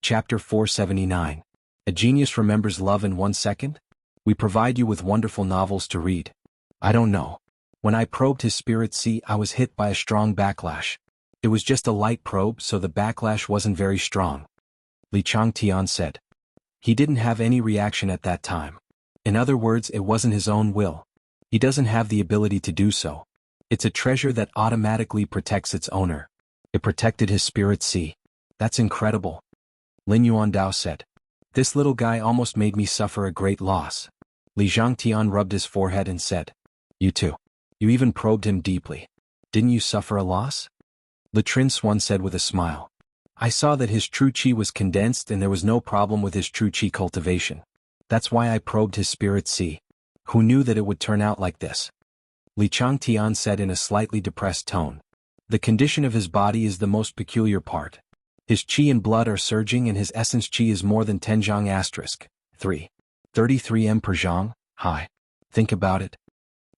Chapter 479. A Genius Remembers Love in 1 Second? We provide you with wonderful novels to read. I don't know. When I probed his spirit sea, I was hit by a strong backlash. It was just a light probe, so the backlash wasn't very strong. Li Changtian said. He didn't have any reaction at that time. In other words, it wasn't his own will. He doesn't have the ability to do so. It's a treasure that automatically protects its owner. It protected his spirit sea. That's incredible. Lin Yuandao said. This little guy almost made me suffer a great loss. Li Zhangtian rubbed his forehead and said. You too. You even probed him deeply. Didn't you suffer a loss? Le Trin Swan said with a smile. I saw that his true chi was condensed and there was no problem with his true chi cultivation. That's why I probed his spirit sea. Who knew that it would turn out like this? Li Changtian said in a slightly depressed tone. The condition of his body is the most peculiar part. His qi and blood are surging and his essence qi is more than 10 zhang asterisk. 3. 33 m per zhang, high. Think about it.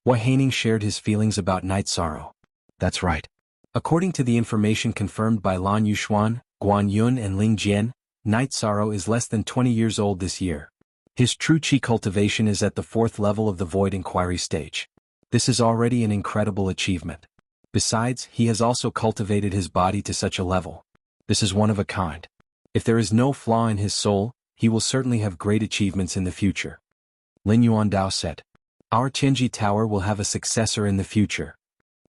Hua Haining shared his feelings about night sorrow. That's right. According to the information confirmed by Lan Yuxuan, Guan Yun and Ling Jian, night sorrow is less than 20 years old this year. His true qi cultivation is at the 4th level of the void inquiry stage. This is already an incredible achievement. Besides, he has also cultivated his body to such a level. This is one of a kind. If there is no flaw in his soul, he will certainly have great achievements in the future. Lin Yuandao said. Our Tianji Tower will have a successor in the future.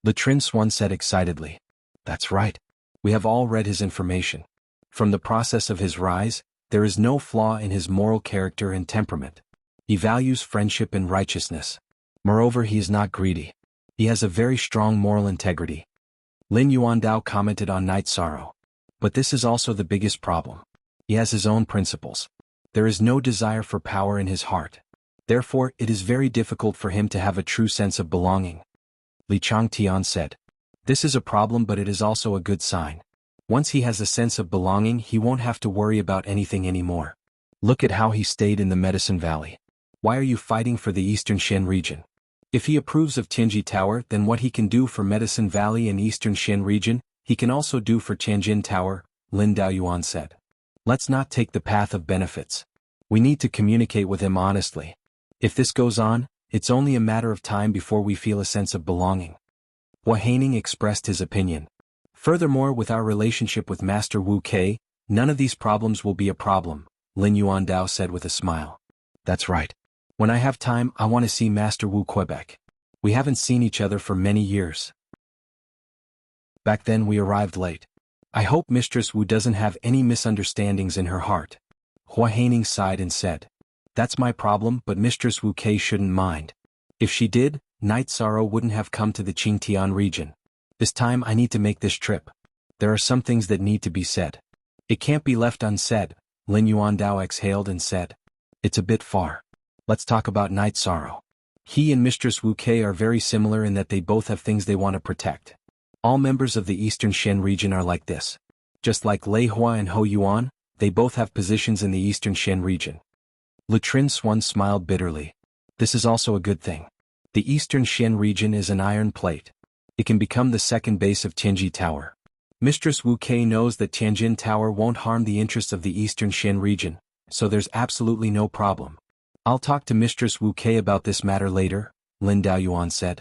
Le Trin Swan said excitedly. That's right. We have all read his information. From the process of his rise, there is no flaw in his moral character and temperament. He values friendship and righteousness. Moreover, he is not greedy. He has a very strong moral integrity. Lin Yuandao commented on night sorrow. But this is also the biggest problem. He has his own principles. There is no desire for power in his heart. Therefore, it is very difficult for him to have a true sense of belonging. Li Changtian said. This is a problem, but it is also a good sign. Once he has a sense of belonging, he won't have to worry about anything anymore. Look at how he stayed in the Medicine Valley. Why are you fighting for the Eastern Shen region? If he approves of Tianji Tower, then what he can do for Medicine Valley and Eastern Shen region, he can also do for Tianjin Tower, Lin Daoyuan said. Let's not take the path of benefits. We need to communicate with him honestly. If this goes on, it's only a matter of time before we feel a sense of belonging. Hua Haining expressed his opinion. Furthermore, with our relationship with Master Wu Kei, none of these problems will be a problem, Lin Yuandao said with a smile. That's right. When I have time, I want to see Master Wu Quebec. We haven't seen each other for many years. Back then we arrived late. I hope Mistress Wu doesn't have any misunderstandings in her heart. Hua Haining sighed and said. That's my problem, but Mistress Wu Kei shouldn't mind. If she did, night sorrow wouldn't have come to the Qingtian region. This time I need to make this trip. There are some things that need to be said. It can't be left unsaid, Lin Yuandao exhaled and said. It's a bit far. Let's talk about night sorrow. He and Mistress Wu Kei are very similar in that they both have things they want to protect. All members of the Eastern Shen region are like this. Just like Lei Hua and Ho Yuan, they both have positions in the Eastern Shen region. Le Trin Swan smiled bitterly. This is also a good thing. The Eastern Shen region is an iron plate. It can become the second base of Tianji Tower. Mistress Wu Kei knows that Tianjin Tower won't harm the interests of the Eastern Shen region, so there's absolutely no problem. I'll talk to Mistress Wu Kei about this matter later, Lin Daoyuan said.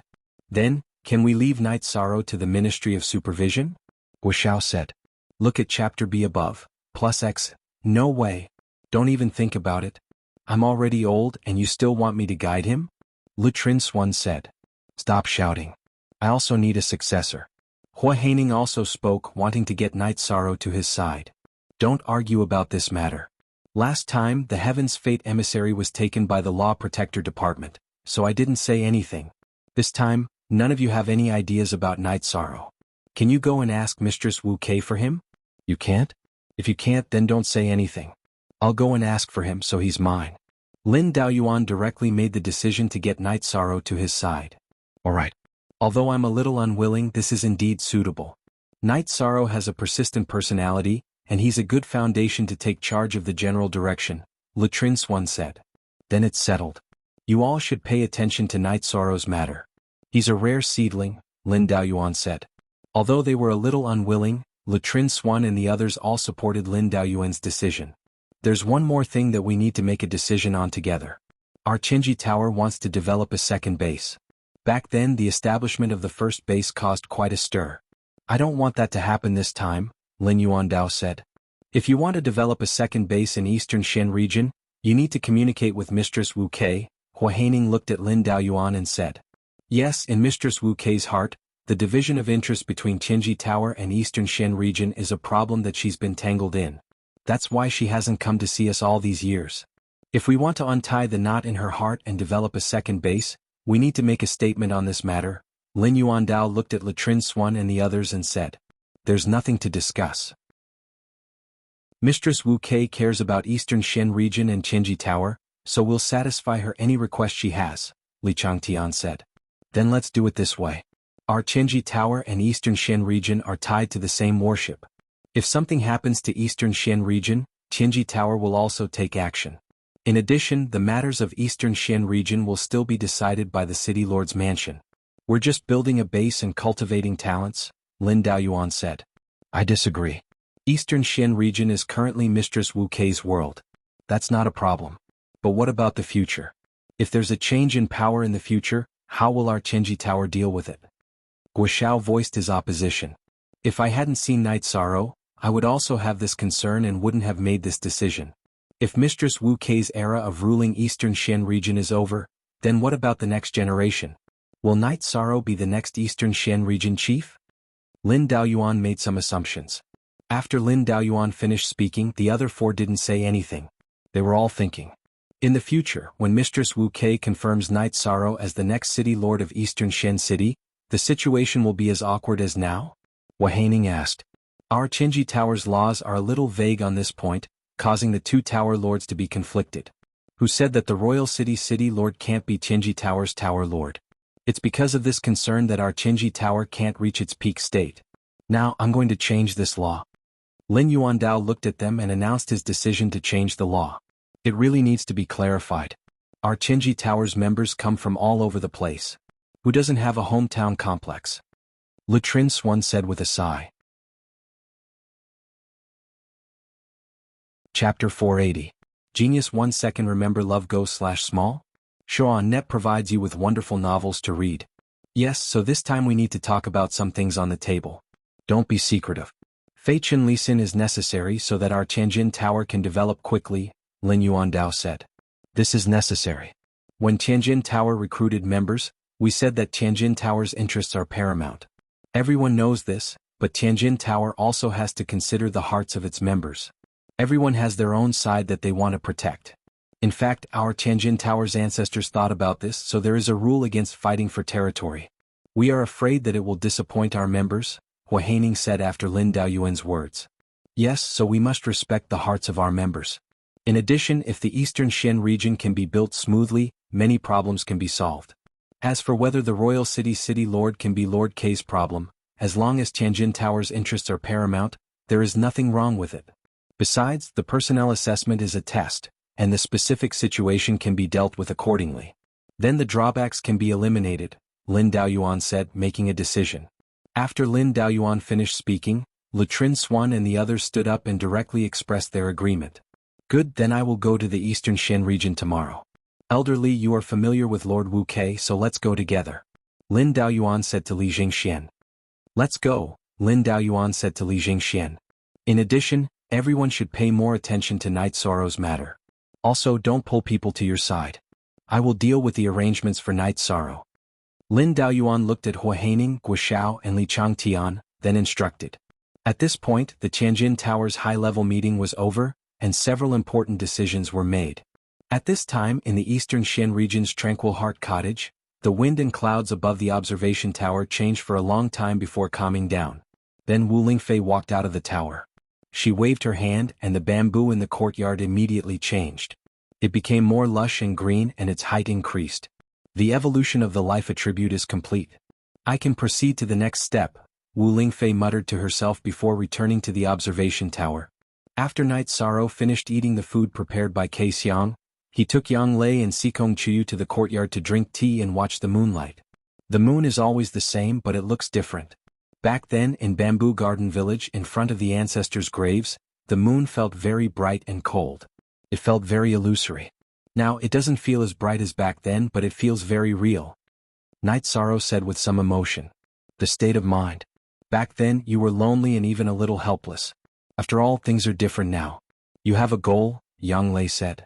Then, can we leave night sorrow to the Ministry of Supervision? Hua Xiao said. Look at Chapter B above, plus X. No way. Don't even think about it. I'm already old and you still want me to guide him? Le Trin Swan said. Stop shouting. I also need a successor. Hua Haining also spoke, wanting to get night sorrow to his side. Don't argue about this matter. Last time, the Heaven's Fate emissary was taken by the Law Protector Department, so I didn't say anything. This time, none of you have any ideas about night sorrow. Can you go and ask Mistress Wu Kei for him? You can't? If you can't, then don't say anything. I'll go and ask for him so he's mine. Lin Daoyuan directly made the decision to get night sorrow to his side. Alright. Although I'm a little unwilling, this is indeed suitable. Night sorrow has a persistent personality, and he's a good foundation to take charge of the general direction, Le Trin Swan said. Then it's settled. You all should pay attention to night sorrow's matter. He's a rare seedling, Lin Daoyuan said. Although they were a little unwilling, Latrin Swan and the others all supported Lin Daoyuan's decision. There's one more thing that we need to make a decision on together. Our Qinji Tower wants to develop a second base. Back then the establishment of the first base caused quite a stir. I don't want that to happen this time, Lin Yuandao said. If you want to develop a second base in Eastern Shen region, you need to communicate with Mistress Wu Kei. Hua Haining looked at Lin Daoyuan and said. Yes, in Mistress Wu Kei's heart, the division of interest between Qinji Tower and Eastern Shen region is a problem that she's been tangled in. That's why she hasn't come to see us all these years. If we want to untie the knot in her heart and develop a second base, we need to make a statement on this matter. Lin Yuandao looked at Latrin Swan and the others and said. There's nothing to discuss. Mistress Wu Kei cares about Eastern Shen region and Qinji Tower, so we'll satisfy her any request she has, Li Changtian said. Then let's do it this way. Our Qinji Tower and Eastern Shen region are tied to the same worship. If something happens to Eastern Shen region, Qinji Tower will also take action. In addition, the matters of Eastern Shen region will still be decided by the City Lord's mansion. We're just building a base and cultivating talents, Lin Daoyuan said. I disagree. Eastern Shen region is currently Mistress Wu Kei's world. That's not a problem. But what about the future? If there's a change in power in the future, how will our Qinji Tower deal with it? Guoxiao voiced his opposition. If I hadn't seen Night Sorrow, I would also have this concern and wouldn't have made this decision. If Mistress Wu Kei's era of ruling Eastern Shen region is over, then what about the next generation? Will Night Sorrow be the next Eastern Shen region chief? Lin Daoyuan made some assumptions. After Lin Daoyuan finished speaking, the other four didn't say anything. They were all thinking. In the future, when Mistress Wu Kei confirms Night Sorrow as the next city lord of Eastern Shen City, the situation will be as awkward as now? Hua Haining asked. Our Qinji Tower's laws are a little vague on this point, causing the two tower lords to be conflicted. Who said that the royal city lord can't be Qinji Tower's tower lord? It's because of this concern that our Qinji Tower can't reach its peak state. Now I'm going to change this law. Lin Yuandao looked at them and announced his decision to change the law. It really needs to be clarified. Our Qinji Tower's members come from all over the place. Who doesn't have a hometown complex? Latrin Swan said with a sigh. Chapter 480. Genius 1 second. Remember Love Go/small? Show.net provides you with wonderful novels to read. Yes, so this time we need to talk about some things on the table. Don't be secretive. Fei Chen Lisin is necessary so that our Tianjin Tower can develop quickly, Lin Yuandao said. This is necessary. When Tianjin Tower recruited members, we said that Tianjin Tower's interests are paramount. Everyone knows this, but Tianjin Tower also has to consider the hearts of its members. Everyone has their own side that they want to protect. In fact, our Tianjin Tower's ancestors thought about this, so there is a rule against fighting for territory. We are afraid that it will disappoint our members, Hua Haining said after Lin Daoyuan's words. Yes, so we must respect the hearts of our members. In addition, if the Eastern Shen region can be built smoothly, many problems can be solved. As for whether the royal city lord can be Lord K's problem, as long as Tianjin Tower's interests are paramount, there is nothing wrong with it. Besides, the personnel assessment is a test, and the specific situation can be dealt with accordingly. Then the drawbacks can be eliminated, Lin Daoyuan said, making a decision. After Lin Daoyuan finished speaking, Latrin Swan and the others stood up and directly expressed their agreement. Good, then I will go to the Eastern Shen region tomorrow. Elderly, you are familiar with Lord Wu Kei, so let's go together. Lin Daoyuan said to Li Jingxian. Let's go, Lin Daoyuan said to Li Jingxian. In addition, everyone should pay more attention to Night Sorrow's matter. Also, don't pull people to your side. I will deal with the arrangements for Night Sorrow. Lin Daoyuan looked at Hua Haining, Guoxiao and Li Changtian, then instructed. At this point, the Tianjin Tower's high-level meeting was over, and several important decisions were made. At this time, in the Eastern Shen region's Tranquil Heart Cottage, the wind and clouds above the observation tower changed for a long time before calming down. Then Wu Lingfei walked out of the tower. She waved her hand and the bamboo in the courtyard immediately changed. It became more lush and green and its height increased. The evolution of the life attribute is complete. I can proceed to the next step, Wu Lingfei muttered to herself before returning to the observation tower. After Night Sorrow finished eating the food prepared by Kei Xiang, he took Yang Lei and Sikong Chiyu to the courtyard to drink tea and watch the moonlight. The moon is always the same, but it looks different. Back then in Bamboo Garden Village in front of the ancestors' graves, the moon felt very bright and cold. It felt very illusory. Now it doesn't feel as bright as back then, but it feels very real. Night Sorrow said with some emotion. The state of mind. Back then you were lonely and even a little helpless. After all, things are different now. You have a goal, Jianghu said.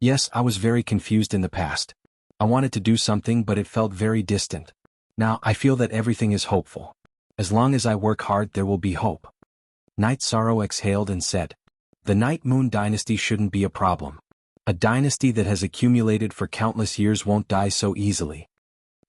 Yes, I was very confused in the past. I wanted to do something, but it felt very distant. Now I feel that everything is hopeful. As long as I work hard, there will be hope. Night Sorrow exhaled and said, the Night Moon dynasty shouldn't be a problem. A dynasty that has accumulated for countless years won't die so easily.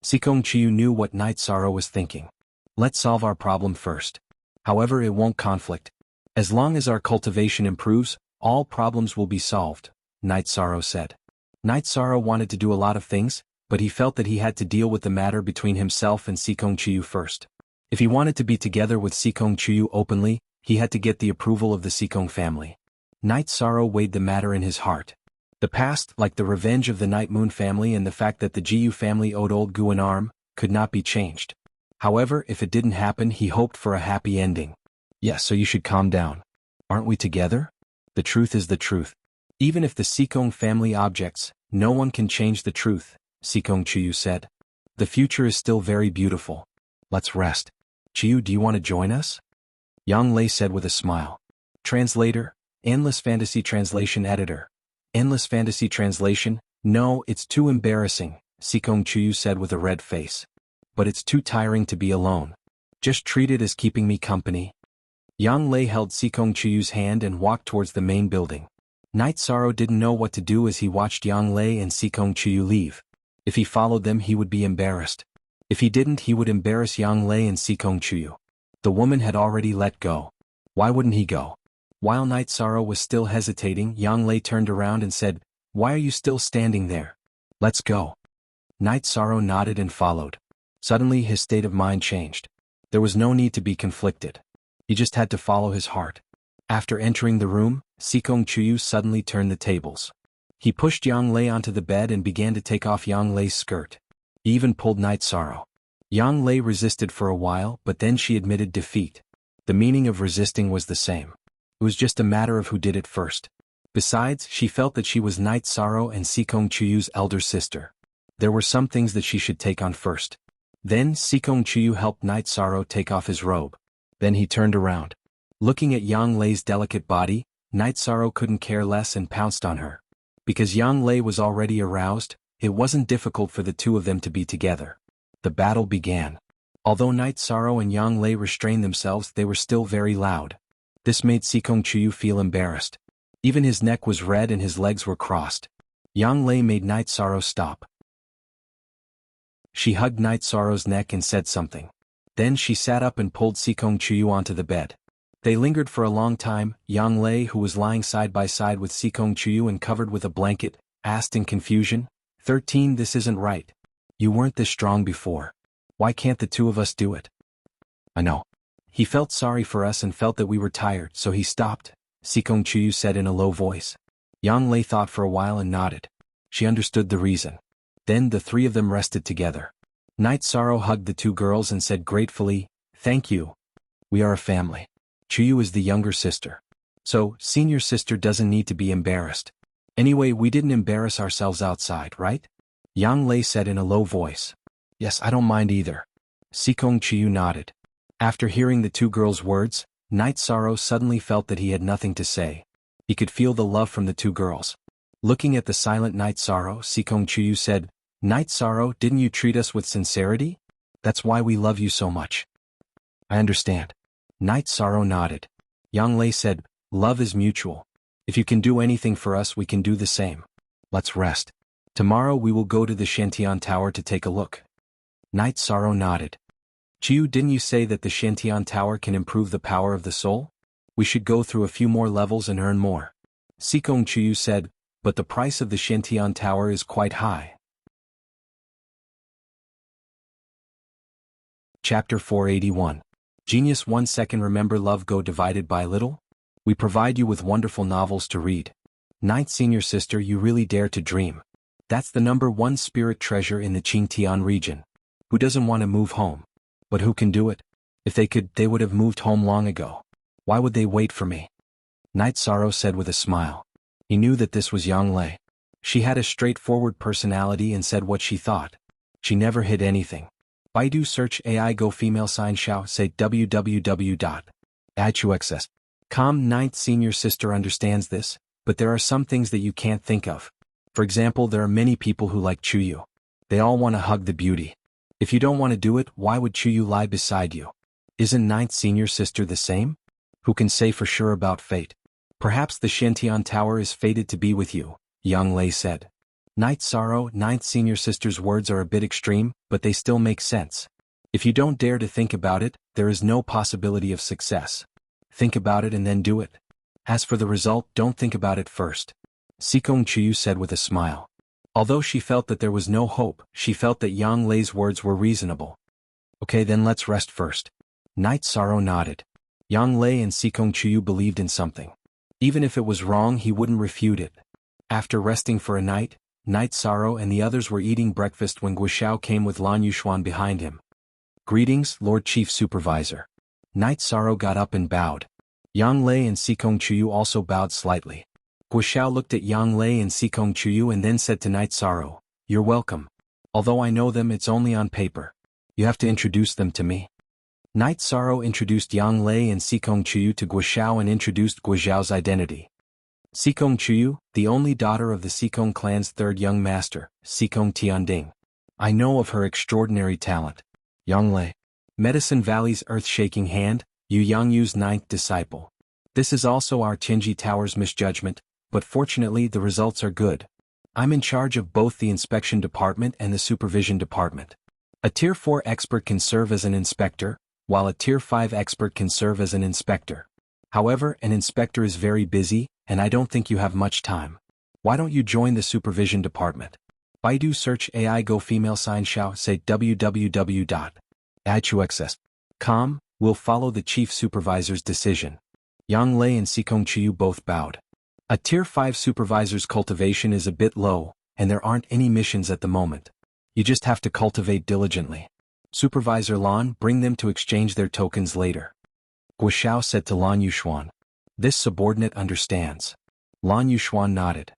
Sikong Chiyu knew what Night Sorrow was thinking. Let's solve our problem first. However, it won't conflict. As long as our cultivation improves, all problems will be solved, Night Sorrow said. Night Sorrow wanted to do a lot of things, but he felt that he had to deal with the matter between himself and Sikong Chiyu first. If he wanted to be together with Sikong Chiyu openly, he had to get the approval of the Sikong family. Night Sorrow weighed the matter in his heart. The past, like the revenge of the Night Moon family and the fact that the Jiyu family owed Old Gu an arm, could not be changed. However, if it didn't happen, he hoped for a happy ending. Yes, so you should calm down. Aren't we together? The truth is the truth. Even if the Sikong family objects, no one can change the truth, Sikong Chiyu said. The future is still very beautiful. Let's rest. Chiyu, do you want to join us? Jianghu said with a smile. Translator, Endless Fantasy Translation Editor. Endless Fantasy Translation, no, it's too embarrassing, Sikong Chiyu said with a red face. But it's too tiring to be alone. Just treat it as keeping me company. Jianghu held Sikong Chiyu's hand and walked towards the main building. Night Sorrow didn't know what to do as he watched Jianghu and Sikong Chiyu leave. If he followed them, he would be embarrassed. If he didn't, he would embarrass Jianghu and Sikong Chiyu. The woman had already let go. Why wouldn't he go? While Night Sorrow was still hesitating, Jianghu turned around and said, why are you still standing there? Let's go. Night Sorrow nodded and followed. Suddenly his state of mind changed. There was no need to be conflicted. He just had to follow his heart. After entering the room, Sikong Chiyu suddenly turned the tables. He pushed Jianghu onto the bed and began to take off Jianghu's skirt. He even pulled Night Sorrow. Jianghu resisted for a while, but then she admitted defeat. The meaning of resisting was the same. It was just a matter of who did it first. Besides, she felt that she was Night Sorrow and Sikong Chiyu's elder sister. There were some things that she should take on first. Then Sikong Chiyu helped Night Sorrow take off his robe. Then he turned around. Looking at Jianghu's delicate body, Night Sorrow couldn't care less and pounced on her. Because Jianghu was already aroused, it wasn't difficult for the two of them to be together. The battle began. Although Night Sorrow and Jianghu restrained themselves, they were still very loud. This made Sikong Chiyu feel embarrassed. Even his neck was red and his legs were crossed. Jianghu made Night Sorrow stop. She hugged Night Sorrow's neck and said something. Then she sat up and pulled Sikong Chiyu onto the bed. They lingered for a long time. Jianghu, who was lying side by side with Sikong Chiyu and covered with a blanket, asked in confusion, 13, this isn't right. You weren't this strong before. Why can't the two of us do it? I know. He felt sorry for us and felt that we were tired, so he stopped, Sikong Chiyu said in a low voice. Jianghu thought for a while and nodded. She understood the reason. Then the three of them rested together. Night Sorrow hugged the two girls and said gratefully, thank you. We are a family. Chiyu is the younger sister. So, senior sister doesn't need to be embarrassed. Anyway, we didn't embarrass ourselves outside, right? Jianghu said in a low voice. Yes, I don't mind either. Sikong Chiyu nodded. After hearing the two girls' words, Night Sorrow suddenly felt that he had nothing to say. He could feel the love from the two girls. Looking at the silent Night Sorrow, Sikong Chiyu said, Night Sorrow, didn't you treat us with sincerity? That's why we love you so much. I understand. Night Sorrow nodded. Jianghu said, love is mutual. If you can do anything for us, we can do the same. Let's rest. Tomorrow we will go to the Shantian Tower to take a look. Night Sorrow nodded. Chiyu, didn't you say that the Shantian Tower can improve the power of the soul? We should go through a few more levels and earn more. Sikong Chiyu said, but the price of the Shantian Tower is quite high. Chapter 481. Genius 1 second. Remember love go divided by little? We provide you with wonderful novels to read. Ninth senior sister, you really dare to dream. That's the #1 spirit treasure in the Qingtian region. Who doesn't want to move home? But who can do it? If they could, they would have moved home long ago. Why would they wait for me? Night Sorrow said with a smile. He knew that this was Yang Lei. She had a straightforward personality and said what she thought. She never hid anything. Baidu search AI go female sign xiao say www.ichuxs.com. Ninth senior sister understands this, but there are some things that you can't think of. For example, there are many people who like Chuyu. They all want to hug the beauty. If you don't want to do it, why would Chuyu lie beside you? Isn't ninth senior sister the same? Who can say for sure about fate? Perhaps the Shantian Tower is fated to be with you, Yang Lei said. Night Sorrow, ninth senior sister's words are a bit extreme, but they still make sense. If you don't dare to think about it, there is no possibility of success. Think about it and then do it. As for the result, don't think about it first. Sikong Chuyu said with a smile. Although she felt that there was no hope, she felt that Yang Lei's words were reasonable. Okay, then let's rest first. Night Sorrow nodded. Yang Lei and Sikong Chuyu believed in something. Even if it was wrong, he wouldn't refute it. After resting for a night, Night Sorrow and the others were eating breakfast when Guoxiao came with Lan Yuxuan behind him. Greetings, Lord Chief Supervisor. Night Sorrow got up and bowed. Yang Lei and Sikong Chuyu also bowed slightly. Guoxiao looked at Yang Lei and Sikong Chuyu and then said to Night Sorrow, "You're welcome. Although I know them, it's only on paper. You have to introduce them to me." Night Sorrow introduced Yang Lei and Sikong Chuyu to Guoxiao and introduced Guoxiao's identity. Sikong Chuyu, the only daughter of the Sikong clan's third young master, Sikong Tianding. I know of her extraordinary talent. Yang Lei. Medicine Valley's earth-shaking hand, Yu Yangyu's ninth disciple. This is also our Tianji Tower's misjudgment, but fortunately the results are good. I'm in charge of both the inspection department and the supervision department. A Tier 4 expert can serve as an inspector, while a Tier 5 expert can serve as an inspector. However, an inspector is very busy, and I don't think you have much time. Why don't you join the supervision department? Baidu search AI go female sign xiao say www.ichuxs.com. Will follow the chief supervisor's decision. Yang Lei and Sikong Chuyu both bowed. A Tier 5 supervisor's cultivation is a bit low, and there aren't any missions at the moment. You just have to cultivate diligently. Supervisor Lan, bring them to exchange their tokens later. Guoxiao said to Lan Yuxuan. This subordinate understands. Lan Yuxuan nodded.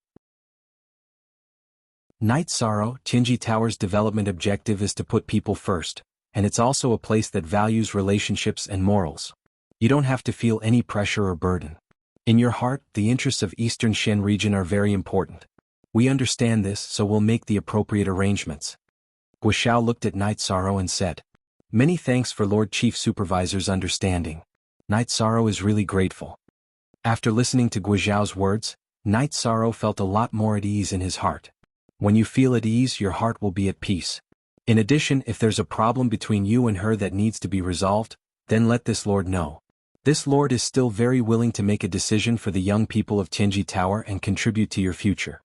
Night Sorrow, Tianji Tower's development objective is to put people first, and it's also a place that values relationships and morals. You don't have to feel any pressure or burden. In your heart, the interests of Eastern Shen region are very important. We understand this, so we'll make the appropriate arrangements. Guoxiao looked at Night Sorrow and said, "Many thanks for Lord Chief Supervisor's understanding." Night Sorrow is really grateful. After listening to Guoxiao's words, Night Sorrow felt a lot more at ease in his heart. When you feel at ease, your heart will be at peace. In addition, if there's a problem between you and her that needs to be resolved, then let this lord know. This lord is still very willing to make a decision for the young people of Tianji Tower and contribute to your future.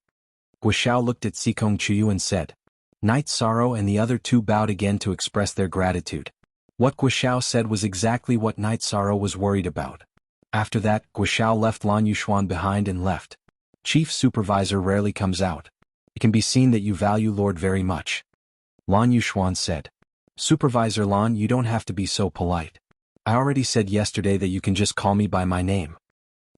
Guoxiao looked at Sikong Chuyu and said. Night Sorrow and the other two bowed again to express their gratitude. What Guoxiao said was exactly what Night Sorrow was worried about. After that, Guoxiao left Lan Yuxuan behind and left. Chief Supervisor rarely comes out. It can be seen that you value Lord very much. Lan Yuxuan said. Supervisor Lan, you don't have to be so polite. I already said yesterday that you can just call me by my name.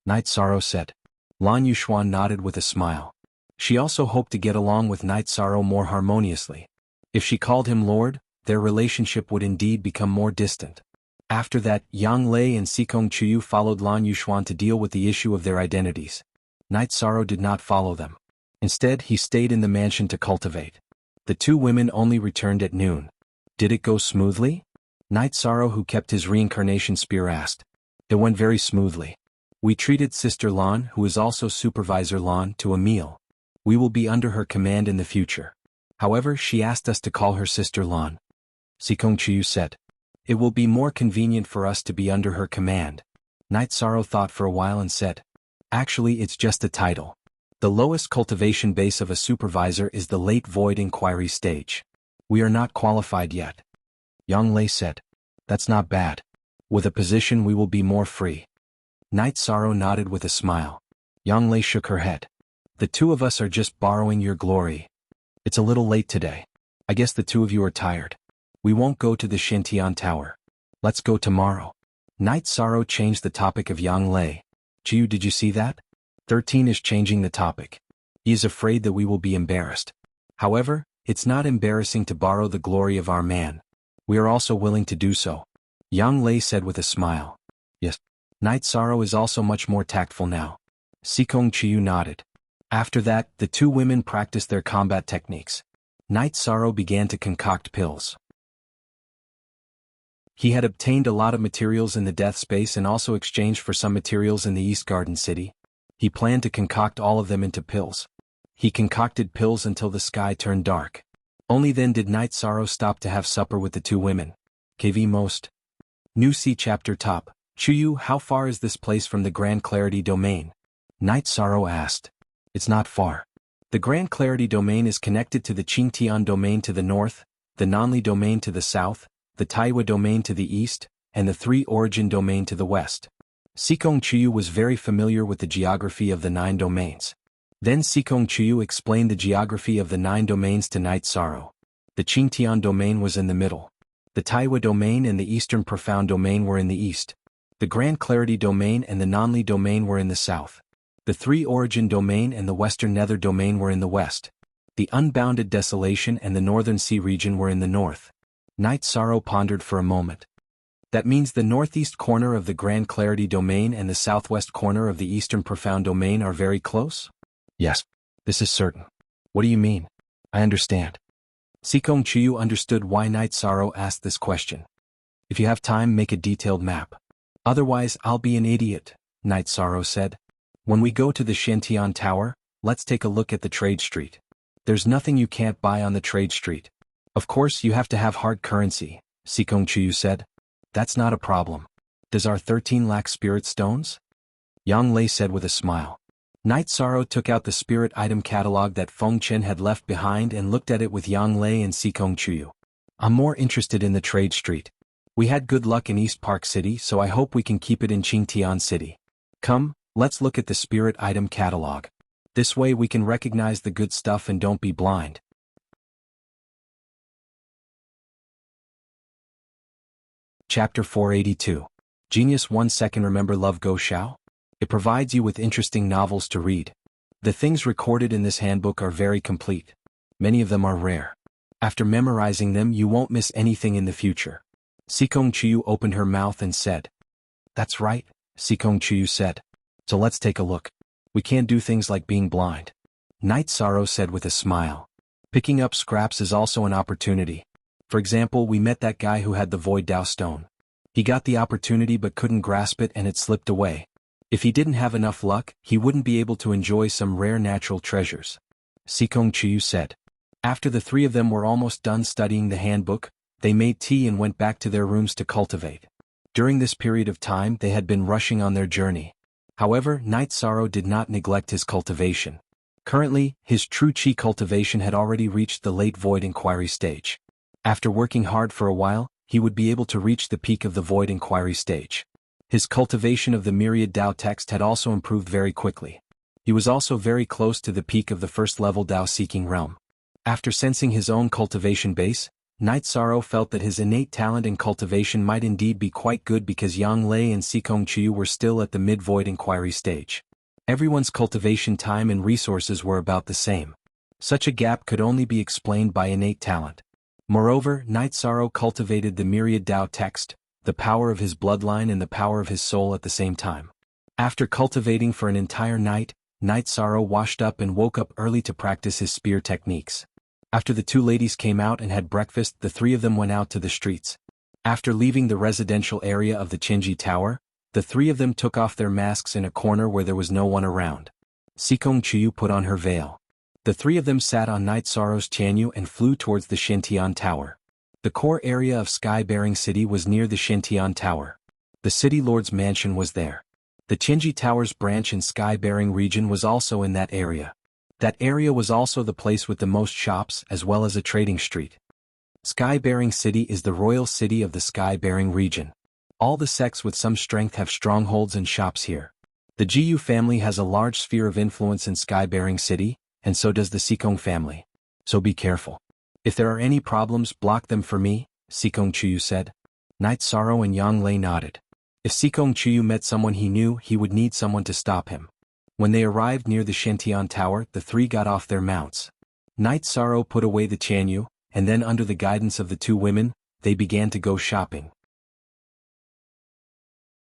Night Sorrow said. Lan Yuxuan nodded with a smile. She also hoped to get along with Night Sorrow more harmoniously. If she called him Lord, their relationship would indeed become more distant. After that, Yang Lei and Sikong Chuyu followed Lan Yuxuan to deal with the issue of their identities. Night Sorrow did not follow them. Instead, he stayed in the mansion to cultivate. The two women only returned at noon. Did it go smoothly? Night Sorrow, who kept his reincarnation spear, asked. It went very smoothly. We treated Sister Lan, who is also Supervisor Lan, to a meal. We will be under her command in the future. However, she asked us to call her Sister Lan. Sikong Chuyu said. It will be more convenient for us to be under her command. Night Sorrow thought for a while and said. Actually, it's just a title. The lowest cultivation base of a supervisor is the late void inquiry stage. We are not qualified yet. Yang Lei said. That's not bad. With a position we will be more free. Night Sorrow nodded with a smile. Yang Lei shook her head. The two of us are just borrowing your glory. It's a little late today. I guess the two of you are tired. We won't go to the Shintian Tower. Let's go tomorrow. Night Sorrow changed the topic of Yang Lei. Jiu, did you see that? 13 is changing the topic. He is afraid that we will be embarrassed. However, it's not embarrassing to borrow the glory of our man. We are also willing to do so. Yang Lei said with a smile. Yes. Night Sorrow is also much more tactful now. Sikong Chiyu nodded. After that, the two women practiced their combat techniques. Night Sorrow began to concoct pills. He had obtained a lot of materials in the death space and also exchanged for some materials in the East Garden City. He planned to concoct all of them into pills. He concocted pills until the sky turned dark. Only then did Night Sorrow stop to have supper with the two women. KV most. New C chapter top. Chuyu, how far is this place from the Grand Clarity Domain? Night Sorrow asked. It's not far. The Grand Clarity Domain is connected to the Qingtian Domain to the north, the Nanli Domain to the south, the Taiwa Domain to the east, and the Three Origin Domain to the west. Sikong Chuyu was very familiar with the geography of the 9 domains. Then Sikong Chuyu explained the geography of the 9 domains to Night Sorrow. The Qingtian Domain was in the middle. The Taiwa Domain and the Eastern Profound Domain were in the east. The Grand Clarity Domain and the Nanli Domain were in the south. The Three Origin Domain and the Western Nether Domain were in the west. The Unbounded Desolation and the Northern Sea region were in the north. Night Sorrow pondered for a moment. That means the northeast corner of the Grand Clarity Domain and the southwest corner of the Eastern Profound Domain are very close? Yes, this is certain. What do you mean? I understand. Sikong Chuyu understood why Night Sorrow asked this question. If you have time, make a detailed map. Otherwise, I'll be an idiot, Night Sorrow said. When we go to the Shintian Tower, let's take a look at the trade street. There's nothing you can't buy on the trade street. Of course, you have to have hard currency, Sikong Chuyu said. That's not a problem. Does our 13 lack spirit stones? Yang Lei said with a smile. Night Sorrow took out the spirit item catalog that Feng Chen had left behind and looked at it with Yang Lei and Sikong Chuyu. I'm more interested in the trade street. We had good luck in East Park City, so I hope we can keep it in Qingtian City. Come, let's look at the spirit item catalog. This way we can recognize the good stuff and don't be blind. Chapter 482. Genius 1 second. Remember Love Go Xiao? It provides you with interesting novels to read. The things recorded in this handbook are very complete. Many of them are rare. After memorizing them, you won't miss anything in the future. Sikong Chuyu opened her mouth and said. That's right, Sikong Chuyu said. So let's take a look. We can't do things like being blind. Night Sorrow said with a smile. Picking up scraps is also an opportunity. For example, we met that guy who had the Void Dao Stone. He got the opportunity but couldn't grasp it and it slipped away. If he didn't have enough luck, he wouldn't be able to enjoy some rare natural treasures. Sikong Chuyu said. After the three of them were almost done studying the handbook, they made tea and went back to their rooms to cultivate. During this period of time they had been rushing on their journey. However, Night Sorrow did not neglect his cultivation. Currently, his true Qi cultivation had already reached the late Void Inquiry stage. After working hard for a while, he would be able to reach the peak of the Void Inquiry stage. His cultivation of the Myriad Dao text had also improved very quickly. He was also very close to the peak of the first-level Dao-seeking realm. After sensing his own cultivation base, Night Sorrow felt that his innate talent in cultivation might indeed be quite good because Yang Lei and Sikong Chuyu were still at the mid-Void Inquiry stage. Everyone's cultivation time and resources were about the same. Such a gap could only be explained by innate talent. Moreover, Night Sorrow cultivated the Myriad Dao text, the power of his bloodline and the power of his soul at the same time. After cultivating for an entire night, Night Sorrow washed up and woke up early to practice his spear techniques. After the two ladies came out and had breakfast, the three of them went out to the streets. After leaving the residential area of the Qinji Tower, the three of them took off their masks in a corner where there was no one around. Sikong Chuyu put on her veil. The three of them sat on Night Sorrow's Tianyu and flew towards the Shintian Tower. The core area of Sky-bearing City was near the Shintian Tower. The City Lord's mansion was there. The Qinji Tower's branch in Sky-bearing region was also in that area. That area was also the place with the most shops as well as a trading street. Sky-bearing City is the royal city of the Sky-bearing region. All the sects with some strength have strongholds and shops here. The Jiyu family has a large sphere of influence in Sky-bearing City, and so does the Sikong family. So be careful. If there are any problems, block them for me, Sikong Chuyu said. Night Sorrow and Yang Lei nodded. If Sikong Chuyu met someone he knew, he would need someone to stop him. When they arrived near the Shantian Tower, the three got off their mounts. Night Sorrow put away the Chanyu, and then under the guidance of the two women, they began to go shopping.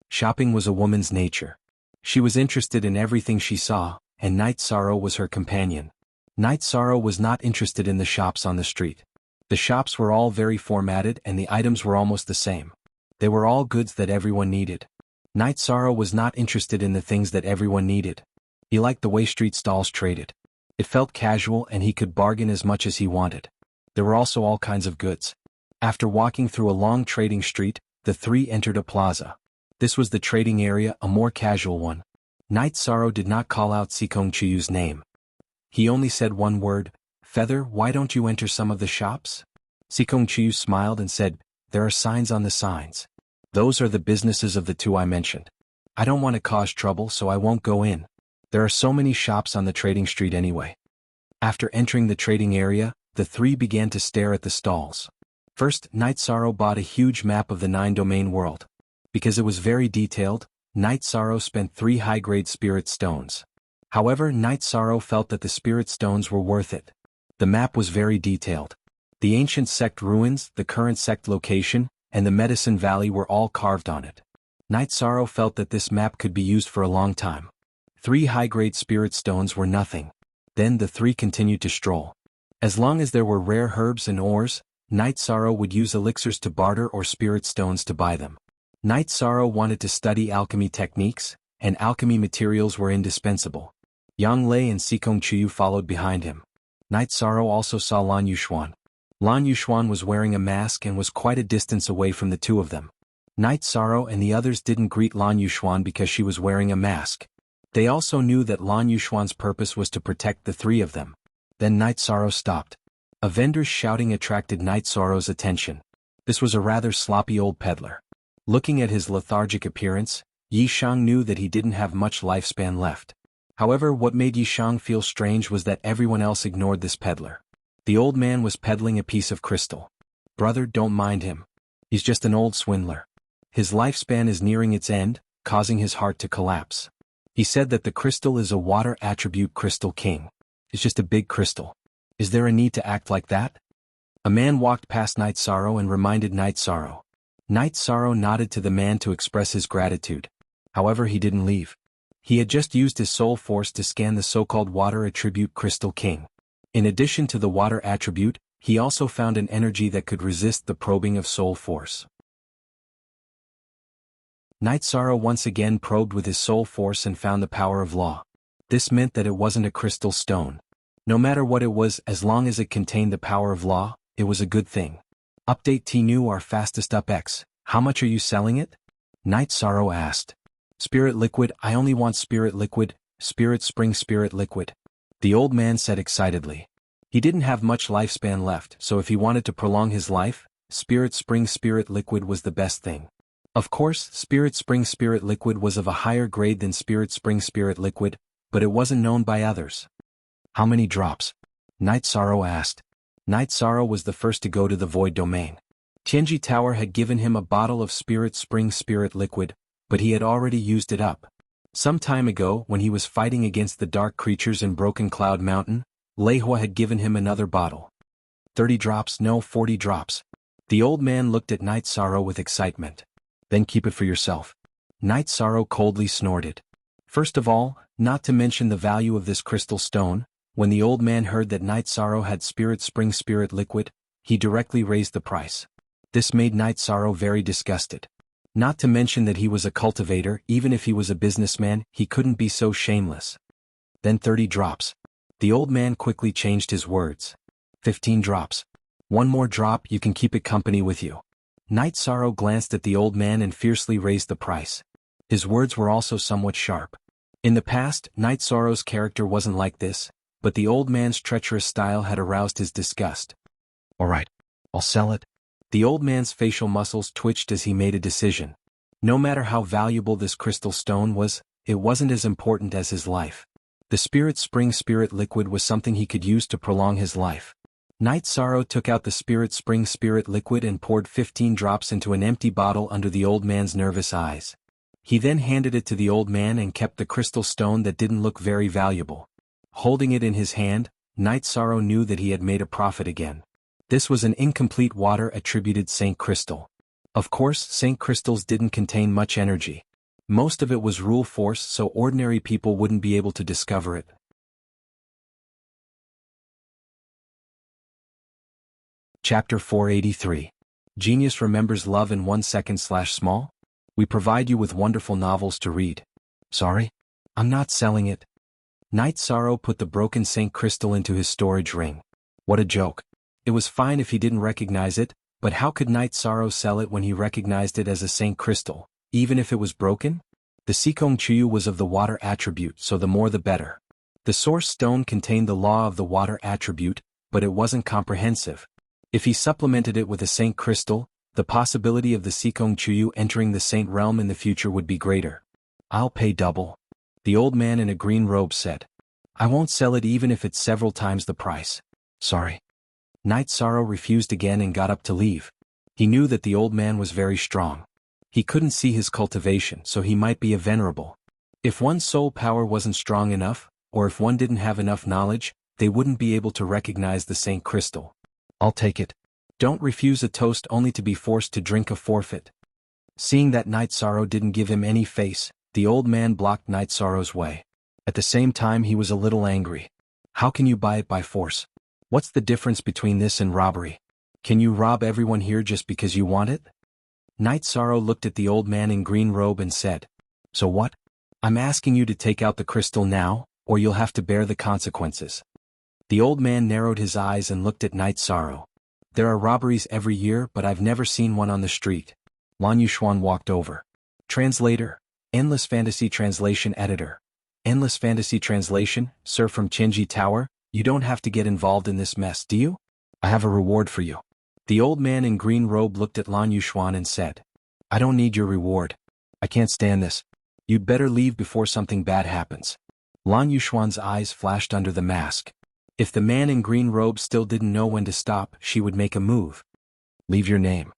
Shopping was a woman's nature. She was interested in everything she saw, and Night Sorrow was her companion. Night Sorrow was not interested in the shops on the street. The shops were all very formatted and the items were almost the same. They were all goods that everyone needed. Night Sorrow was not interested in the things that everyone needed. He liked the way street stalls traded. It felt casual and he could bargain as much as he wanted. There were also all kinds of goods. After walking through a long trading street, the three entered a plaza. This was the trading area, a more casual one. Night Sorrow did not call out Sikong Chuyu's name. He only said one word, "Feather, why don't you enter some of the shops?" Sikong Chuyu smiled and said, "There are signs on the signs. Those are the businesses of the two I mentioned. I don't want to cause trouble, so I won't go in. There are so many shops on the trading street anyway." After entering the trading area, the three began to stare at the stalls. First, Night Sorrow bought a huge map of the 9-domain world. Because it was very detailed, Night Sorrow spent 3 high-grade spirit stones. However, Night Sorrow felt that the spirit stones were worth it. The map was very detailed. The ancient sect ruins, the current sect location, and the Medicine Valley were all carved on it. Night Sorrow felt that this map could be used for a long time. 3 high-grade spirit stones were nothing. Then the three continued to stroll. As long as there were rare herbs and ores, Night Sorrow would use elixirs to barter or spirit stones to buy them. Night Sorrow wanted to study alchemy techniques, and alchemy materials were indispensable. Yang Lei and Sikong Chuyu followed behind him. Night Sorrow also saw Lan Yuxuan. Lan Yuxuan was wearing a mask and was quite a distance away from the two of them. Night Sorrow and the others didn't greet Lan Yuxuan because she was wearing a mask. They also knew that Lan Yuxuan's purpose was to protect the three of them. Then Night Sorrow stopped. A vendor's shouting attracted Night Sorrow's attention. This was a rather sloppy old peddler. Looking at his lethargic appearance, Yi Shang knew that he didn't have much lifespan left. However, what made Yi Shang feel strange was that everyone else ignored this peddler. The old man was peddling a piece of crystal. "Brother, don't mind him. He's just an old swindler. His lifespan is nearing its end, causing his heart to collapse. He said that the crystal is a water attribute crystal king. It's just a big crystal. Is there a need to act like that?" A man walked past Night Sorrow and reminded Night Sorrow. Night Sorrow nodded to the man to express his gratitude. However, he didn't leave. He had just used his soul force to scan the so-called water attribute crystal king. In addition to the water attribute, he also found an energy that could resist the probing of soul force. Night Sorrow once again probed with his soul force and found the power of law. This meant that it wasn't a crystal stone. No matter what it was, as long as it contained the power of law, it was a good thing. Update T-New our fastest up X. How much are you selling it? Night Sorrow asked. Spirit liquid, I only want spirit liquid, spirit spring spirit liquid. The old man said excitedly. He didn't have much lifespan left, so if he wanted to prolong his life, spirit spring spirit liquid was the best thing. Of course, spirit spring spirit liquid was of a higher grade than spirit spring spirit liquid, but it wasn't known by others. How many drops? Night Sorrow asked. Night Sorrow was the first to go to the void domain. Tianji Tower had given him a bottle of spirit spring spirit liquid, but he had already used it up. Some time ago, when he was fighting against the dark creatures in Broken Cloud Mountain, Lei Hua had given him another bottle. 30 drops, no 40 drops. The old man looked at Night Sorrow with excitement. Then keep it for yourself. Night Sorrow coldly snorted. First of all, not to mention the value of this crystal stone, when the old man heard that Night Sorrow had spirit spring spirit liquid, he directly raised the price. This made Night Sorrow very disgusted. Not to mention that he was a cultivator, even if he was a businessman, he couldn't be so shameless. Then 30 drops. The old man quickly changed his words. 15 drops. One more drop, you can keep it company with you. Night Sorrow glanced at the old man and fiercely raised the price. His words were also somewhat sharp. In the past, Night Sorrow's character wasn't like this, but the old man's treacherous style had aroused his disgust. Alright, I'll sell it. The old man's facial muscles twitched as he made a decision. No matter how valuable this crystal stone was, it wasn't as important as his life. The spirit spring spirit liquid was something he could use to prolong his life. Night Sorrow took out the spirit spring spirit liquid and poured 15 drops into an empty bottle under the old man's nervous eyes. He then handed it to the old man and kept the crystal stone that didn't look very valuable. Holding it in his hand, Night Sorrow knew that he had made a profit again. This was an incomplete water-attributed Saint Crystal. Of course, Saint Crystals didn't contain much energy. Most of it was rule force, so ordinary people wouldn't be able to discover it. Chapter 483. Genius Remembers Love in 1 second/small? We provide you with wonderful novels to read. Sorry? I'm not selling it. Night Sorrow put the broken Saint Crystal into his storage ring. What a joke. It was fine if he didn't recognize it, but how could Night Sorrow sell it when he recognized it as a Saint Crystal, even if it was broken? The Sikong Chuyu was of the water attribute, so the more the better. The source stone contained the law of the water attribute, but it wasn't comprehensive. If he supplemented it with a Saint Crystal, the possibility of the Sikong Chuyu entering the Saint realm in the future would be greater. I'll pay double. The old man in a green robe said. I won't sell it even if it's several times the price. Sorry. Night Sorrow refused again and got up to leave. He knew that the old man was very strong. He couldn't see his cultivation, so he might be a venerable. If one's soul power wasn't strong enough, or if one didn't have enough knowledge, they wouldn't be able to recognize the Saint Crystal. I'll take it. Don't refuse a toast only to be forced to drink a forfeit. Seeing that Night Sorrow didn't give him any face, the old man blocked Night Sorrow's way. At the same time he was a little angry. How can you buy it by force? What's the difference between this and robbery? Can you rob everyone here just because you want it? Night Sorrow looked at the old man in green robe and said, So what? I'm asking you to take out the crystal now, or you'll have to bear the consequences. The old man narrowed his eyes and looked at Night Sorrow. There are robberies every year, but I've never seen one on the street. Lan Yuxuan walked over. Translator, Endless Fantasy Translation Editor. Endless Fantasy Translation, Sir from Chenji Tower, you don't have to get involved in this mess, do you? I have a reward for you. The old man in green robe looked at Lan Yuxuan and said, I don't need your reward. I can't stand this. You'd better leave before something bad happens. Lan Yuxuan's eyes flashed under the mask. If the man in green robe still didn't know when to stop, she would make a move. Leave your name.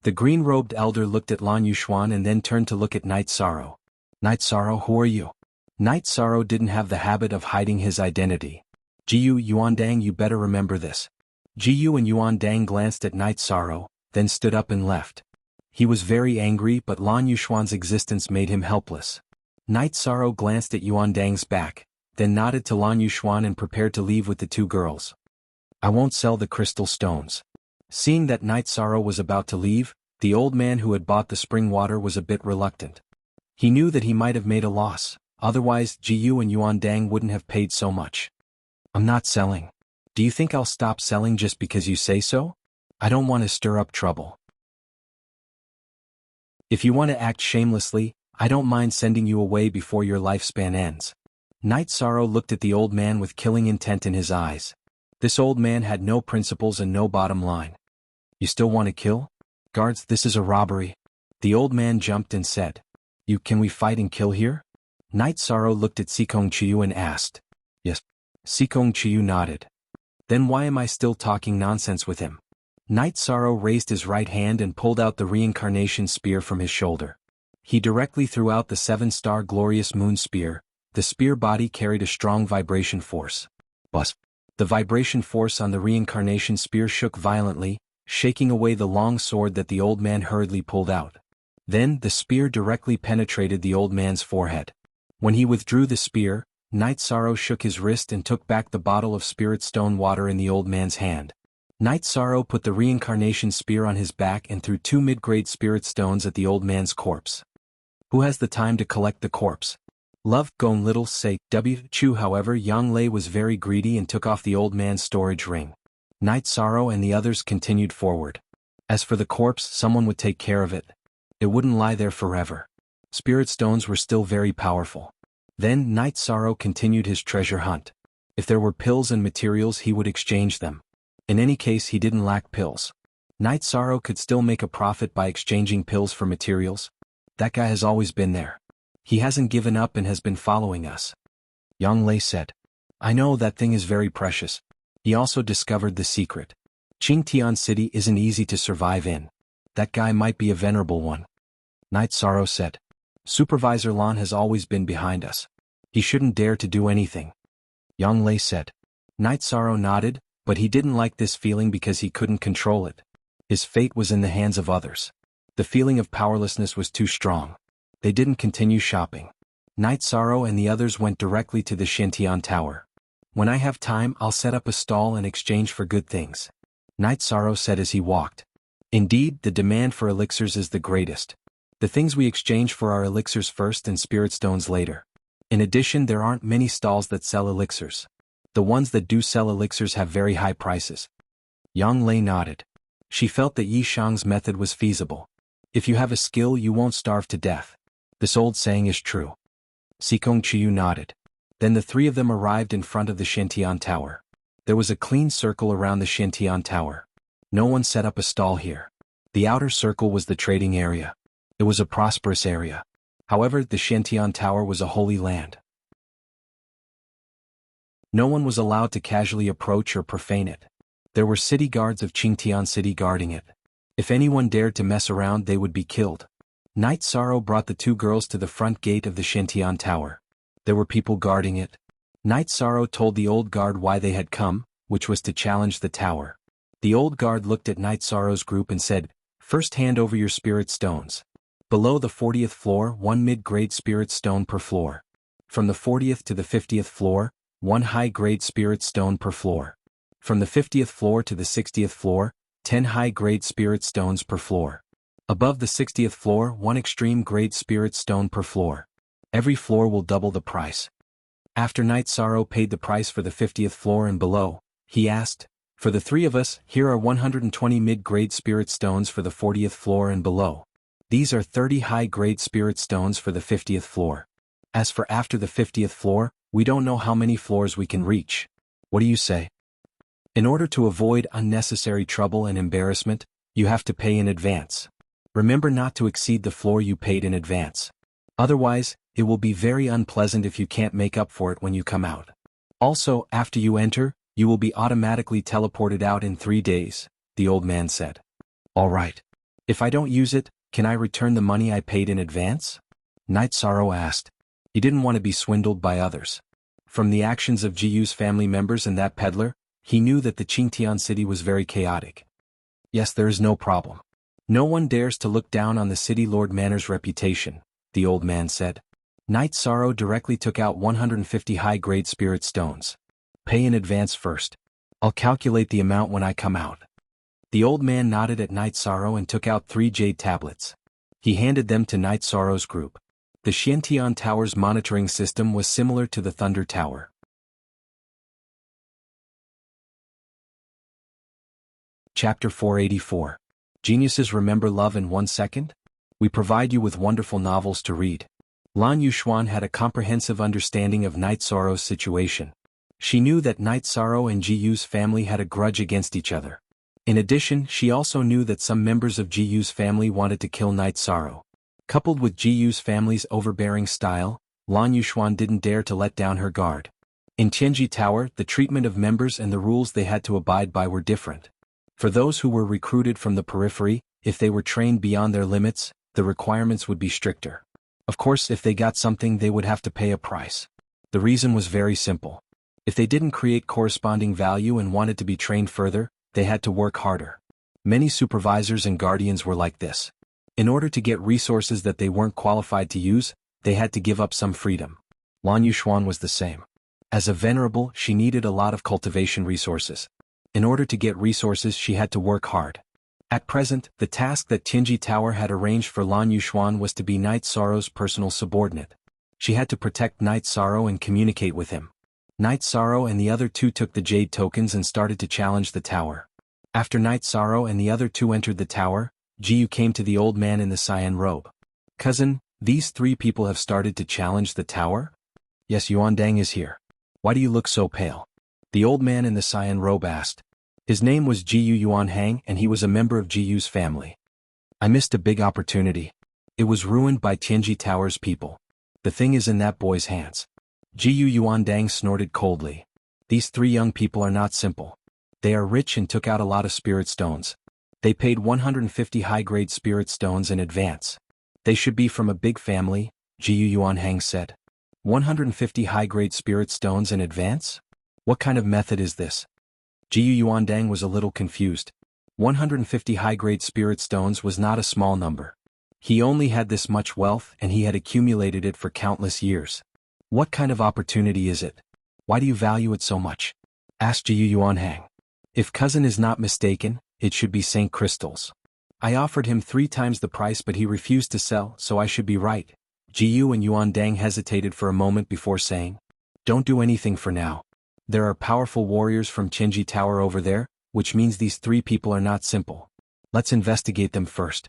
The green-robed elder looked at Lan Yuxuan and then turned to look at Night Sorrow. Night Sorrow, who are you? Night Sorrow didn't have the habit of hiding his identity. Jiyu Yuandang, you better remember this. Jiyu and Yuandang glanced at Night Sorrow, then stood up and left. He was very angry, but Lan Yuxuan's existence made him helpless. Night Sorrow glanced at Yuandang's back, then nodded to Lan Yuxuan and prepared to leave with the two girls. I won't sell the crystal stones. Seeing that Night Sorrow was about to leave, the old man who had bought the spring water was a bit reluctant. He knew that he might have made a loss, otherwise Jiyu and Yuandang wouldn't have paid so much. I'm not selling. Do you think I'll stop selling just because you say so? I don't want to stir up trouble. If you want to act shamelessly, I don't mind sending you away before your lifespan ends. Night Sorrow looked at the old man with killing intent in his eyes. This old man had no principles and no bottom line. You still want to kill? Guards, this is a robbery. The old man jumped and said, Can we fight and kill here? Night Sorrow looked at Sikong Chiyu and asked. Yes. Sikong Chiyu nodded. Then why am I still talking nonsense with him? Night Sorrow raised his right hand and pulled out the reincarnation spear from his shoulder. He directly threw out the 7-star glorious moon spear. The spear body carried a strong vibration force. Buzz. The vibration force on the reincarnation spear shook violently, shaking away the long sword that the old man hurriedly pulled out. Then the spear directly penetrated the old man's forehead. When he withdrew the spear, Night Sorrow shook his wrist and took back the bottle of spirit stone water in the old man's hand. Night Sorrow put the reincarnation spear on his back and threw 2 mid-grade spirit stones at the old man's corpse. Who has the time to collect the corpse? Love, Gong Little say, W. Chu. However, Yang Lei was very greedy and took off the old man's storage ring. Night Sorrow and the others continued forward. As for the corpse, someone would take care of it. It wouldn't lie there forever. Spirit stones were still very powerful. Then Night Sorrow continued his treasure hunt. If there were pills and materials, he would exchange them. In any case, he didn't lack pills. Night Sorrow could still make a profit by exchanging pills for materials. That guy has always been there. He hasn't given up and has been following us. Yang Lei said. I know that thing is very precious. He also discovered the secret. Qingtian City isn't easy to survive in. That guy might be a venerable one. Night Sorrow said. Supervisor Lan has always been behind us. He shouldn't dare to do anything. Yang Lei said. Night Sorrow nodded, but he didn't like this feeling because he couldn't control it. His fate was in the hands of others. The feeling of powerlessness was too strong. They didn't continue shopping. Night Sorrow and the others went directly to the Xintian Tower. When I have time, I'll set up a stall in exchange for good things. Night Sorrow said as he walked. Indeed, the demand for elixirs is the greatest. The things we exchange for are elixirs first and spirit stones later. In addition, there aren't many stalls that sell elixirs. The ones that do sell elixirs have very high prices. Yang Lei nodded. She felt that Yi Shang's method was feasible. If you have a skill, you won't starve to death. This old saying is true. Sikong Chiyu nodded. Then the three of them arrived in front of the Xintian Tower. There was a clean circle around the Xintian Tower. No one set up a stall here. The outer circle was the trading area. It was a prosperous area. However, the Xintian Tower was a holy land. No one was allowed to casually approach or profane it. There were city guards of Qingtian City guarding it. If anyone dared to mess around, they would be killed. Night Sorrow brought the two girls to the front gate of the Xintian Tower. There were people guarding it. Night Sorrow told the old guard why they had come, which was to challenge the tower. The old guard looked at Night Sorrow's group and said, First hand over your spirit stones. Below the 40th floor, 1 mid-grade spirit stone per floor. From the 40th to the 50th floor, 1 high-grade spirit stone per floor. From the 50th floor to the 60th floor, 10 high-grade spirit stones per floor. Above the 60th floor, 1 extreme-grade spirit stone per floor. Every floor will double the price. After Night Sorrow paid the price for the 50th floor and below, he asked, For the three of us, here are 120 mid-grade spirit stones for the 40th floor and below. These are 30 high-grade spirit stones for the 50th floor. As for after the 50th floor, we don't know how many floors we can reach. What do you say? In order to avoid unnecessary trouble and embarrassment, you have to pay in advance. Remember not to exceed the floor you paid in advance. Otherwise, it will be very unpleasant if you can't make up for it when you come out. Also, after you enter, you will be automatically teleported out in 3 days, the old man said. All right. If I don't use it, can I return the money I paid in advance? Night Sorrow asked. He didn't want to be swindled by others. From the actions of Jiu's family members and that peddler, he knew that the Qingtian city was very chaotic. Yes, there is no problem. No one dares to look down on the city lord Manor's reputation, the old man said. Night Sorrow directly took out 150 high-grade spirit stones. Pay in advance first. I'll calculate the amount when I come out. The old man nodded at Night Sorrow and took out 3 jade tablets. He handed them to Night Sorrow's group. The Xintian Tower's monitoring system was similar to the Thunder Tower. Chapter 484. Geniuses remember love in 1 second? We provide you with wonderful novels to read. Lan Yuxuan had a comprehensive understanding of Night Sorrow's situation. She knew that Night Sorrow and Jiu's family had a grudge against each other. In addition, she also knew that some members of Jiu's family wanted to kill Night Sorrow. Coupled with Jiu's family's overbearing style, Lan Yuxuan didn't dare to let down her guard. In Tianji Tower, the treatment of members and the rules they had to abide by were different. For those who were recruited from the periphery, if they were trained beyond their limits, the requirements would be stricter. Of course, if they got something, they would have to pay a price. The reason was very simple. If they didn't create corresponding value and wanted to be trained further, they had to work harder. Many supervisors and guardians were like this. In order to get resources that they weren't qualified to use, they had to give up some freedom. Lan Yuxuan was the same. As a venerable, she needed a lot of cultivation resources. In order to get resources, she had to work hard. At present, the task that Tianji Tower had arranged for Lan Yuxuan was to be Night Sorrow's personal subordinate. She had to protect Night Sorrow and communicate with him. Night Sorrow and the other two took the jade tokens and started to challenge the tower. After Night Sorrow and the other two entered the tower, Jiu came to the old man in the cyan robe. Cousin, these 3 people have started to challenge the tower? Yes, Yuandang is here. Why do you look so pale? The old man in the cyan robe asked. His name was Jiu Yuanhang and he was a member of Jiu's family. I missed a big opportunity. It was ruined by Tianji Tower's people. The thing is in that boy's hands. Jiu Yuandang snorted coldly. These three young people are not simple. They are rich and took out a lot of spirit stones. They paid 150 high-grade spirit stones in advance. They should be from a big family, Jiu Yuanhang said. 150 high-grade spirit stones in advance? What kind of method is this? Jiu Yuandang was a little confused. 150 high-grade spirit stones was not a small number. He only had this much wealth and he had accumulated it for countless years. What kind of opportunity is it? Why do you value it so much? Asked Jiu Yuanhang. If cousin is not mistaken, it should be St. Crystals. I offered him 3 times the price but he refused to sell, so I should be right. Jiu and Yuandang hesitated for a moment before saying, don't do anything for now. There are powerful warriors from Qinji Tower over there, which means these 3 people are not simple. Let's investigate them first.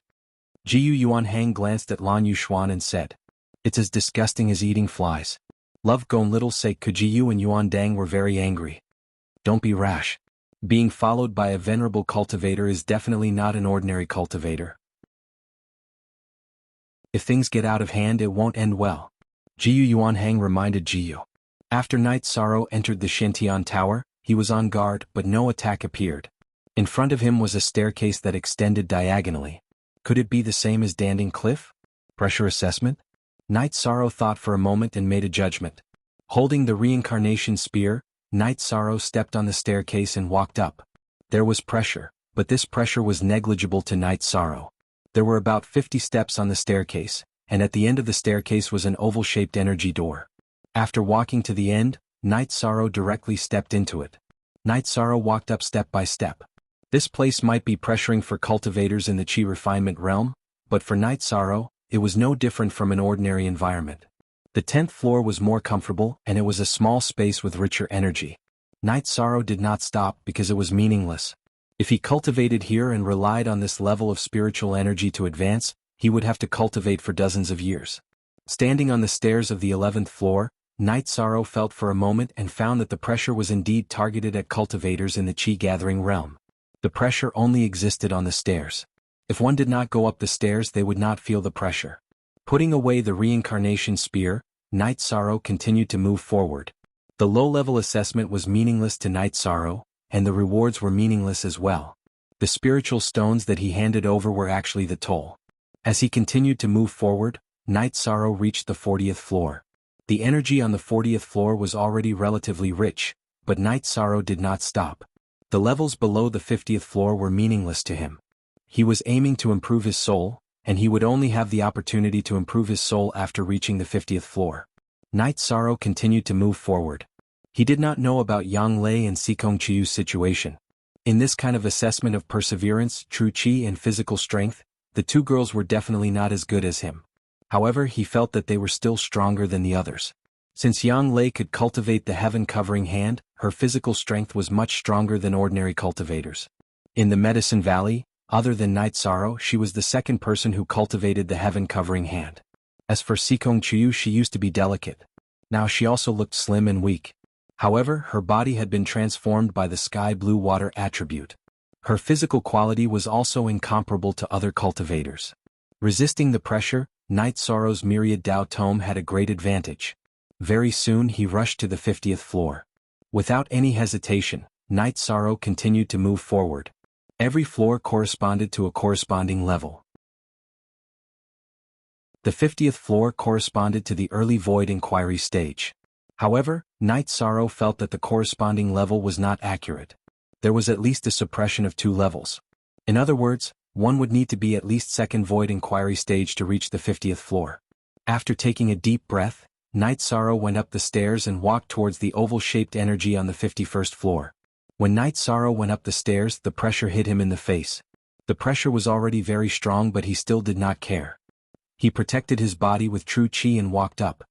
Jiu Yuanhang glanced at Lan Yuxuan and said, it's as disgusting as eating flies. Love gone little sake. Jiu and Yuandang were very angry. Don't be rash. Being followed by a venerable cultivator is definitely not an ordinary cultivator. If things get out of hand it won't end well. Jiu Yuanhang reminded Jiu. After Night Sorrow entered the Shintian Tower, he was on guard but no attack appeared. In front of him was a staircase that extended diagonally. Could it be the same as Danding Cliff? Pressure assessment? Night Sorrow thought for a moment and made a judgment. Holding the reincarnation spear, Night Sorrow stepped on the staircase and walked up. There was pressure, but this pressure was negligible to Night Sorrow. There were about 50 steps on the staircase, and at the end of the staircase was an oval-shaped energy door. After walking to the end, Night Sorrow directly stepped into it. Night Sorrow walked up step by step. This place might be pressuring for cultivators in the Qi refinement realm, but for Night Sorrow, it was no different from an ordinary environment. The 10th floor was more comfortable and it was a small space with richer energy. Night Sorrow did not stop because it was meaningless. If he cultivated here and relied on this level of spiritual energy to advance, he would have to cultivate for dozens of years. Standing on the stairs of the 11th floor, Night Sorrow felt for a moment and found that the pressure was indeed targeted at cultivators in the Qi gathering realm. The pressure only existed on the stairs. If one did not go up the stairs they would not feel the pressure. Putting away the reincarnation spear, Night Sorrow continued to move forward. The low-level assessment was meaningless to Night Sorrow, and the rewards were meaningless as well. The spiritual stones that he handed over were actually the toll. As he continued to move forward, Night Sorrow reached the 40th floor. The energy on the 40th floor was already relatively rich, but Night Sorrow did not stop. The levels below the 50th floor were meaningless to him. He was aiming to improve his soul, and he would only have the opportunity to improve his soul after reaching the 50th floor. Night Sorrow continued to move forward. He did not know about Yang Lei and Sikong Chiu's situation. In this kind of assessment of perseverance, true Qi and physical strength, the 2 girls were definitely not as good as him. However, he felt that they were still stronger than the others. Since Yang Lei could cultivate the heaven-covering hand, her physical strength was much stronger than ordinary cultivators. In the Medicine Valley, other than Night Sorrow, she was the second person who cultivated the heaven-covering hand. As for Sikong Chiu, she used to be delicate. Now she also looked slim and weak. However, her body had been transformed by the sky-blue water attribute. Her physical quality was also incomparable to other cultivators. Resisting the pressure, Night Sorrow's myriad Dao Tome had a great advantage. Very soon he rushed to the 50th floor. Without any hesitation, Night Sorrow continued to move forward. Every floor corresponded to a corresponding level. The 50th floor corresponded to the early void inquiry stage. However, Night Sorrow felt that the corresponding level was not accurate. There was at least a suppression of 2 levels. In other words, one would need to be at least second void inquiry stage to reach the 50th floor. After taking a deep breath, Night Sorrow went up the stairs and walked towards the oval-shaped energy on the 51st floor. When Night Sorrow went up the stairs, the pressure hit him in the face. The pressure was already very strong but he still did not care. He protected his body with true Qi and walked up.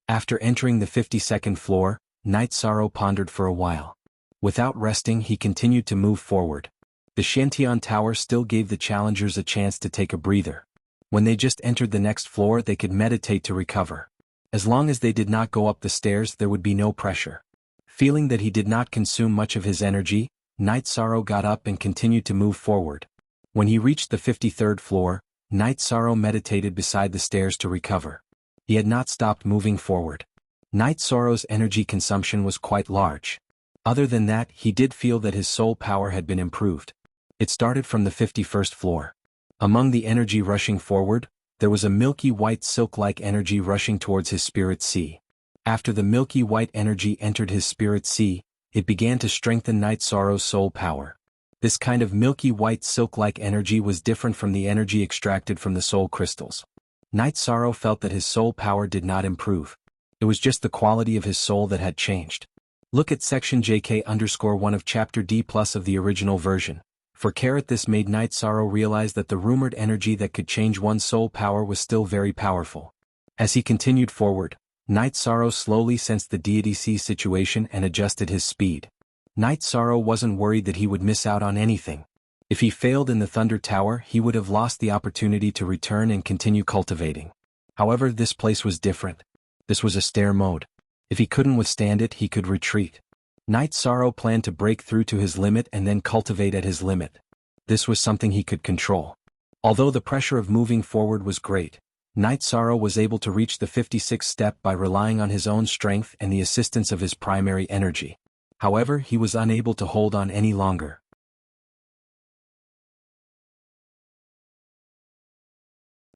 After entering the 52nd floor, Night Sorrow pondered for a while. Without resting he continued to move forward. The Shantian Tower still gave the challengers a chance to take a breather. When they just entered the next floor they could meditate to recover. As long as they did not go up the stairs there would be no pressure. Feeling that he did not consume much of his energy, Night Sorrow got up and continued to move forward. When he reached the 53rd floor, Night Sorrow meditated beside the stairs to recover. He had not stopped moving forward. Night Sorrow's energy consumption was quite large. Other than that, he did feel that his soul power had been improved. It started from the 51st floor. Among the energy rushing forward, there was a milky white silk-like energy rushing towards his spirit sea. After the milky white energy entered his spirit sea, it began to strengthen Night Sorrow's soul power. This kind of milky white silk-like energy was different from the energy extracted from the soul crystals. Night Sorrow felt that his soul power did not improve. It was just the quality of his soul that had changed. Look at section JK_1 of chapter D+ of the original version. For this made Night Sorrow realize that the rumored energy that could change one's soul power was still very powerful. As he continued forward, Night Sorrow slowly sensed the deity sea situation and adjusted his speed. Night Sorrow wasn't worried that he would miss out on anything. If he failed in the Thunder Tower, he would have lost the opportunity to return and continue cultivating. However, this place was different. This was a stair mode. If he couldn't withstand it, he could retreat. Night Sorrow planned to break through to his limit and then cultivate at his limit. This was something he could control. Although the pressure of moving forward was great, Night Sorrow was able to reach the 56th step by relying on his own strength and the assistance of his primary energy. However, he was unable to hold on any longer.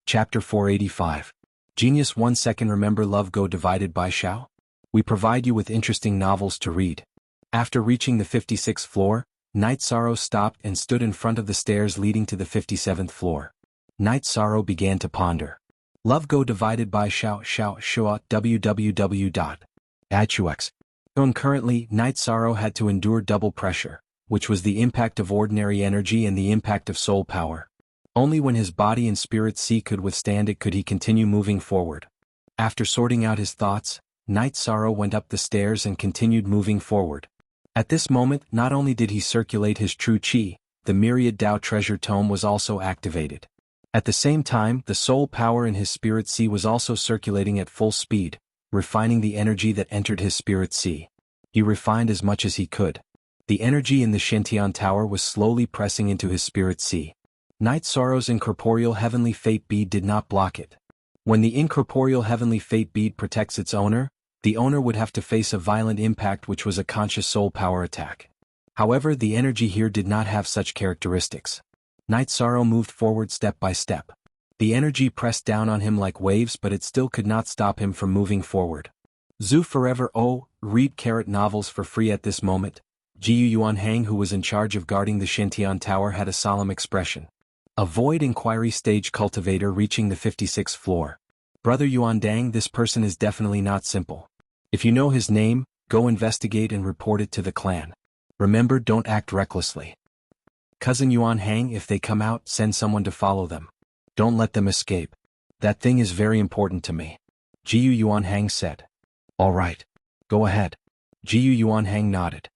Chapter 485. Genius 1 second. Remember love go divided by Shao? We provide you with interesting novels to read. After reaching the 56th floor, Night Sorrow stopped and stood in front of the stairs leading to the 57th floor. Night Sorrow began to ponder. Love go divided by Shao www.achux. Currently, Night Sorrow had to endure double pressure, which was the impact of ordinary energy and the impact of soul power. Only when his body and spirit sea could withstand it could he continue moving forward. After sorting out his thoughts, Night Sorrow went up the stairs and continued moving forward. At this moment, not only did he circulate his true chi, the Myriad Tao Treasure Tome was also activated. At the same time, the soul power in his spirit sea was also circulating at full speed, refining the energy that entered his spirit sea. He refined as much as he could. The energy in the Shintian Tower was slowly pressing into his spirit sea. Night Sorrow's incorporeal heavenly fate bead did not block it. When the incorporeal heavenly fate bead protects its owner, the owner would have to face a violent impact, which was a conscious soul power attack. However, the energy here did not have such characteristics. Night Sorrow moved forward step by step. The energy pressed down on him like waves, but it still could not stop him from moving forward. Zhu forever. Read novels for free at this moment. Jiu Yuan Hang, who was in charge of guarding the Shintian Tower, had a solemn expression. Avoid inquiry stage cultivator reaching the 56th floor. Brother Yuan Dang, this person is definitely not simple. If you know his name, go investigate and report it to the clan. Remember, don't act recklessly. Cousin Yuan Hang, if they come out, send someone to follow them. Don't let them escape. That thing is very important to me. Jiu Yuan Hang said. All right. Go ahead. Jiu Yuan Hang nodded.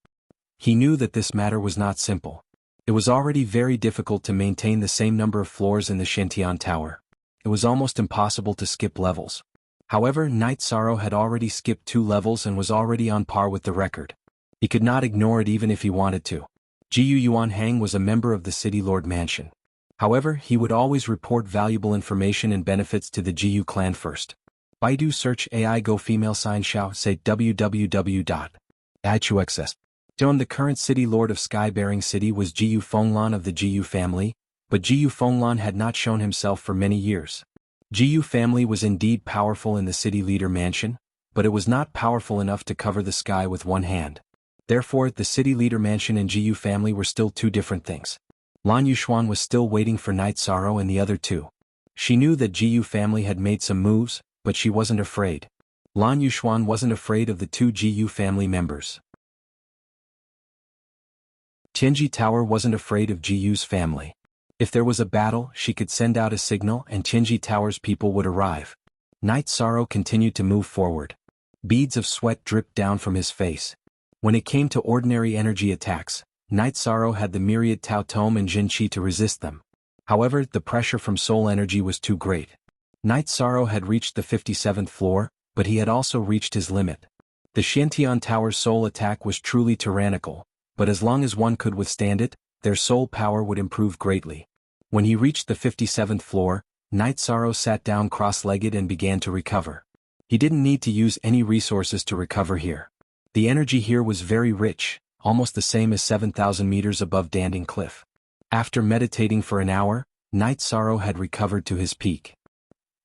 He knew that this matter was not simple. It was already very difficult to maintain the same number of floors in the Shintian Tower. It was almost impossible to skip levels. However, Night Sorrow had already skipped 2 levels and was already on par with the record. He could not ignore it even if he wanted to. Jiu Yuan Hang was a member of the City Lord Mansion. However, he would always report valuable information and benefits to the Jiu clan first. Baidu search AI go female sign Shao say www.achuxs. The current City Lord of Sky-bearing City was Jiu Fenglan of the Jiu family, but Jiu Fenglan had not shown himself for many years. Jiu family was indeed powerful in the City Leader Mansion, but it was not powerful enough to cover the sky with one hand. Therefore, the City Leader Mansion and Jiu family were still 2 different things. Lan Yuxuan was still waiting for Night Sorrow and the other 2. She knew that Jiu family had made some moves, but she wasn't afraid. Lan Yuxuan wasn't afraid of the 2 Jiu family members. Tianji Tower wasn't afraid of Jiu's family. If there was a battle, she could send out a signal and Tianji Tower's people would arrive. Night Sorrow continued to move forward. Beads of sweat dripped down from his face. When it came to ordinary energy attacks, Night Sorrow had the Myriad Tao Tome and Jin Qi to resist them. However, the pressure from soul energy was too great. Night Sorrow had reached the 57th floor, but he had also reached his limit. The Shintian Tower's soul attack was truly tyrannical, but as long as one could withstand it, their soul power would improve greatly. When he reached the 57th floor, Night Sorrow sat down cross-legged and began to recover. He didn't need to use any resources to recover here. The energy here was very rich, almost the same as 7,000 meters above Danding Cliff. After meditating for an hour, Night Sorrow had recovered to his peak.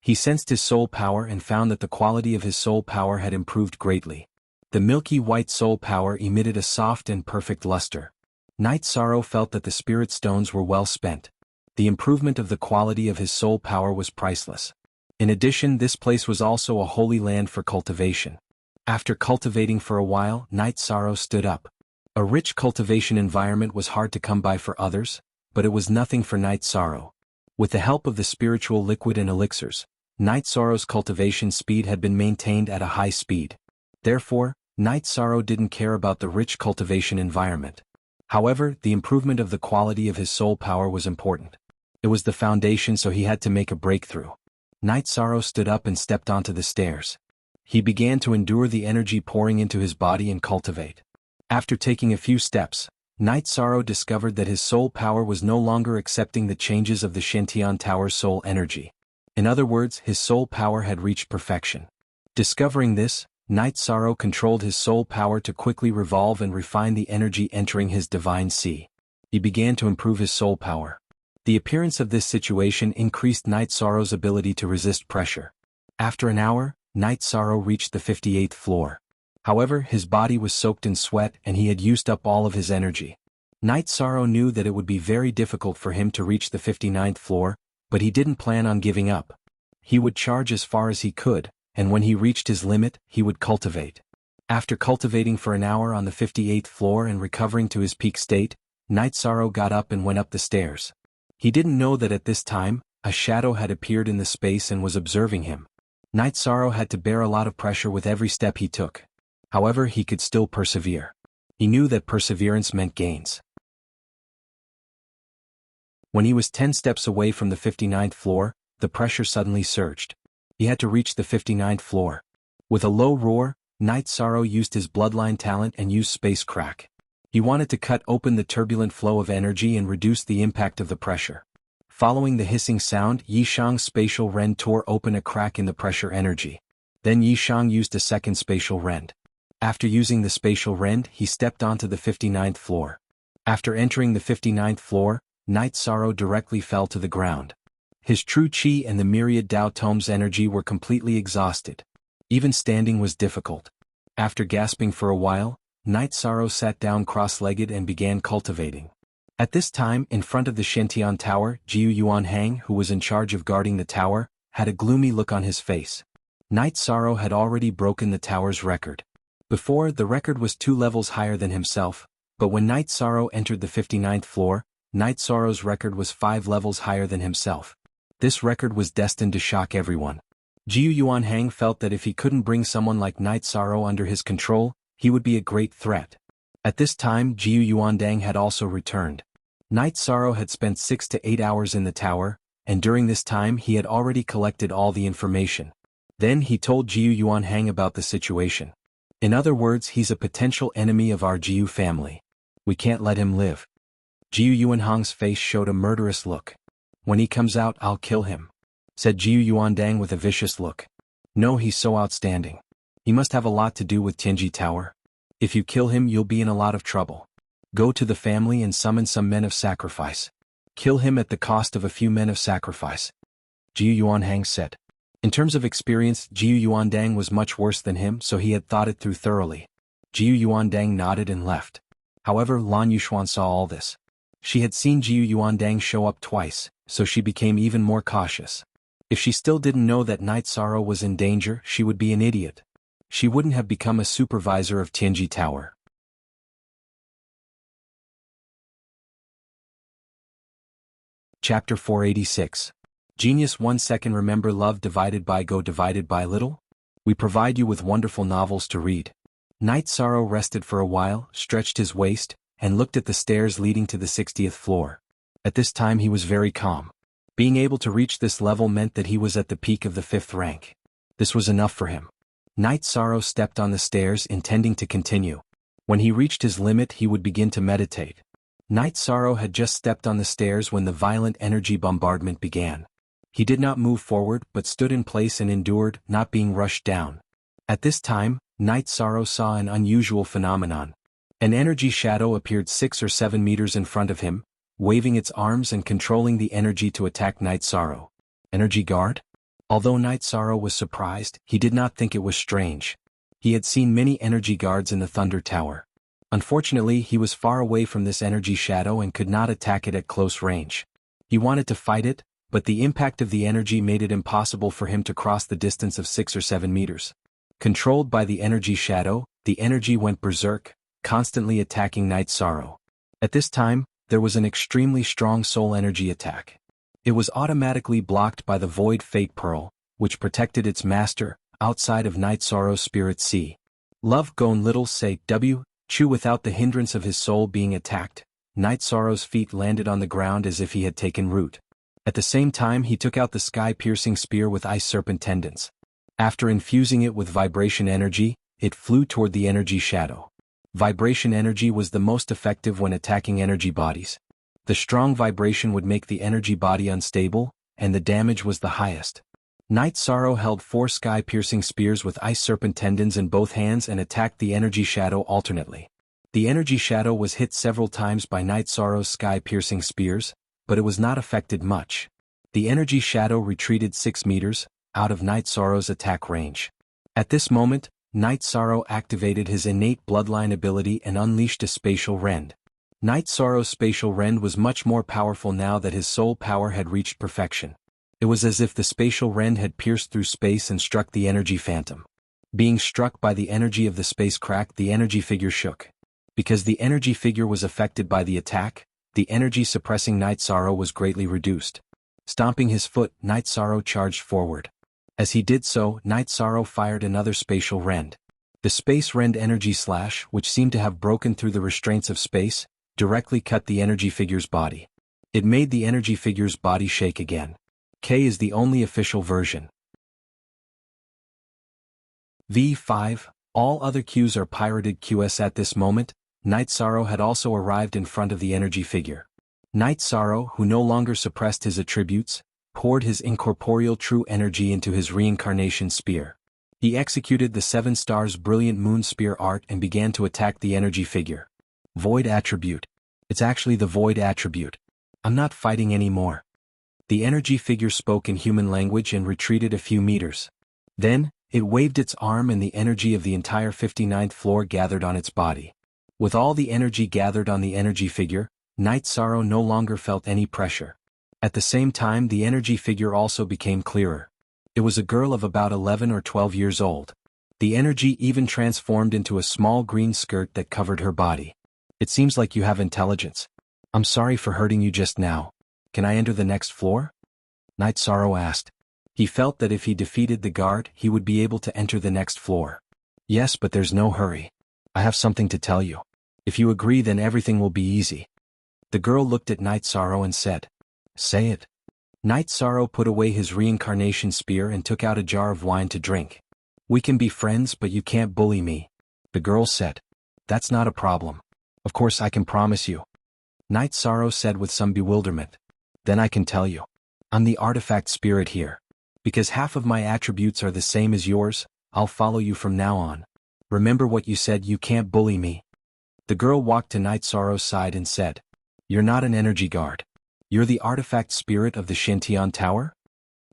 He sensed his soul power and found that the quality of his soul power had improved greatly. The milky white soul power emitted a soft and perfect luster. Night Sorrow felt that the spirit stones were well spent. The improvement of the quality of his soul power was priceless. In addition, this place was also a holy land for cultivation. After cultivating for a while, Night Sorrow stood up. A rich cultivation environment was hard to come by for others, but it was nothing for Night Sorrow. With the help of the spiritual liquid and elixirs, Night Sorrow's cultivation speed had been maintained at a high speed. Therefore, Night Sorrow didn't care about the rich cultivation environment. However, the improvement of the quality of his soul power was important. It was the foundation, so he had to make a breakthrough. Night Sorrow stood up and stepped onto the stairs. He began to endure the energy pouring into his body and cultivate. After taking a few steps, Night Sorrow discovered that his soul power was no longer accepting the changes of the Shantian Tower's soul energy. In other words, his soul power had reached perfection. Discovering this, Night Sorrow controlled his soul power to quickly revolve and refine the energy entering his divine sea. He began to improve his soul power. The appearance of this situation increased Night Sorrow's ability to resist pressure. After an hour, Night Sorrow reached the 58th floor. However, his body was soaked in sweat and he had used up all of his energy. Night Sorrow knew that it would be very difficult for him to reach the 59th floor, but he didn't plan on giving up. He would charge as far as he could, and when he reached his limit, he would cultivate. After cultivating for an hour on the 58th floor and recovering to his peak state, Night Sorrow got up and went up the stairs. He didn't know that at this time, a shadow had appeared in the space and was observing him. Night Sorrow had to bear a lot of pressure with every step he took. However, he could still persevere. He knew that perseverance meant gains. When he was 10 steps away from the 59th floor, the pressure suddenly surged. He had to reach the 59th floor. With a low roar, Night Sorrow used his bloodline talent and used space crack. He wanted to cut open the turbulent flow of energy and reduce the impact of the pressure. Following the hissing sound, Yishang's spatial rend tore open a crack in the pressure energy. Then Yishang used a second spatial rend. After using the spatial rend, he stepped onto the 59th floor. After entering the 59th floor, Night Sorrow directly fell to the ground. His true chi and the myriad Dao Tome's energy were completely exhausted. Even standing was difficult. After gasping for a while, Night Sorrow sat down cross-legged and began cultivating. At this time, in front of the Shantian Tower, Jiu Yuanhang, who was in charge of guarding the tower, had a gloomy look on his face. Night Sorrow had already broken the tower's record. Before, the record was 2 levels higher than himself, but when Night Sorrow entered the 59th floor, Night Sorrow's record was 5 levels higher than himself. This record was destined to shock everyone. Jiu Yuanhang felt that if he couldn't bring someone like Night Sorrow under his control, he would be a great threat. At this time, Jiu Yuandang had also returned. Night Sorrow had spent 6 to 8 hours in the tower, and during this time he had already collected all the information. Then he told Jiu Yuanhang about the situation. In other words, he's a potential enemy of our Jiu family. We can't let him live. Jiu Yuanhang's face showed a murderous look. When he comes out, I'll kill him, said Jiu Yuandang with a vicious look. No, he's so outstanding. He must have a lot to do with Tianji Tower. If you kill him, you'll be in a lot of trouble. Go to the family and summon some men of sacrifice. Kill him at the cost of a few men of sacrifice, Jiu Yuanhang said. In terms of experience, Jiu Yuandang was much worse than him, so he had thought it through thoroughly. Jiu Yuandang nodded and left. However, Lan Yuxuan saw all this. She had seen Jiu Yuandang show up twice, so she became even more cautious. If she still didn't know that Night Sorrow was in danger, she would be an idiot. She wouldn't have become a supervisor of Tianji Tower. Chapter 486. Genius 1 second. Remember love divided by go divided by little? We provide you with wonderful novels to read. Night Sorrow rested for a while, stretched his waist, and looked at the stairs leading to the 60th floor. At this time he was very calm. Being able to reach this level meant that he was at the peak of the 5th rank. This was enough for him. Night Sorrow stepped on the stairs intending to continue. When he reached his limit he would begin to meditate. Night Sorrow had just stepped on the stairs when the violent energy bombardment began. He did not move forward but stood in place and endured, not being rushed down. At this time, Night Sorrow saw an unusual phenomenon. An energy shadow appeared 6 or 7 meters in front of him, waving its arms and controlling the energy to attack Night Sorrow. Energy guard? Although Night Sorrow was surprised, he did not think it was strange. He had seen many energy guards in the Thunder Tower. Unfortunately, he was far away from this energy shadow and could not attack it at close range. He wanted to fight it, but the impact of the energy made it impossible for him to cross the distance of 6 or 7 meters. Controlled by the energy shadow, the energy went berserk, constantly attacking Night Sorrow. At this time, there was an extremely strong soul energy attack. It was automatically blocked by the Void Fate Pearl, which protected its master, outside of Night Sorrow's spirit sea. Love Gon Little Say W. Chu without the hindrance of his soul being attacked, Night Sorrow's feet landed on the ground as if he had taken root. At the same time he took out the sky-piercing spear with ice serpent tendons. After infusing it with vibration energy, it flew toward the energy shadow. Vibration energy was the most effective when attacking energy bodies. The strong vibration would make the energy body unstable, and the damage was the highest. Night Sorrow held 4 sky-piercing spears with ice serpent tendons in both hands and attacked the energy shadow alternately. The energy shadow was hit several times by Night Sorrow's sky-piercing spears, but it was not affected much. The energy shadow retreated 6 meters, out of Night Sorrow's attack range. At this moment, Night Sorrow activated his innate bloodline ability and unleashed a spatial rend. Night Sorrow's spatial rend was much more powerful now that his soul power had reached perfection. It was as if the spatial rend had pierced through space and struck the energy phantom. Being struck by the energy of the space crack, the energy figure shook. Because the energy figure was affected by the attack, the energy suppressing Night Sorrow was greatly reduced. Stomping his foot, Night Sorrow charged forward. As he did so, Night Sorrow fired another spatial rend. The space rend energy slash, which seemed to have broken through the restraints of space, directly cut the energy figure's body. It made the energy figure's body shake again. K is the only official version. V5. All other Qs are pirated QS. At this moment, Night Sorrow had also arrived in front of the energy figure. Night Sorrow, who no longer suppressed his attributes, poured his incorporeal true energy into his reincarnation spear. He executed the 7 stars brilliant moon spear art and began to attack the energy figure. Void attribute. It's actually the void attribute. I'm not fighting anymore. The energy figure spoke in human language and retreated a few meters. Then, it waved its arm and the energy of the entire 59th floor gathered on its body. With all the energy gathered on the energy figure, Night Sorrow no longer felt any pressure. At the same time the energy figure also became clearer. It was a girl of about 11 or 12 years old. The energy even transformed into a small green skirt that covered her body. It seems like you have intelligence. I'm sorry for hurting you just now. Can I enter the next floor? Night Sorrow asked. He felt that if he defeated the guard, he would be able to enter the next floor. Yes, but there's no hurry. I have something to tell you. If you agree, then everything will be easy. The girl looked at Night Sorrow and said, Say it. Night Sorrow put away his reincarnation spear and took out a jar of wine to drink. We can be friends, but you can't bully me. The girl said. That's not a problem. Of course I can promise you. Night Sorrow said with some bewilderment. Then I can tell you. I'm the artifact spirit here. Because half of my attributes are the same as yours, I'll follow you from now on. Remember what you said, you can't bully me. The girl walked to Night Sorrow's side and said, You're not an energy guard. You're the artifact spirit of the Shantian Tower?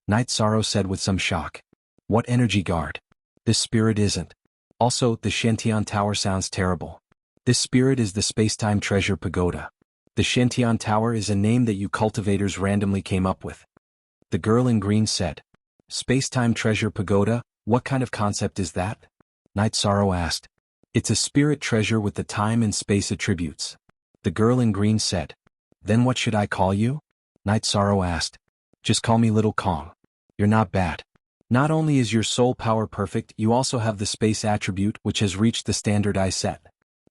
Night Sorrow said with some shock. What energy guard? This spirit isn't. Also, the Shantian Tower sounds terrible. This spirit is the Spacetime Treasure Pagoda. The Shantian Tower is a name that you cultivators randomly came up with. The girl in green said. Spacetime Treasure Pagoda, what kind of concept is that? Night Sorrow asked. It's a spirit treasure with the time and space attributes. The girl in green said. Then what should I call you? Night Sorrow asked. Just call me Little Kong. You're not bad. Not only is your soul power perfect, you also have the space attribute which has reached the standard I set.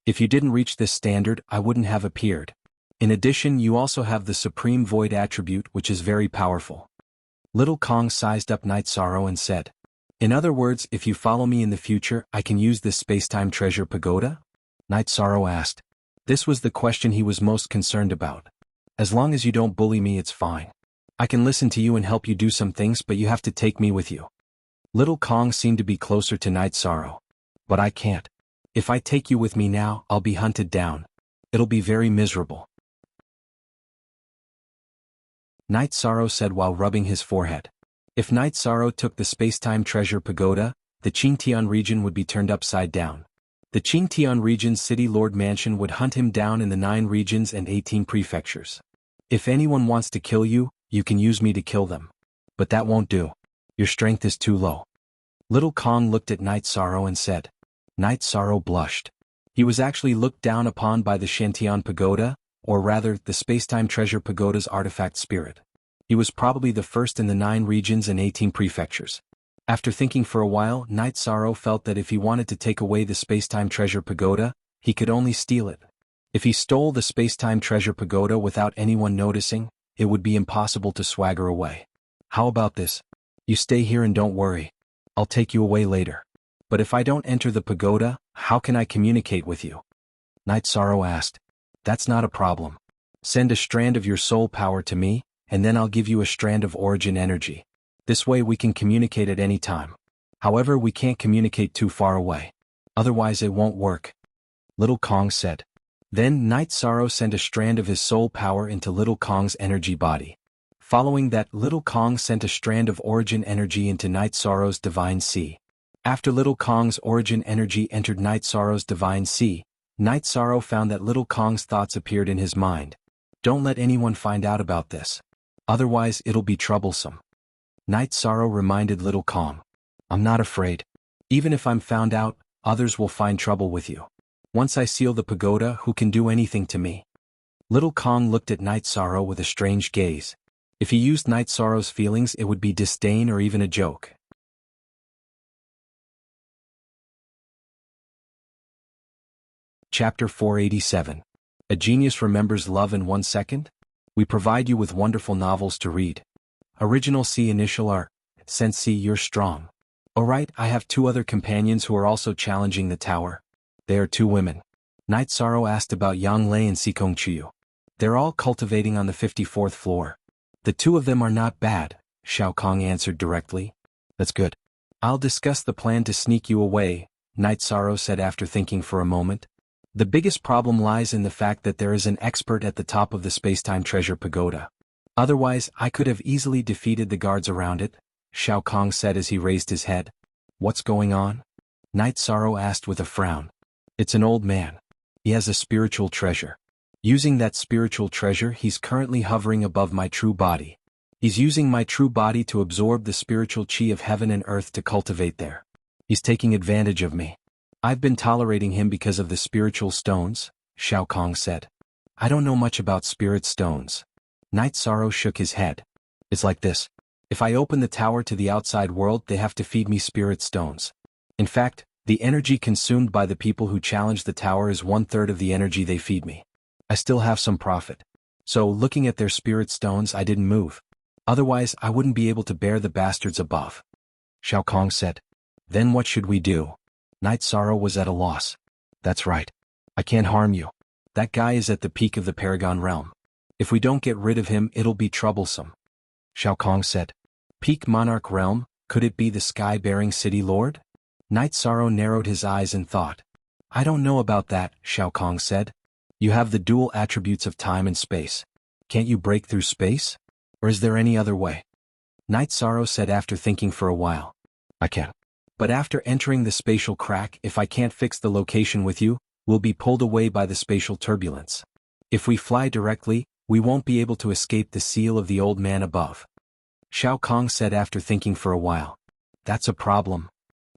If you didn't reach this standard, I wouldn't have appeared. In addition, you also have the supreme void attribute which is very powerful. Little Kong sized up Night Sorrow and said. In other words, if you follow me in the future, I can use this spacetime treasure pagoda? Night Sorrow asked. This was the question he was most concerned about. As long as you don't bully me, it's fine. I can listen to you and help you do some things, but you have to take me with you. Little Kong seemed to be closer to Night Sorrow. But I can't. If I take you with me now, I'll be hunted down. It'll be very miserable. Night Sorrow said while rubbing his forehead. If Night Sorrow took the Spacetime Treasure Pagoda, the Qingtian region would be turned upside down. The Qingtian region's city lord mansion would hunt him down in the 9 regions and 18 prefectures. If anyone wants to kill you, you can use me to kill them. But that won't do. Your strength is too low. Little Kong looked at Night Sorrow and said. Night Sorrow blushed. He was actually looked down upon by the Shantian Pagoda, or rather, the Spacetime Treasure Pagoda's artifact spirit. He was probably the first in the 9 regions and 18 prefectures. After thinking for a while, Night Sorrow felt that if he wanted to take away the Spacetime Treasure Pagoda, he could only steal it. If he stole the Spacetime Treasure Pagoda without anyone noticing, it would be impossible to swagger away. How about this? You stay here and don't worry. I'll take you away later. But if I don't enter the pagoda, how can I communicate with you? Night Sorrow asked. That's not a problem. Send a strand of your soul power to me, and then I'll give you a strand of origin energy. This way we can communicate at any time. However, we can't communicate too far away. Otherwise it won't work. Little Kong said. Then Night Sorrow sent a strand of his soul power into Little Kong's energy body. Following that, Little Kong sent a strand of origin energy into Night Sorrow's divine sea. After Little Kong's origin energy entered Night Sorrow's divine sea, Night Sorrow found that Little Kong's thoughts appeared in his mind. Don't let anyone find out about this. Otherwise it'll be troublesome. Night Sorrow reminded Little Kong. I'm not afraid. Even if I'm found out, others will find trouble with you. Once I seal the pagoda, who can do anything to me? Little Kong looked at Night Sorrow with a strange gaze. If he used Night Sorrow's feelings, it would be disdain or even a joke. Chapter 487. A Genius Remembers Love in 1 Second? We provide you with wonderful novels to read. Original C initial R. Sense C, you're strong. Alright, I have 2 other companions who are also challenging the tower. They are 2 women. Night Sorrow asked about Yang Lei and Sikong Chiyu. They're all cultivating on the 54th floor. The 2 of them are not bad, Shao Kong answered directly. That's good. I'll discuss the plan to sneak you away, Night Sorrow said after thinking for a moment. The biggest problem lies in the fact that there is an expert at the top of the Spacetime Treasure Pagoda. Otherwise, I could have easily defeated the guards around it, Shao Kong said as he raised his head. What's going on? Night Sorrow asked with a frown. It's an old man. He has a spiritual treasure. Using that spiritual treasure, he's currently hovering above my true body. He's using my true body to absorb the spiritual chi of heaven and earth to cultivate there. He's taking advantage of me. I've been tolerating him because of the spiritual stones, Shao Kong said. I don't know much about spirit stones. Night Sorrow shook his head. It's like this. If I open the tower to the outside world, they have to feed me spirit stones. In fact, the energy consumed by the people who challenge the tower is 1/3 of the energy they feed me. I still have some profit. So, looking at their spirit stones, I didn't move. Otherwise, I wouldn't be able to bear the bastards above. Shao Kong said. Then what should we do? Night Sorrow was at a loss. That's right. I can't harm you. That guy is at the peak of the Paragon realm. If we don't get rid of him, it'll be troublesome. Shao Kong said. Peak Monarch realm, could it be the sky-bearing city lord? Night Sorrow narrowed his eyes and thought. I don't know about that, Shao Kong said. You have the dual attributes of time and space. Can't you break through space? Or is there any other way? Night Sorrow said after thinking for a while. I can. But after entering the spatial crack, if I can't fix the location with you, we'll be pulled away by the spatial turbulence. If we fly directly, we won't be able to escape the seal of the old man above. Shao Kong said after thinking for a while. That's a problem.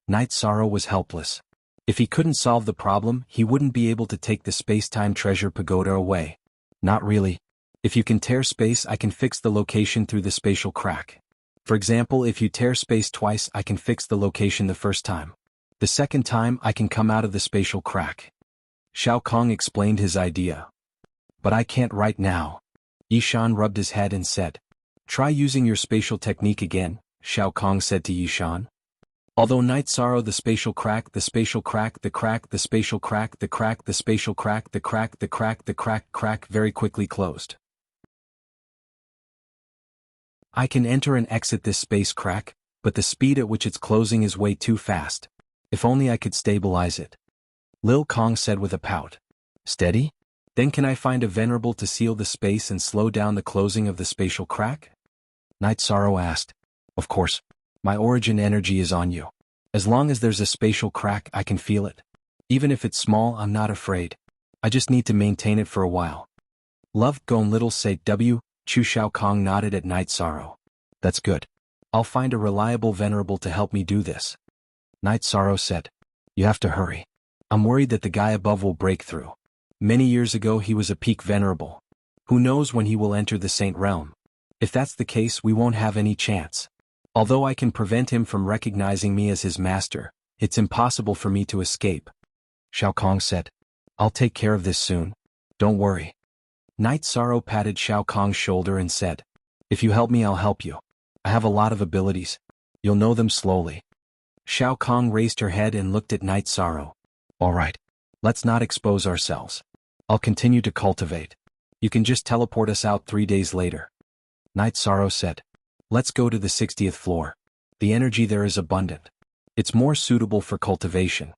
Night Sorrow was helpless. If he couldn't solve the problem, he wouldn't be able to take the Spacetime Treasure Pagoda away. Not really. If you can tear space, I can fix the location through the spatial crack. For example, if you tear space twice, I can fix the location the first time. The second time, I can come out of the spatial crack. Shao Kong explained his idea. But I can't right now. Yishan rubbed his head and said. Try using your spatial technique again, Shao Kong said to Yishan. Although Night Sorrow the spatial crack, the spatial crack, the crack, the spatial crack, the crack, the spatial crack, the crack, the crack, the crack very quickly closed. I can enter and exit this space crack, but the speed at which it's closing is way too fast. If only I could stabilize it. Lil Kong said with a pout. Steady? Then can I find a venerable to seal the space and slow down the closing of the spatial crack? Night Sorrow asked. Of course. My origin energy is on you. As long as there's a spatial crack, I can feel it. Even if it's small, I'm not afraid. I just need to maintain it for a while. Loved Gon Little say W. Chu Shao Kong nodded at Night Sorrow. That's good. I'll find a reliable venerable to help me do this. Night Sorrow said. You have to hurry. I'm worried that the guy above will break through. Many years ago he was a peak venerable. Who knows when he will enter the Saint Realm? If that's the case, we won't have any chance. Although I can prevent him from recognizing me as his master, it's impossible for me to escape. Shao Kong said. I'll take care of this soon. Don't worry. Night Sorrow patted Shao Kong's shoulder and said. If you help me, I'll help you. I have a lot of abilities. You'll know them slowly. Shao Kong raised her head and looked at Night Sorrow. All right. Let's not expose ourselves. I'll continue to cultivate. You can just teleport us out 3 days later. Night Sorrow said. Let's go to the 60th floor. The energy there is abundant. It's more suitable for cultivation.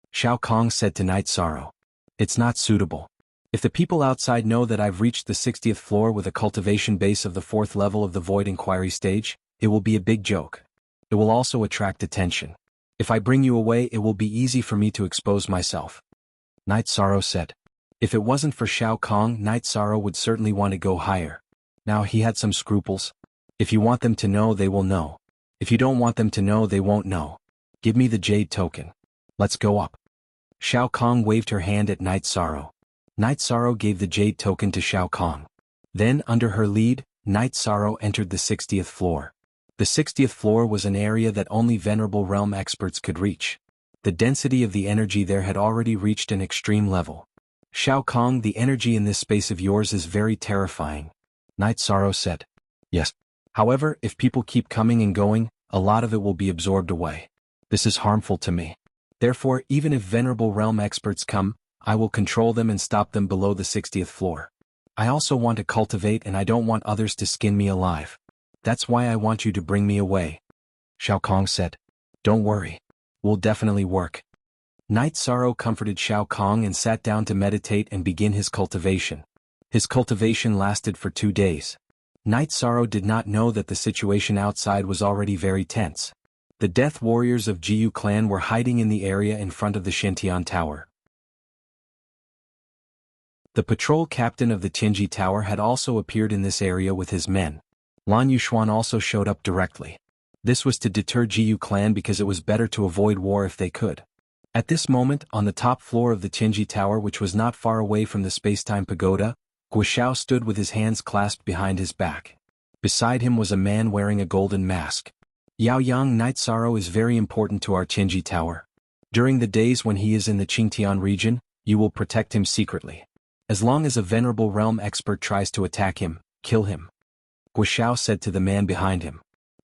Shao Kong said to Night Sorrow. It's not suitable. If the people outside know that I've reached the 60th floor with a cultivation base of the 4th level of the Void Inquiry stage, it will be a big joke. It will also attract attention. If I bring you away, it will be easy for me to expose myself. Night Sorrow said. If it wasn't for Shao Kong, Night Sorrow would certainly want to go higher. Now he had some scruples. If you want them to know, they will know. If you don't want them to know, they won't know. Give me the jade token. Let's go up. Shao Kong waved her hand at Night Sorrow. Night Sorrow gave the jade token to Shao Kong. Then, under her lead, Night Sorrow entered the 60th floor. The 60th floor was an area that only Venerable Realm experts could reach. The density of the energy there had already reached an extreme level. Shao Kong, the energy in this space of yours is very terrifying. Night Sorrow said. Yes. However, if people keep coming and going, a lot of it will be absorbed away. This is harmful to me. Therefore, even if Venerable Realm experts come, I will control them and stop them below the 60th floor. I also want to cultivate and I don't want others to skin me alive. That's why I want you to bring me away. Shao Kong said. Don't worry. We'll definitely work. Night Sorrow comforted Shao Kong and sat down to meditate and begin his cultivation. His cultivation lasted for 2 days. Night Sorrow did not know that the situation outside was already very tense. The death warriors of Jiu clan were hiding in the area in front of the Shintian Tower. The patrol captain of the Tianji Tower had also appeared in this area with his men. Lan Yuxuan also showed up directly. This was to deter Jiu clan because it was better to avoid war if they could. At this moment, on the top floor of the Tianji Tower, which was not far away from the Spacetime Pagoda, Guo stood with his hands clasped behind his back. Beside him was a man wearing a golden mask. Yao Yang. Night Sorrow is very important to our Tianji Tower. During the days when he is in the Qingtian region, you will protect him secretly. As long as a Venerable Realm expert tries to attack him, kill him. Guo said to the man behind him.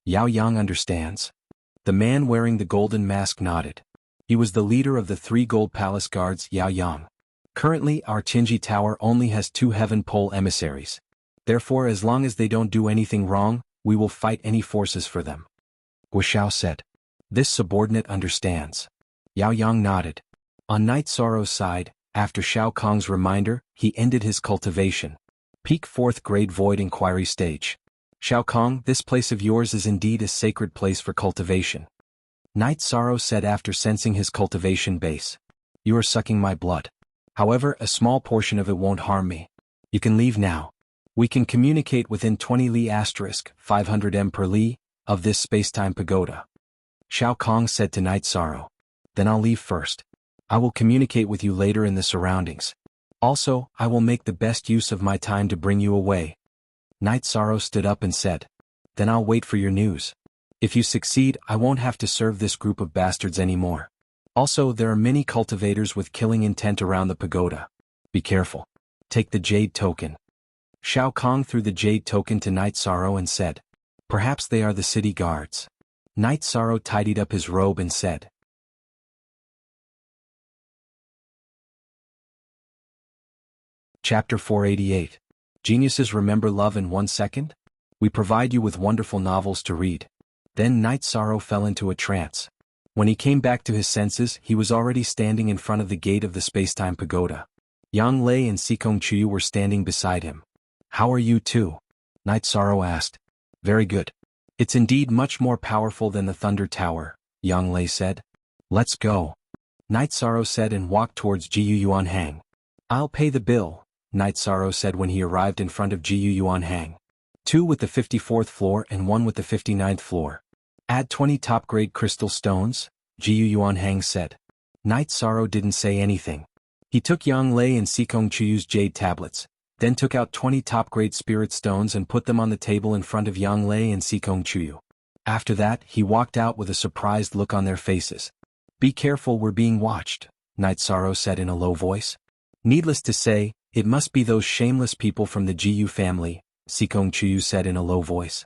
Yao Yang understands. The man wearing the golden mask nodded. He was the leader of the 3 gold palace guards, Yao Yang. Currently, our Tianji Tower only has 2 Heaven Pole emissaries. Therefore, as long as they don't do anything wrong, we will fight any forces for them. Guo said. This subordinate understands. Yao Yang nodded. On Night Sorrow's side, after Shao Kong's reminder, he ended his cultivation. Peak 4th grade Void Inquiry stage. Shao Kong, this place of yours is indeed a sacred place for cultivation. Night Sorrow said after sensing his cultivation base. You are sucking my blood. However, a small portion of it won't harm me. You can leave now. We can communicate within 20 li * 500 m per li of this spacetime pagoda. Shao Kong said to Night Sorrow. Then I'll leave first. I will communicate with you later in the surroundings. Also, I will make the best use of my time to bring you away. Night Sorrow stood up and said. Then I'll wait for your news. If you succeed, I won't have to serve this group of bastards anymore. Also, there are many cultivators with killing intent around the pagoda. Be careful. Take the jade token. Shao Kong threw the jade token to Night Sorrow and said. Perhaps they are the city guards. Night Sorrow tidied up his robe and said. Chapter 488. Geniuses remember love in 1 second? We provide you with wonderful novels to read. Then Night Sorrow fell into a trance. When he came back to his senses, he was already standing in front of the gate of the space-time pagoda. Yang Lei and Sikong Chuyu were standing beside him. "How are you two?" Night Sorrow asked. "Very good. It's indeed much more powerful than the Thunder Tower," Yang Lei said. "Let's go," Night Sorrow said and walked towards Jiyu Yuanhang. "I'll pay the bill," Night Sorrow said when he arrived in front of Jiyu Yuanhang. "Two with the 54th floor and one with the 59th floor. Add 20 top-grade crystal stones," Jiyu Yuanhang said. Night Sorrow didn't say anything. He took Yang Lei and Sikong Chuyu's jade tablets, then took out 20 top-grade spirit stones and put them on the table in front of Yang Lei and Sikong Chuyu. After that, he walked out with a surprised look on their faces. "Be careful, we're being watched," Night Sorrow said in a low voice. "Needless to say, it must be those shameless people from the Jiyu family," Sikong Chuyu said in a low voice.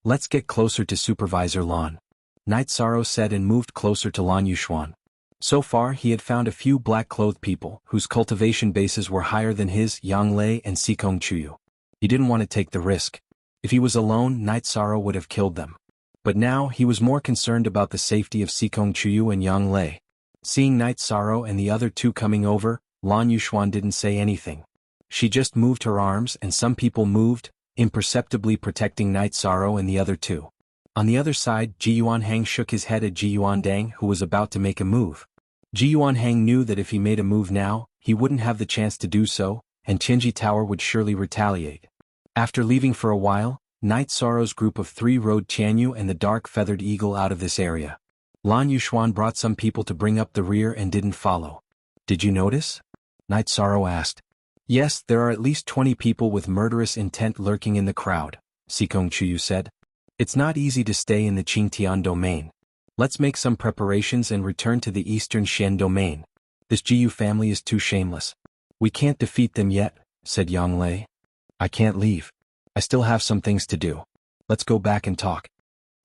"Let's get closer to Supervisor Lan," Night Sorrow said and moved closer to Lan Yuxuan. So far he had found a few black-clothed people whose cultivation bases were higher than his, Yang Lei and Sikong Chuyu. He didn't want to take the risk. If he was alone, Night Sorrow would have killed them. But now he was more concerned about the safety of Sikong Chuyu and Yang Lei. Seeing Night Sorrow and the other two coming over, Lan Yuxuan didn't say anything. She just moved her arms and some people moved, imperceptibly protecting Night Sorrow and the other two. On the other side, Ji Yuanhang shook his head at Ji Yuandang, who was about to make a move. Ji Yuanhang knew that if he made a move now, he wouldn't have the chance to do so, and Qinji Tower would surely retaliate. After leaving for a while, Night Sorrow's group of three rode Tianyu and the Dark Feathered Eagle out of this area. Lan Yuxuan brought some people to bring up the rear and didn't follow. "Did you notice?" Night Sorrow asked. "Yes, there are at least 20 people with murderous intent lurking in the crowd," Sikong Chuyu said. "It's not easy to stay in the Qingtian domain. Let's make some preparations and return to the Eastern Shen domain. This Jiyu family is too shameless. We can't defeat them yet," said Yang Lei. "I can't leave. I still have some things to do. Let's go back and talk."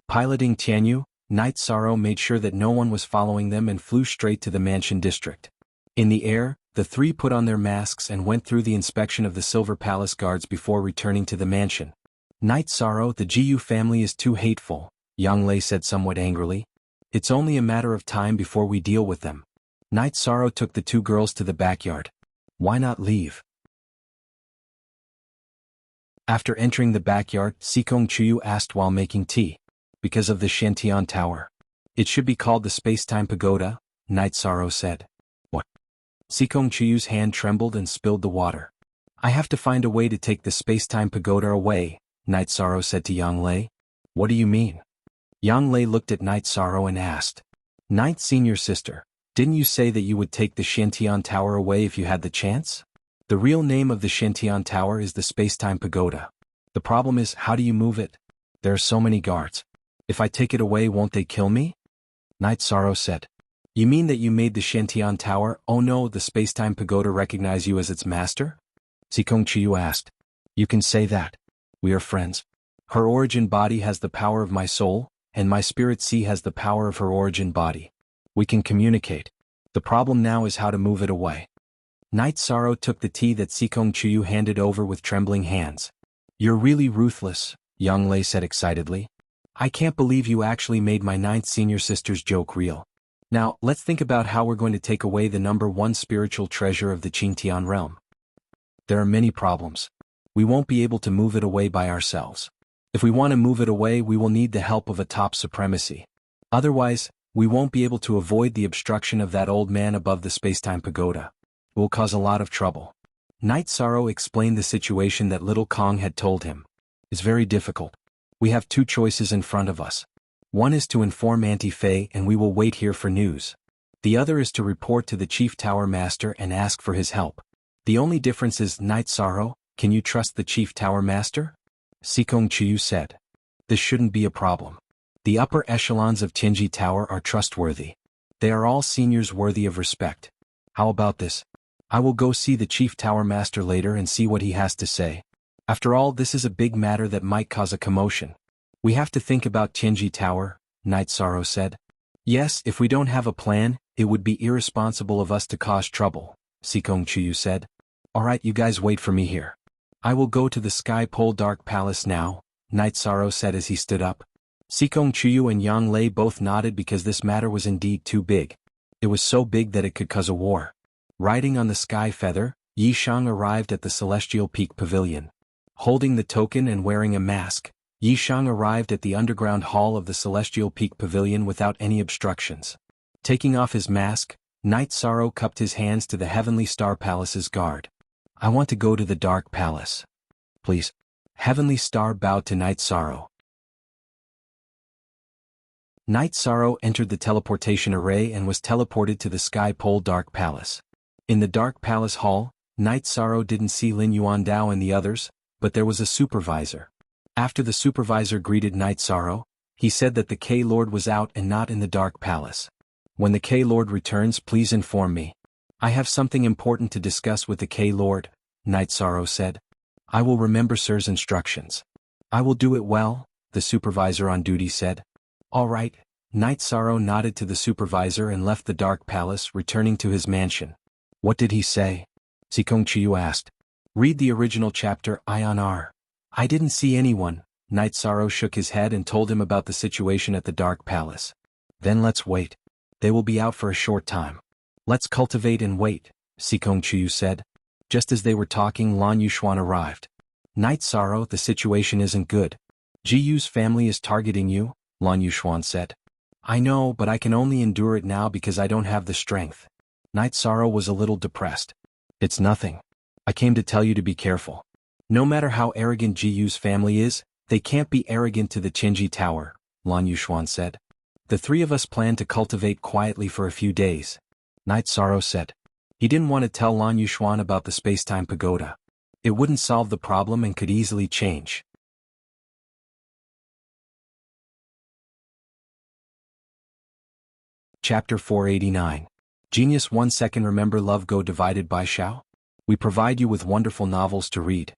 Piloting Tianyu, Night Sorrow made sure that no one was following them and flew straight to the mansion district. In the air, the three put on their masks and went through the inspection of the Silver Palace guards before returning to the mansion. "Night Sorrow, the Jiyu family is too hateful," Yang Lei said somewhat angrily. "It's only a matter of time before we deal with them." Night Sorrow took the two girls to the backyard. "Why not leave?" After entering the backyard, Sikong Chuyu asked while making tea. "Because of the Shantian Tower. It should be called the Space-Time Pagoda," Night Sorrow said. "What?" Sikong Chuyu's hand trembled and spilled the water. "I have to find a way to take the Space-Time Pagoda away," Night Sorrow said to Yang Lei. "What do you mean?" Yang Lei looked at Night Sorrow and asked. "Ninth senior sister, didn't you say that you would take the Shantian Tower away if you had the chance? The real name of the Shantian Tower is the Space-Time Pagoda. The problem is, how do you move it? There are so many guards. If I take it away, won't they kill me?" Night Sorrow said. "You mean that you made the Shantian Tower? Oh no, the Space-Time Pagoda recognize you as its master?" Sikong Chuyu asked. "You can say that. We are friends. Her origin body has the power of my soul, and my spirit sea has the power of her origin body. We can communicate. The problem now is how to move it away." Night Sorrow took the tea that Sikong Chuyu handed over with trembling hands. "You're really ruthless," Yang Lei said excitedly. "I can't believe you actually made my ninth senior sister's joke real. Now, let's think about how we're going to take away the #1 spiritual treasure of the Qingtian realm. There are many problems. We won't be able to move it away by ourselves. If we want to move it away, we will need the help of a top supremacy. Otherwise, we won't be able to avoid the obstruction of that old man above the Space-Time Pagoda. It will cause a lot of trouble." Night Sorrow explained the situation that Little Kong had told him. "It's very difficult. We have two choices in front of us. One is to inform Auntie Fei and we will wait here for news. The other is to report to the Chief Tower Master and ask for his help. The only difference is, Night Sorrow, can you trust the Chief Tower Master?" Sikong Chuyu said. "This shouldn't be a problem. The upper echelons of Qinji Tower are trustworthy. They are all seniors worthy of respect. How about this? I will go see the Chief Tower Master later and see what he has to say. After all, this is a big matter that might cause a commotion. We have to think about Qinji Tower," Night Sorrow said. "Yes, if we don't have a plan, it would be irresponsible of us to cause trouble," Sikong Chuyu said. "Alright, you guys wait for me here. I will go to the Sky Pole Dark Palace now," Night Sorrow said as he stood up. Sikong Chuyu and Yang Lei both nodded because this matter was indeed too big. It was so big that it could cause a war. Riding on the sky feather, Yi Shang arrived at the Celestial Peak Pavilion. Holding the token and wearing a mask, Yi Shang arrived at the underground hall of the Celestial Peak Pavilion without any obstructions. Taking off his mask, Night Sorrow cupped his hands to the Heavenly Star Palace's guard. I want to go to the Dark Palace. Please. Heavenly Star bowed to Night Sorrow. Night Sorrow entered the teleportation array and was teleported to the Sky Pole Dark Palace. In the Dark Palace Hall, Night Sorrow didn't see Lin Yuandao and the others, but there was a supervisor. After the supervisor greeted Night Sorrow, he said that the K-Lord was out and not in the Dark Palace. When the K-Lord returns, please inform me. I have something important to discuss with the K-Lord, Night Sorrow said. I will remember Sir's instructions. I will do it well, the supervisor on duty said. All right. Night Sorrow nodded to the supervisor and left the Dark Palace, returning to his mansion. What did he say? Sikong Chiyu asked. Read the original chapter Ion R. I didn't see anyone. Night Sorrow shook his head and told him about the situation at the Dark Palace. Then let's wait. They will be out for a short time. Let's cultivate and wait, Sikong Chiyu said. Just as they were talking, Lan Yuxuan arrived. Night Sorrow, the situation isn't good. Ji Yu's family is targeting you, Lan Yuxuan said. I know, but I can only endure it now because I don't have the strength. Night Sorrow was a little depressed. It's nothing. I came to tell you to be careful. No matter how arrogant Ji Yu's family is, they can't be arrogant to the Qinji Tower, Lan Yuxuan said. The three of us plan to cultivate quietly for a few days. Night Sorrow said. He didn't want to tell Lan Yuxuan about the space-time pagoda. It wouldn't solve the problem and could easily change. Chapter 489. Genius 1 second. Remember Love Go divided by Xiao? We provide you with wonderful novels to read.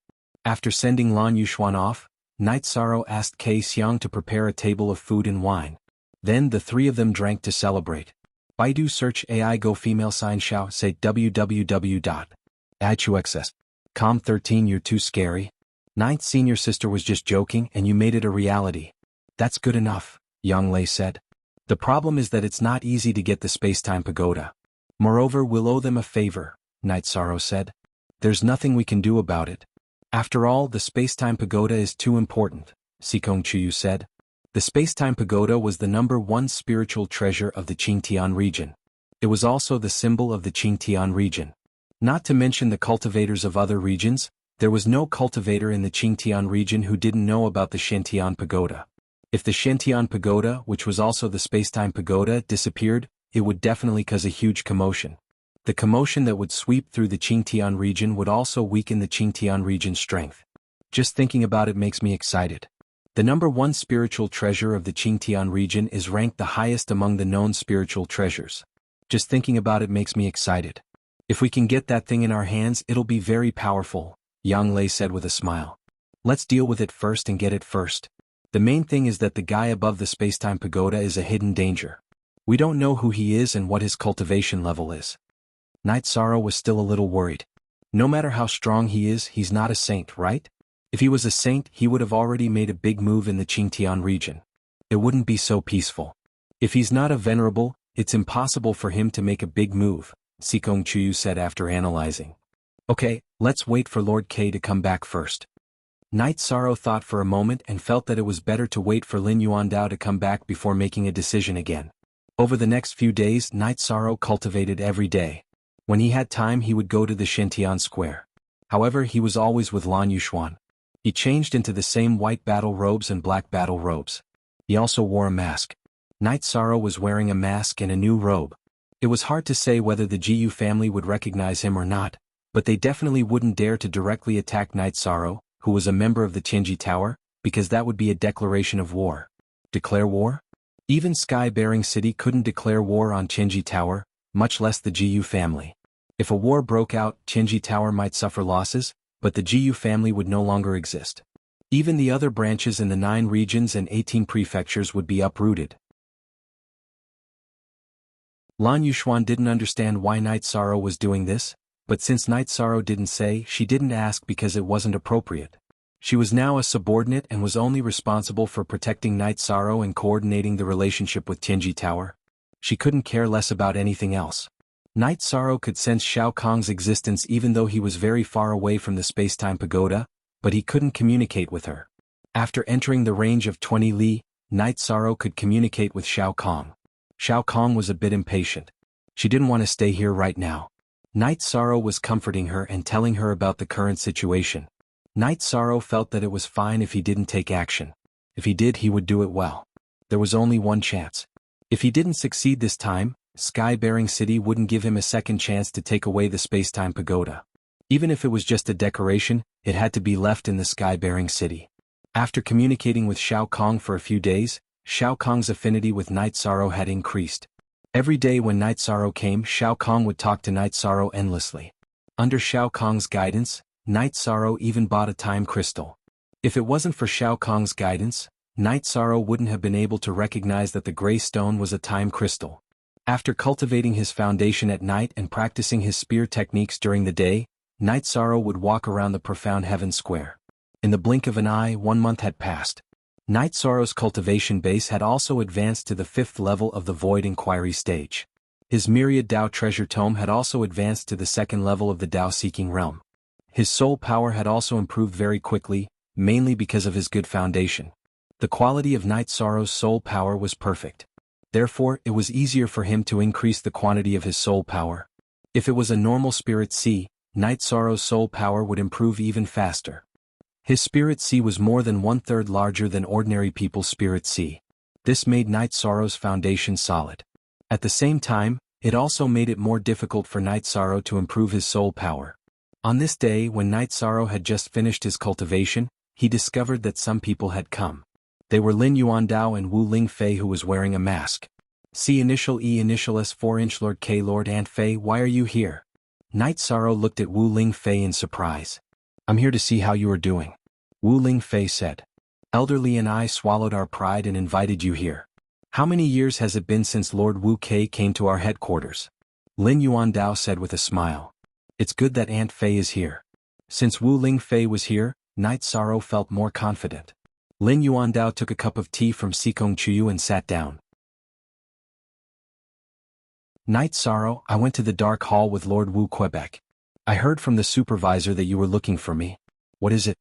After sending Lan Yuxuan off, Night Sorrow asked Kei Xiang to prepare a table of food and wine. Then the three of them drank to celebrate. Baidu search AI Go female sign Xiao say www.ichuxs.com 13. You're too scary. Ninth senior sister was just joking and you made it a reality. That's good enough, Yang Lei said. The problem is that it's not easy to get the space-time pagoda. Moreover, we'll owe them a favor, Night Sorrow said. There's nothing we can do about it. After all, the space-time pagoda is too important, Sikong Chuyu said. The space-time pagoda was the #1 spiritual treasure of the Qingtian region. It was also the symbol of the Qingtian region. Not to mention the cultivators of other regions, there was no cultivator in the Qingtian region who didn't know about the Shantian pagoda. If the Shantian pagoda, which was also the space-time pagoda, disappeared, it would definitely cause a huge commotion. The commotion that would sweep through the Qingtian region would also weaken the Qingtian region's strength. Just thinking about it makes me excited. The #1 spiritual treasure of the Qingtian region is ranked the highest among the known spiritual treasures. Just thinking about it makes me excited. If we can get that thing in our hands, it'll be very powerful, Yang Lei said with a smile. Let's deal with it first and get it first. The main thing is that the guy above the space-time pagoda is a hidden danger. We don't know who he is and what his cultivation level is. Night Sorrow was still a little worried. No matter how strong he is, he's not a saint, right? If he was a saint, he would have already made a big move in the Qingtian region. It wouldn't be so peaceful. If he's not a venerable, it's impossible for him to make a big move, Sikong Chuyu said after analyzing. Okay, let's wait for Lord K to come back first. Night Sorrow thought for a moment and felt that it was better to wait for Lin Yuandao to come back before making a decision again. Over the next few days, Night Sorrow cultivated every day. When he had time, he would go to the Shantian Square. However, he was always with Lan Yuxuan. He changed into the same white battle robes and black battle robes. He also wore a mask. Night Sorrow was wearing a mask and a new robe. It was hard to say whether the Ji Yu family would recognize him or not, but they definitely wouldn't dare to directly attack Night Sorrow, who was a member of the Qinji Tower, because that would be a declaration of war. Declare war? Even Sky-bearing City couldn't declare war on Qinji Tower, much less the Ji Yu family. If a war broke out, Qinji Tower might suffer losses, but the Ji Yu family would no longer exist. Even the other branches in the 9 regions and 18 prefectures would be uprooted. Lan Yuxuan didn't understand why Night Sorrow was doing this, but since Night Sorrow didn't say, she didn't ask because it wasn't appropriate. She was now a subordinate and was only responsible for protecting Night Sorrow and coordinating the relationship with Tianji Tower. She couldn't care less about anything else. Night Sorrow could sense Shao Kong's existence even though he was very far away from the space-time pagoda, but he couldn't communicate with her. After entering the range of 20 li, Night Sorrow could communicate with Shao Kong. Shao Kong was a bit impatient. She didn't want to stay here right now. Night Sorrow was comforting her and telling her about the current situation. Night Sorrow felt that it was fine if he didn't take action. If he did, he would do it well. There was only one chance. If he didn't succeed this time, Sky-bearing City wouldn't give him a second chance to take away the space-time pagoda. Even if it was just a decoration, it had to be left in the Sky-bearing City. After communicating with Shao Kong for a few days, Shao Kong's affinity with Night Sorrow had increased. Every day when Night Sorrow came, Shao Kong would talk to Night Sorrow endlessly. Under Shao Kong's guidance, Night Sorrow even bought a time crystal. If it wasn't for Shao Kong's guidance, Night Sorrow wouldn't have been able to recognize that the gray stone was a time crystal. After cultivating his foundation at night and practicing his spear techniques during the day, Night Sorrow would walk around the profound heaven square. In the blink of an eye, 1 month had passed. Night Sorrow's cultivation base had also advanced to the 5th level of the Void Inquiry stage. His myriad Dao treasure tome had also advanced to the 2nd level of the Dao-seeking realm. His soul power had also improved very quickly, mainly because of his good foundation. The quality of Night Sorrow's soul power was perfect. Therefore, it was easier for him to increase the quantity of his soul power. If it was a normal Spirit C, Night Sorrow's soul power would improve even faster. His Spirit C was more than 1/3 larger than ordinary people's Spirit C. This made Night Sorrow's foundation solid. At the same time, it also made it more difficult for Night Sorrow to improve his soul power. On this day when Night Sorrow had just finished his cultivation, he discovered that some people had come. They were Lin Yuandao and Wu Lingfei, who was wearing a mask. C initial E initial S 4-inch Lord K Lord Aunt Fei, why are you here? Night Sorrow looked at Wu Lingfei in surprise. I'm here to see how you are doing. Wu Lingfei said. Elderly and I swallowed our pride and invited you here. How many years has it been since Lord Wu Kei came to our headquarters? Lin Yuandao said with a smile. It's good that Aunt Fei is here. Since Wu Lingfei was here, Night Sorrow felt more confident. Lin Yuandao took a cup of tea from Sikong Chuyu and sat down. Night Sorrow, I went to the Dark Hall with Lord Wu Quebec. I heard from the supervisor that you were looking for me. What is it?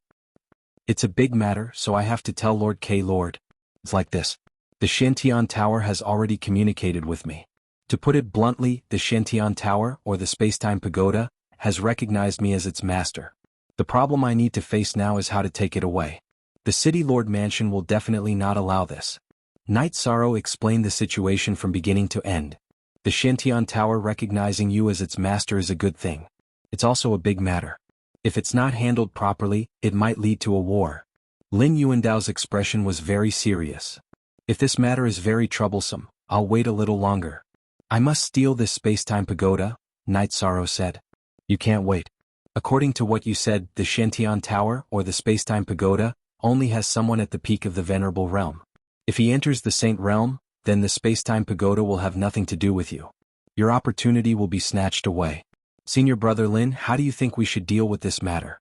It's a big matter, so I have to tell Lord K Lord. It's like this. The Shantian Tower has already communicated with me. To put it bluntly, the Shantian Tower, or the Spacetime Pagoda, has recognized me as its master. The problem I need to face now is how to take it away. The City Lord Mansion will definitely not allow this. Night Sorrow explained the situation from beginning to end. The Shantian Tower recognizing you as its master is a good thing. It's also a big matter. If it's not handled properly, it might lead to a war. Lin Yuandao's expression was very serious. If this matter is very troublesome, I'll wait a little longer. I must steal this spacetime pagoda, Night Sorrow said. You can't wait. According to what you said, the Shantian Tower, or the spacetime pagoda, only has someone at the peak of the Venerable Realm. If he enters the Saint Realm, then the spacetime pagoda will have nothing to do with you. Your opportunity will be snatched away. Senior Brother Lin, how do you think we should deal with this matter?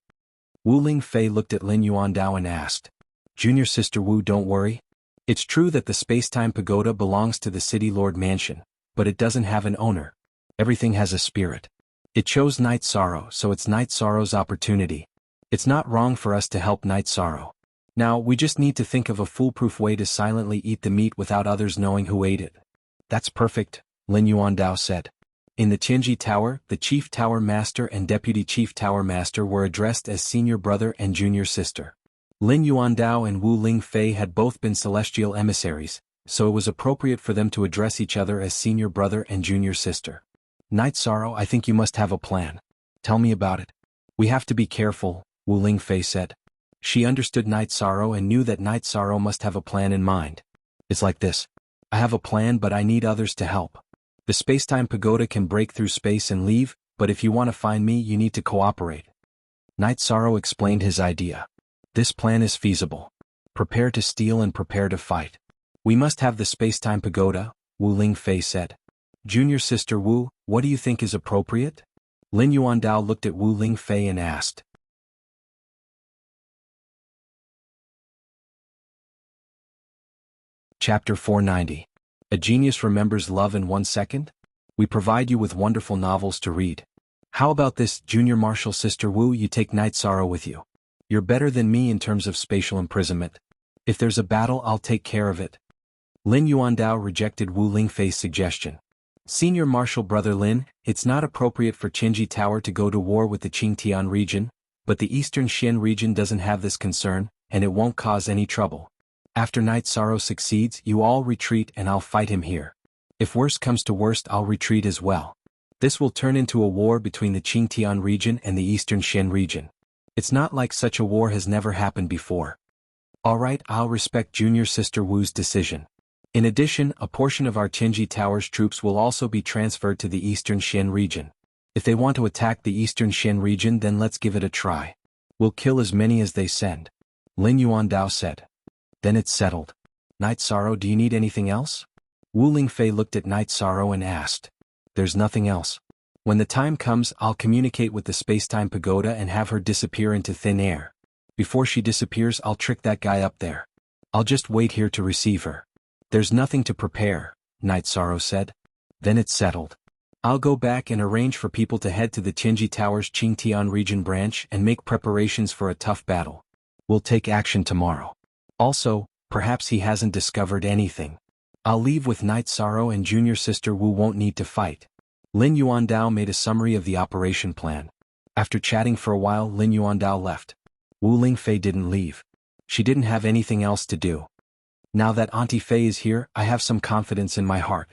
Wu Lingfei looked at Lin Yuandao and asked. Junior Sister Wu, don't worry. It's true that the spacetime pagoda belongs to the City Lord Mansion, but it doesn't have an owner. Everything has a spirit. It chose Night Sorrow, so it's Night Sorrow's opportunity. It's not wrong for us to help Night Sorrow. Now, we just need to think of a foolproof way to silently eat the meat without others knowing who ate it. That's perfect, Lin Yuandao said. In the Tianji Tower, the Chief Tower Master and Deputy Chief Tower Master were addressed as Senior Brother and Junior Sister. Lin Yuandao and Wu Lingfei had both been celestial emissaries, so it was appropriate for them to address each other as Senior Brother and Junior Sister. Night Sorrow, I think you must have a plan. Tell me about it. We have to be careful, Wu Lingfei said. She understood Night Sorrow and knew that Night Sorrow must have a plan in mind. It's like this. I have a plan, but I need others to help. The spacetime pagoda can break through space and leave, but if you want to find me, you need to cooperate. Night Sorrow explained his idea. This plan is feasible. Prepare to steal and prepare to fight. We must have the spacetime pagoda, Wu Lingfei said. Junior Sister Wu, what do you think is appropriate? Lin Yuandao looked at Wu Lingfei and asked. Chapter 490. A Genius Remembers Love in 1 Second? We provide you with wonderful novels to read. How about this, Junior Marshal Sister Wu? You take Night Sorrow with you. You're better than me in terms of spatial imprisonment. If there's a battle, I'll take care of it. Lin Yuandao rejected Wu Lingfei's suggestion. Senior Marshal Brother Lin, it's not appropriate for Qinji Tower to go to war with the Qingtian region, but the Eastern Xian region doesn't have this concern, and it won't cause any trouble. After Night Sorrow succeeds, you all retreat and I'll fight him here. If worst comes to worst, I'll retreat as well. This will turn into a war between the Qingtian region and the Eastern Xian region. It's not like such a war has never happened before. Alright, I'll respect Junior Sister Wu's decision. In addition, a portion of our Qinji Tower's troops will also be transferred to the Eastern Xian region. If they want to attack the Eastern Xian region, then let's give it a try. We'll kill as many as they send. Lin Yuandao said. Then it's settled. Night Sorrow, do you need anything else? Wu Lingfei looked at Night Sorrow and asked. There's nothing else. When the time comes, I'll communicate with the Spacetime Pagoda and have her disappear into thin air. Before she disappears, I'll trick that guy up there. I'll just wait here to receive her. There's nothing to prepare, Night Sorrow said. Then it's settled. I'll go back and arrange for people to head to the Qinji Tower's Qingtian region branch and make preparations for a tough battle. We'll take action tomorrow. Also, perhaps he hasn't discovered anything. I'll leave with Night Sorrow and Junior Sister Wu won't need to fight. Lin Yuandao made a summary of the operation plan. After chatting for a while, Lin Yuandao left. Wu Lingfei didn't leave. She didn't have anything else to do. Now that Auntie Fei is here, I have some confidence in my heart.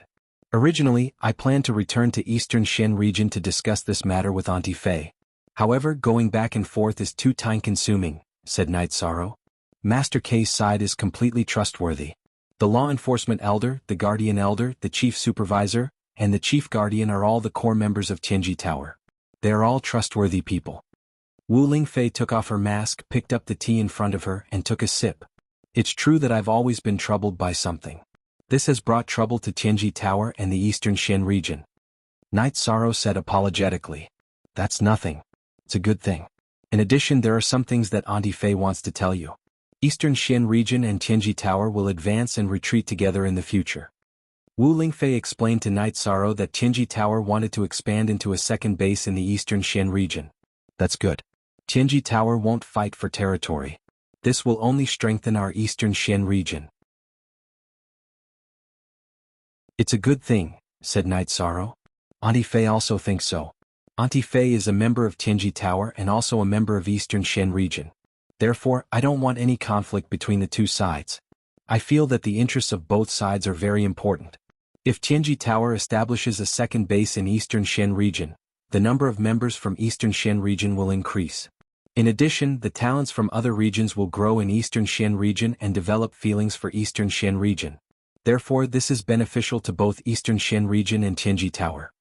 Originally, I planned to return to Eastern Xian region to discuss this matter with Auntie Fei. However, going back and forth is too time-consuming, said Night Sorrow. Master K's side is completely trustworthy. The law enforcement elder, the guardian elder, the chief supervisor, and the chief guardian are all the core members of Qinji Tower. They are all trustworthy people. Wu Lingfei took off her mask, picked up the tea in front of her, and took a sip. It's true that I've always been troubled by something. This has brought trouble to Qinji Tower and the Eastern Xian region. Night Sorrow said apologetically. That's nothing. It's a good thing. In addition, there are some things that Auntie Fei wants to tell you. Eastern Xian region and Qinji Tower will advance and retreat together in the future. Wu Lingfei explained to Night Sorrow that Qinji Tower wanted to expand into a second base in the Eastern Xian region. That's good. Qinji Tower won't fight for territory. This will only strengthen our Eastern Xian region. It's a good thing, said Night Sorrow. Auntie Fei also thinks so. Auntie Fei is a member of Qinji Tower and also a member of Eastern Xian region. Therefore, I don't want any conflict between the two sides. I feel that the interests of both sides are very important. If Qinji Tower establishes a second base in Eastern Xian region, the number of members from Eastern Xian region will increase. In addition, the talents from other regions will grow in Eastern Xian region and develop feelings for Eastern Xian region. Therefore, this is beneficial to both Eastern Xian region and Qinji Tower.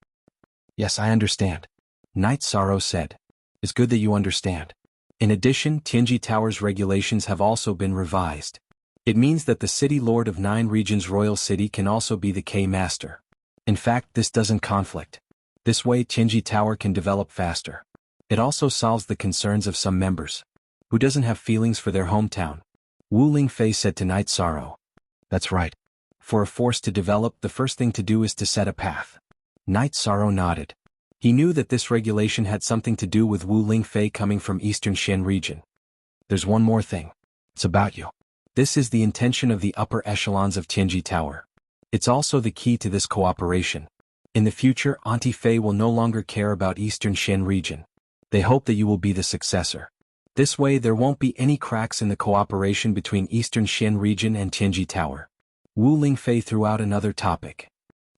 Yes, I understand. Night Sorrow said. It's good that you understand. In addition, Qinji Tower's regulations have also been revised. It means that the City Lord of 9 Regions Royal City can also be the K-Master. In fact, this doesn't conflict. This way Qinji Tower can develop faster. It also solves the concerns of some members. Who doesn't have feelings for their hometown? Wu Lingfei said to Night Sorrow. That's right. For a force to develop, the first thing to do is to set a path. Night Sorrow nodded. He knew that this regulation had something to do with Wu Lingfei coming from Eastern Xian region. There's one more thing. It's about you. This is the intention of the upper echelons of Qinji Tower. It's also the key to this cooperation. In the future, Auntie Fei will no longer care about Eastern Xian region. They hope that you will be the successor. This way there won't be any cracks in the cooperation between Eastern Xian region and Qinji Tower. Wu Lingfei threw out another topic.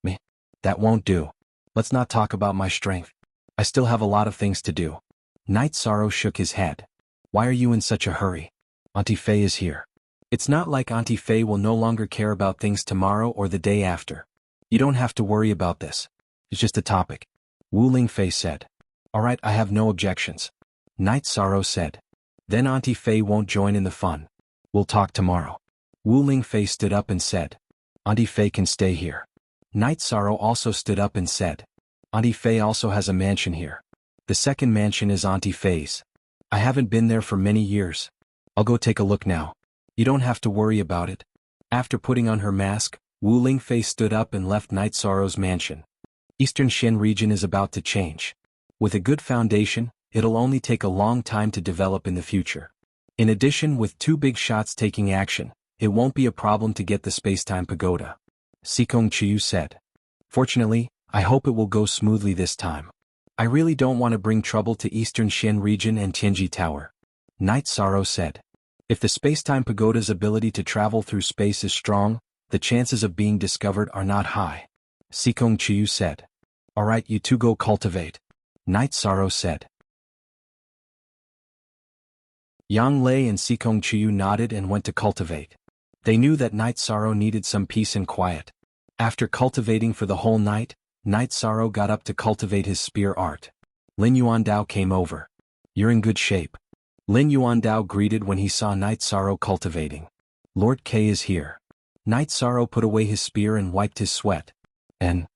Meh. That won't do. Let's not talk about my strength. I still have a lot of things to do. Night Sorrow shook his head. Why are you in such a hurry? Auntie Fei is here. It's not like Auntie Fei will no longer care about things tomorrow or the day after. You don't have to worry about this. It's just a topic. Wu Lingfei said. Alright, I have no objections. Night Sorrow said. Then Auntie Fei won't join in the fun. We'll talk tomorrow. Wu Lingfei stood up and said. Auntie Fei can stay here. Night Sorrow also stood up and said. Auntie Fei also has a mansion here. The second mansion is Auntie Fei's. I haven't been there for many years. I'll go take a look now. You don't have to worry about it. After putting on her mask, Wu Lingfei stood up and left Night Sorrow's mansion. Eastern Xin region is about to change. With a good foundation, it'll only take a long time to develop in the future. In addition, with 2 big shots taking action, it won't be a problem to get the Spacetime Pagoda. Sikong Chiyu said. Fortunately, I hope it will go smoothly this time. I really don't want to bring trouble to Eastern Xin region and Tianji Tower. Night Sorrow said. If the Spacetime Pagoda's ability to travel through space is strong, the chances of being discovered are not high. Sikong Chiyu said. Alright, you two go cultivate. Night Sorrow said. Yang Lei and Sikong Chiyu nodded and went to cultivate. They knew that Night Sorrow needed some peace and quiet. After cultivating for the whole night, Night Sorrow got up to cultivate his spear art. Lin Yuandao came over. You're in good shape. Lin Yuandao greeted when he saw Night Sorrow cultivating. Lord K is here. Night Sorrow put away his spear and wiped his sweat. And?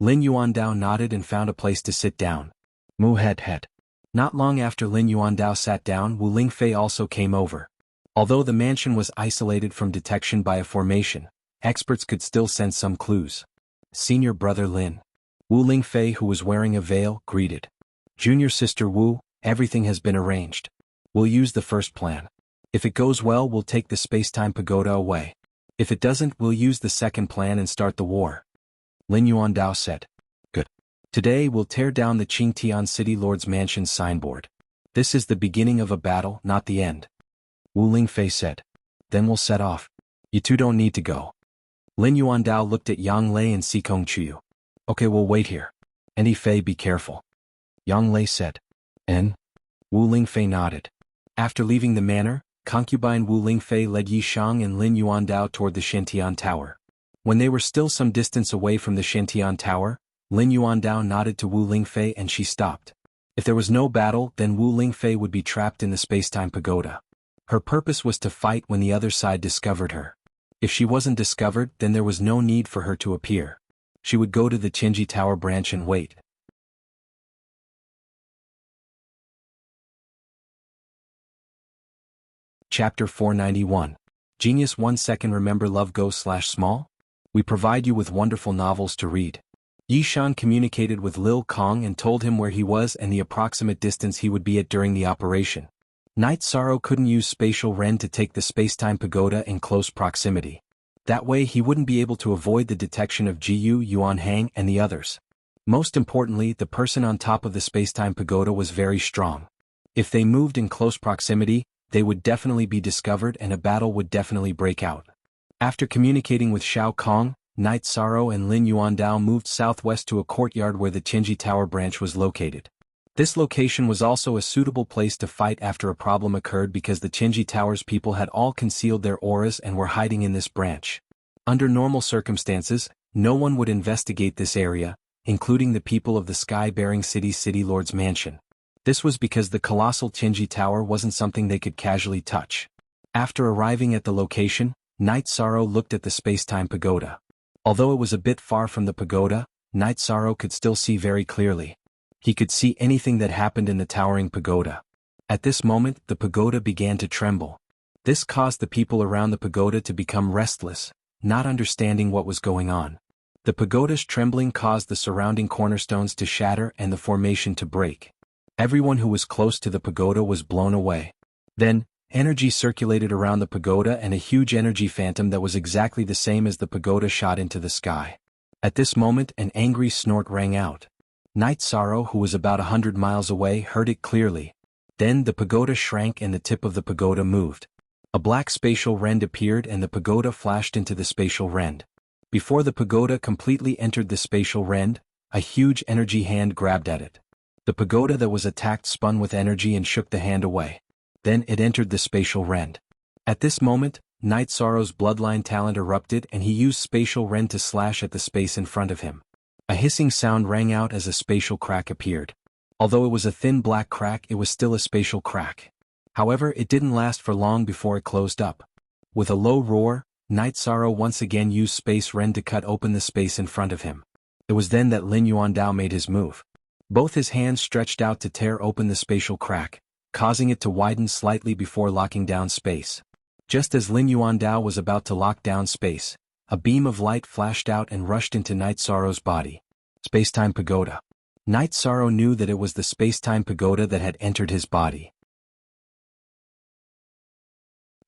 Lin Yuandao nodded and found a place to sit down. Mu head. Not long after Lin Yuandao sat down, Wu Lingfei also came over. Although the mansion was isolated from detection by a formation, experts could still sense some clues. Senior brother Lin. Wu Lingfei, who was wearing a veil, greeted. Junior sister Wu, everything has been arranged. We'll use the first plan. If it goes well, we'll take the Spacetime Pagoda away. If it doesn't, we'll use the second plan and start the war. Lin Yuandao said. Good. Today we'll tear down the Qingtian City Lord's Mansion's signboard. This is the beginning of a battle, not the end. Wu Lingfei said. Then we'll set off. You two don't need to go. Lin Yuandao looked at Yang Lei and Sikong Chiyu. Okay, we'll wait here. And Fei, be careful. Yang Lei said. And? Wu Lingfei nodded. After leaving the manor, concubine Wu Lingfei led Yishang and Lin Yuandao toward the Shantian Tower. When they were still some distance away from the Shantian Tower, Lin Yuandao nodded to Wu Lingfei and she stopped. If there was no battle, then Wu Lingfei would be trapped in the Spacetime Pagoda. Her purpose was to fight when the other side discovered her. If she wasn't discovered, then there was no need for her to appear. She would go to the Tianji Tower branch and wait. Chapter 491. Genius 1 second. Remember Love Go/small? We provide you with wonderful novels to read. Yishan communicated with Lil Kong and told him where he was and the approximate distance he would be at during the operation. Night Sorrow couldn't use Spatial Ren to take the Spacetime Pagoda in close proximity. That way he wouldn't be able to avoid the detection of Jiyu, Yuanhang and the others. Most importantly, the person on top of the Spacetime Pagoda was very strong. If they moved in close proximity, they would definitely be discovered and a battle would definitely break out. After communicating with Shao Kong, Night Sorrow and Lin Yuandao moved southwest to a courtyard where the Tianji Tower branch was located. This location was also a suitable place to fight after a problem occurred because the Tianji Tower's people had all concealed their auras and were hiding in this branch. Under normal circumstances, no one would investigate this area, including the people of the sky-bearing City Lord's Mansion. This was because the colossal Tianji Tower wasn't something they could casually touch. After arriving at the location, Night Sorrow looked at the Spacetime Pagoda. Although it was a bit far from the pagoda, Night Sorrow could still see very clearly. He could see anything that happened in the towering pagoda. At this moment, the pagoda began to tremble. This caused the people around the pagoda to become restless, not understanding what was going on. The pagoda's trembling caused the surrounding cornerstones to shatter and the formation to break. Everyone who was close to the pagoda was blown away. Then, energy circulated around the pagoda and a huge energy phantom that was exactly the same as the pagoda shot into the sky. At this moment, an angry snort rang out. Night Sorrow, who was about 100 miles away, heard it clearly. Then the pagoda shrank and the tip of the pagoda moved. A black spatial rend appeared and the pagoda flashed into the spatial rend. Before the pagoda completely entered the spatial rend, a huge energy hand grabbed at it. The pagoda that was attacked spun with energy and shook the hand away. Then it entered the spatial rend. At this moment, Night Sorrow's bloodline talent erupted and he used spatial rend to slash at the space in front of him. A hissing sound rang out as a spatial crack appeared. Although it was a thin black crack, it was still a spatial crack. However, it didn't last for long before it closed up. With a low roar, Night Sorrow once again used space rend to cut open the space in front of him. It was then that Lin Yuandao made his move. Both his hands stretched out to tear open the spatial crack, causing it to widen slightly before locking down space. Just as Lin Yuandao was about to lock down space, a beam of light flashed out and rushed into Night Sorrow's body. Space-time pagoda. Night Sorrow knew that it was the space-time pagoda that had entered his body.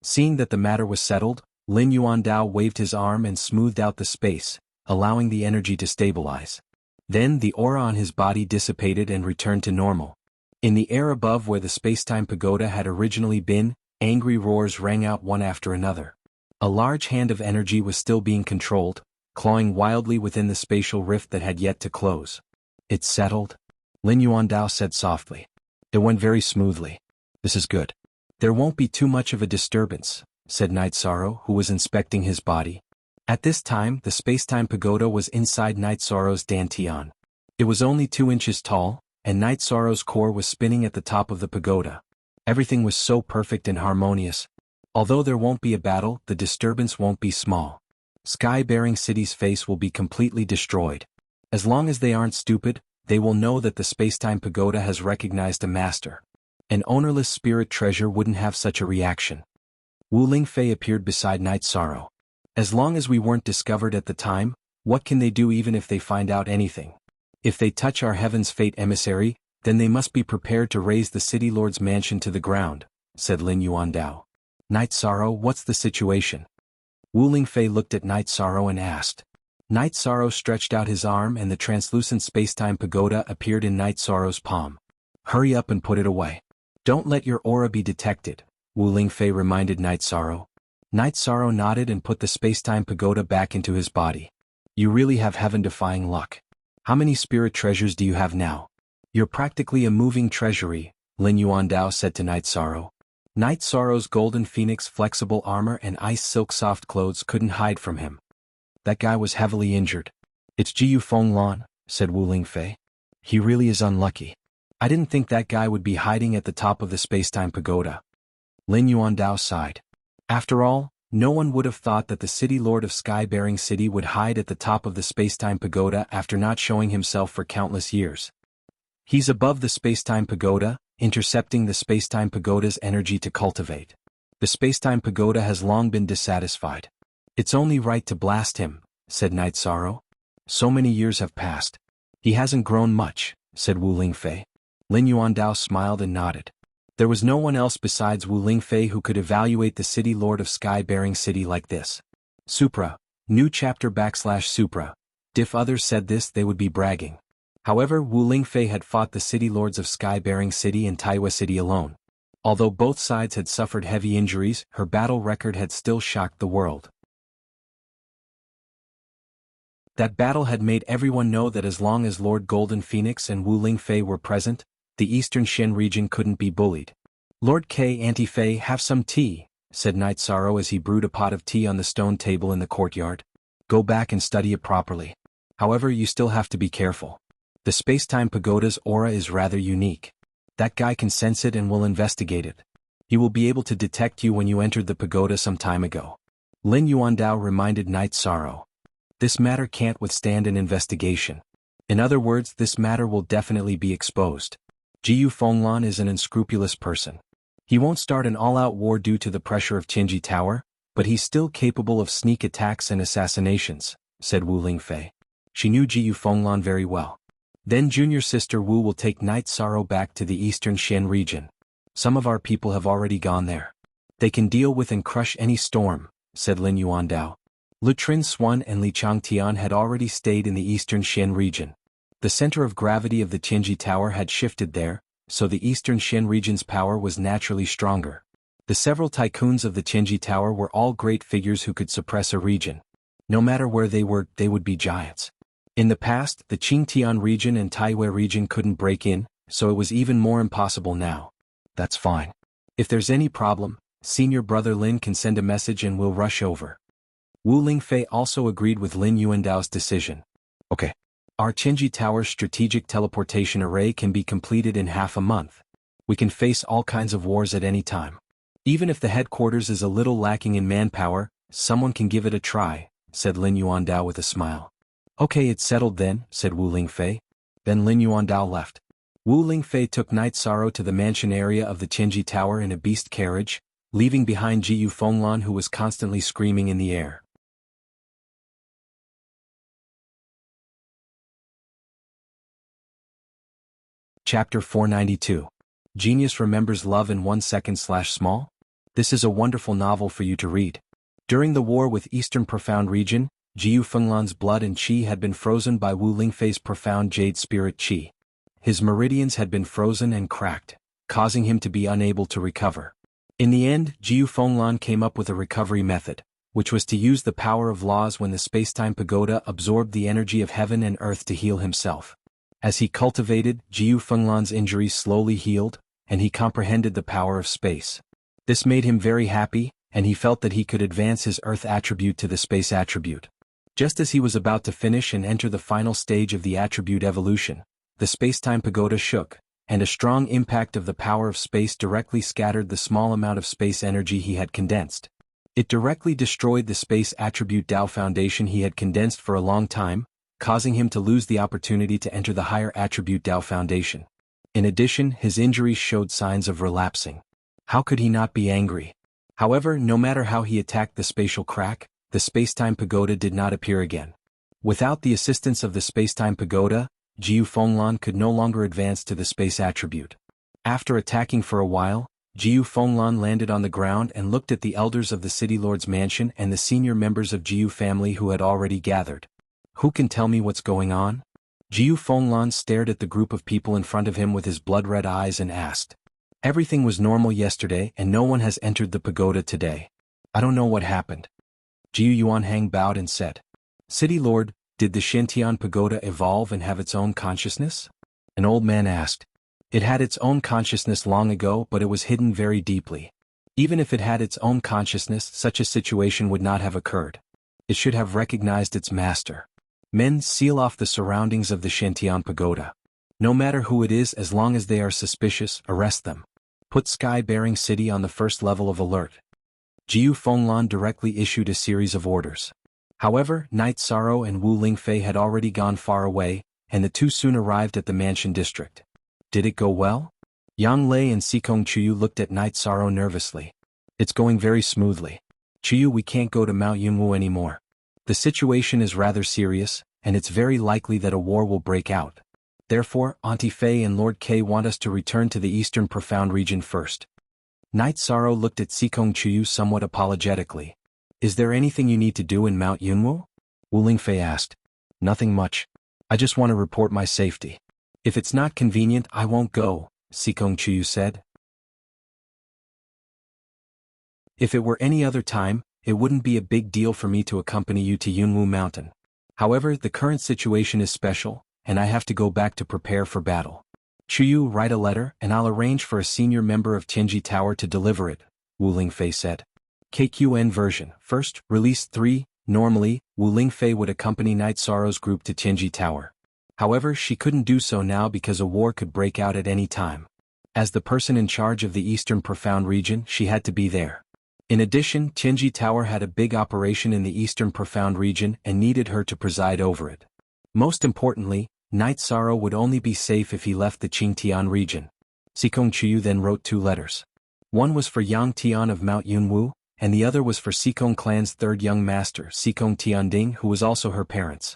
Seeing that the matter was settled, Lin Yuandao waved his arm and smoothed out the space, allowing the energy to stabilize. Then the aura on his body dissipated and returned to normal. In the air above where the space-time pagoda had originally been, angry roars rang out one after another. A large hand of energy was still being controlled, clawing wildly within the spatial rift that had yet to close. It's settled? Lin Yuandao said softly. It went very smoothly. This is good. There won't be too much of a disturbance, said Night Sorrow, who was inspecting his body. At this time, the space-time pagoda was inside Night Sorrow's dantian. It was only 2 inches tall, and Night Sorrow's core was spinning at the top of the pagoda. Everything was so perfect and harmonious. Although there won't be a battle, the disturbance won't be small. Sky-bearing City's face will be completely destroyed. As long as they aren't stupid, they will know that the space-time pagoda has recognized a master. An ownerless spirit treasure wouldn't have such a reaction. Wu Lingfei appeared beside Night Sorrow. As long as we weren't discovered at the time, what can they do even if they find out anything? If they touch our Heaven's Fate emissary, then they must be prepared to raise the City Lord's mansion to the ground, said Lin Yuandao. Night Sorrow, what's the situation? Wu Lingfei looked at Night Sorrow and asked. Night Sorrow stretched out his arm and the translucent space-time pagoda appeared in Night Sorrow's palm. Hurry up and put it away. Don't let your aura be detected, Wu Lingfei reminded Night Sorrow. Night Sorrow nodded and put the space-time pagoda back into his body. You really have heaven-defying luck. How many spirit treasures do you have now? You're practically a moving treasury, Lin Yuandao said to Night Sorrow. Night Sorrow's golden phoenix flexible armor and ice silk soft clothes couldn't hide from him. That guy was heavily injured. It's Jiyu Fenglan, said Wu Lingfei. He really is unlucky. I didn't think that guy would be hiding at the top of the space-time pagoda. Lin Yuandao sighed. After all, no one would have thought that the City Lord of Sky-bearing City would hide at the top of the space-time pagoda after not showing himself for countless years. He's above the space-time pagoda, intercepting the space-time pagoda's energy to cultivate. The space-time pagoda has long been dissatisfied. It's only right to blast him, said Night Sorrow. So many years have passed. He hasn't grown much, said Wu Lingfei. Lin Yuandao smiled and nodded. There was no one else besides Wu Lingfei who could evaluate the City Lord of Sky-bearing City like this. Supra. New chapter / Supra. If others said this, they would be bragging. However, Wu Lingfei had fought the City Lords of Sky-bearing City and Taiwa City alone. Although both sides had suffered heavy injuries, her battle record had still shocked the world. That battle had made everyone know that as long as Lord Golden Phoenix and Wu Lingfei were present, the Eastern Shen region couldn't be bullied. Lord K. Anti-Fei, have some tea, said Night Sorrow as he brewed a pot of tea on the stone table in the courtyard. Go back and study it properly. However, you still have to be careful. The space-time pagoda's aura is rather unique. That guy can sense it and will investigate it. He will be able to detect you when you entered the pagoda some time ago. Lin Yuandao reminded Night Sorrow. This matter can't withstand an investigation. In other words, this matter will definitely be exposed. Jiyu Fenglan is an unscrupulous person. He won't start an all-out war due to the pressure of Qinji Tower, but he's still capable of sneak attacks and assassinations, said Wu Lingfei. She knew Jiyu Fenglan very well. Then junior sister Wu will take Night Sorrow back to the Eastern Shen region. Some of our people have already gone there. They can deal with and crush any storm, said Lin Yuandao. Lutrin Swan and Li Changtian had already stayed in the Eastern Shen region. The center of gravity of the Qinji Tower had shifted there, so the Eastern Shen region's power was naturally stronger. The several tycoons of the Qinji Tower were all great figures who could suppress a region. No matter where they were, they would be giants. In the past, the Qingtian region and Taiwei region couldn't break in, so it was even more impossible now. That's fine. If there's any problem, senior brother Lin can send a message and we'll rush over. Wu Lingfei also agreed with Lin Yuandao's decision. Okay. Our Qinji Tower's strategic teleportation array can be completed in half a month. We can face all kinds of wars at any time. Even if the headquarters is a little lacking in manpower, someone can give it a try, said Lin Yuandao with a smile. Okay, it's settled then, said Wu Lingfei. Then Lin Yuandao left. Wu Lingfei took Night Sorrow to the mansion area of the Qinji Tower in a beast carriage, leaving behind Jiyu Fenglan, who was constantly screaming in the air. Chapter 492. Genius Remembers Love in 1 Second/Small? This is a wonderful novel for you to read. During the war with Eastern Profound Region, Jiyu Fenglan's blood and qi had been frozen by Wu Lingfei's profound jade spirit qi. His meridians had been frozen and cracked, causing him to be unable to recover. In the end, Jiyu Fenglan came up with a recovery method, which was to use the power of laws when the spacetime pagoda absorbed the energy of heaven and earth to heal himself. As he cultivated, Jiyu Fenglan's injuries slowly healed, and he comprehended the power of space. This made him very happy, and he felt that he could advance his earth attribute to the space attribute. Just as he was about to finish and enter the final stage of the attribute evolution, the spacetime pagoda shook, and a strong impact of the power of space directly scattered the small amount of space energy he had condensed. It directly destroyed the space attribute Tao foundation he had condensed for a long time, causing him to lose the opportunity to enter the higher attribute Tao foundation. In addition, his injuries showed signs of relapsing. How could he not be angry? However, no matter how he attacked the spatial crack, the spacetime pagoda did not appear again. Without the assistance of the spacetime pagoda, Jiyu Fenglan could no longer advance to the space attribute. After attacking for a while, Jiyu Fenglan landed on the ground and looked at the elders of the city lord's mansion and the senior members of Jiyu family who had already gathered. Who can tell me what's going on? Jiyu Fenglan stared at the group of people in front of him with his blood-red eyes and asked. Everything was normal yesterday and no one has entered the pagoda today. I don't know what happened. Jiyu Yuanhang bowed and said. City Lord, did the Shintian pagoda evolve and have its own consciousness? An old man asked. It had its own consciousness long ago, but it was hidden very deeply. Even if it had its own consciousness, such a situation would not have occurred. It should have recognized its master. Men, seal off the surroundings of the Shintian pagoda. No matter who it is, as long as they are suspicious, arrest them. Put Sky-Bearing City on the first level of alert. Jiyu Fenglan directly issued a series of orders. However, Night Sorrow and Wu Lingfei had already gone far away, and the two soon arrived at the mansion district. Did it go well? Yang Lei and Sikong Chuyu looked at Night Sorrow nervously. It's going very smoothly. Chuyu, we can't go to Mount Yunwu anymore. The situation is rather serious, and it's very likely that a war will break out. Therefore, Auntie Fei and Lord K want us to return to the Eastern Profound Region first. Night Sorrow looked at Sikong Chuyu somewhat apologetically. Is there anything you need to do in Mount Yunwu? Wu Lingfei asked. Nothing much. I just want to report my safety. If it's not convenient, I won't go, Sikong Chuyu said. If it were any other time, it wouldn't be a big deal for me to accompany you to Yunwu Mountain. However, the current situation is special, and I have to go back to prepare for battle. Chuyu, write a letter, and I'll arrange for a senior member of Tianji Tower to deliver it, Wu Lingfei said. KQN version. First, release 3. Normally, Wu Lingfei would accompany Night Sorrow's group to Tianji Tower. However, she couldn't do so now because a war could break out at any time. As the person in charge of the Eastern Profound Region, she had to be there. In addition, Tianji Tower had a big operation in the Eastern Profound Region and needed her to preside over it. Most importantly, Night Sorrow would only be safe if he left the Qingtian region. Sikong Chuyu then wrote 2 letters. One was for Yang Tian of Mount Yunwu, and the other was for Sikong clan's third young master, Sikong Tianding, who was also her parents.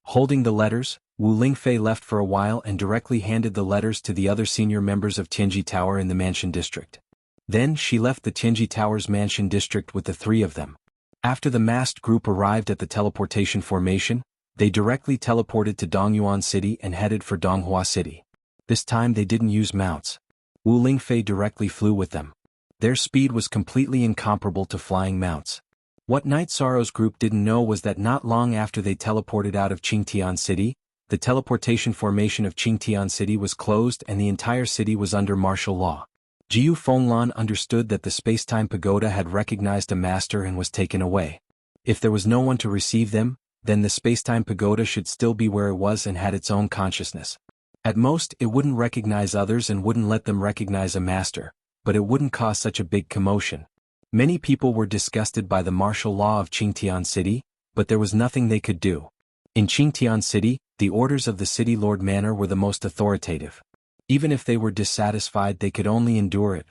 Holding the letters, Wu Lingfei left for a while and directly handed the letters to the other senior members of Tianji Tower in the mansion district. Then she left the Tianji Tower's mansion district with the 3 of them. After the masked group arrived at the teleportation formation, they directly teleported to Dongyuan City and headed for Donghua City. This time they didn't use mounts. Wu Lingfei directly flew with them. Their speed was completely incomparable to flying mounts. What Night Sorrow's group didn't know was that not long after they teleported out of Qingtian City, the teleportation formation of Qingtian City was closed and the entire city was under martial law. Jiyu Fenglan understood that the spacetime pagoda had recognized a master and was taken away. If there was no one to receive them, then the spacetime pagoda should still be where it was and had its own consciousness. At most, it wouldn't recognize others and wouldn't let them recognize a master, but it wouldn't cause such a big commotion. Many people were disgusted by the martial law of Qingtian City, but there was nothing they could do. In Qingtian City, the orders of the city lord manor were the most authoritative. Even if they were dissatisfied, they could only endure it.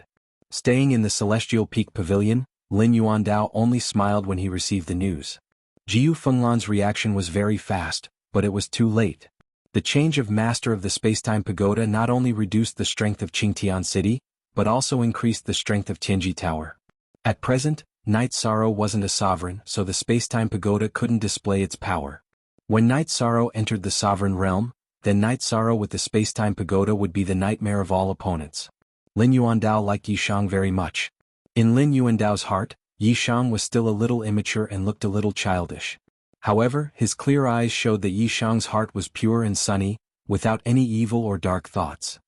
Staying in the Celestial Peak Pavilion, Lin Yuandao only smiled when he received the news. Jiu Fenglan's reaction was very fast, but it was too late. The change of master of the Spacetime Pagoda not only reduced the strength of Qingtian City, but also increased the strength of Tianji Tower. At present, Night Sorrow wasn't a sovereign, so the Spacetime Pagoda couldn't display its power. When Night Sorrow entered the sovereign realm, then Night Sorrow with the Spacetime Pagoda would be the nightmare of all opponents. Lin Yuandao liked Yishang very much. In Lin Yuandao's heart, Yishang was still a little immature and looked a little childish. However, his clear eyes showed that Yishang's heart was pure and sunny, without any evil or dark thoughts.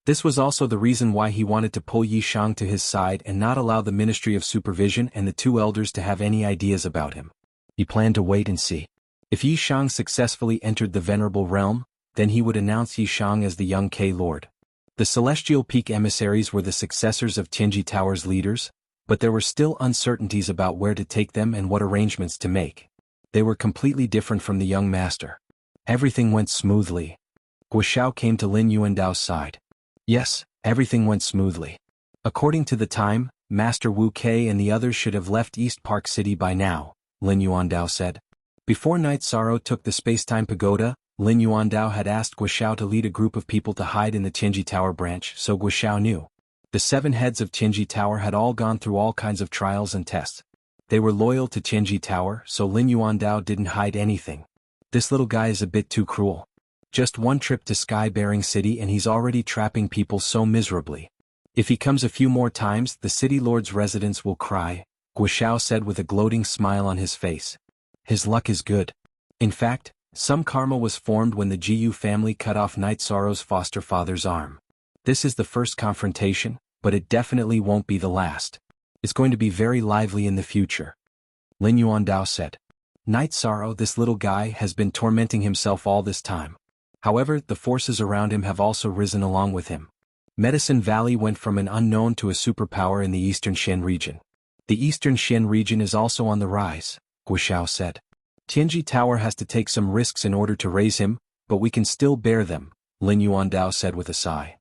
This was also the reason why he wanted to pull Yishang to his side and not allow the Ministry of Supervision and the two elders to have any ideas about him. He planned to wait and see. If Yishang successfully entered the Venerable Realm, then he would announce Yishang as the young K-Lord. The Celestial Peak emissaries were the successors of Tianji Tower's leaders, but there were still uncertainties about where to take them and what arrangements to make. They were completely different from the young master. Everything went smoothly. Guoxiao came to Lin Yuandao's side. Yes, everything went smoothly. According to the time, Master Wu Kei and the others should have left East Park City by now, Lin Yuandao said. Before Night Sorrow took the Spacetime Pagoda, Lin Yuandao had asked Guoxiao to lead a group of people to hide in the Tianji Tower branch, so Guoxiao knew. The 7 heads of Tianji Tower had all gone through all kinds of trials and tests. They were loyal to Tianji Tower, so Lin Yuandao didn't hide anything. This little guy is a bit too cruel. Just one trip to Sky-Bearing City and he's already trapping people so miserably. If he comes a few more times, the City Lord's residents will cry, Guoxiao said with a gloating smile on his face. His luck is good. In fact, some karma was formed when the Jiu family cut off Night Sorrow's foster father's arm. This is the first confrontation, but it definitely won't be the last. It's going to be very lively in the future. Lin Yuandao said. Night Sorrow, this little guy, has been tormenting himself all this time. However, the forces around him have also risen along with him. Medicine Valley went from an unknown to a superpower in the Eastern Xian region. The Eastern Xian region is also on the rise, Guoxiao said. Tianji Tower has to take some risks in order to raise him, but we can still bear them, Lin Yuandao said with a sigh.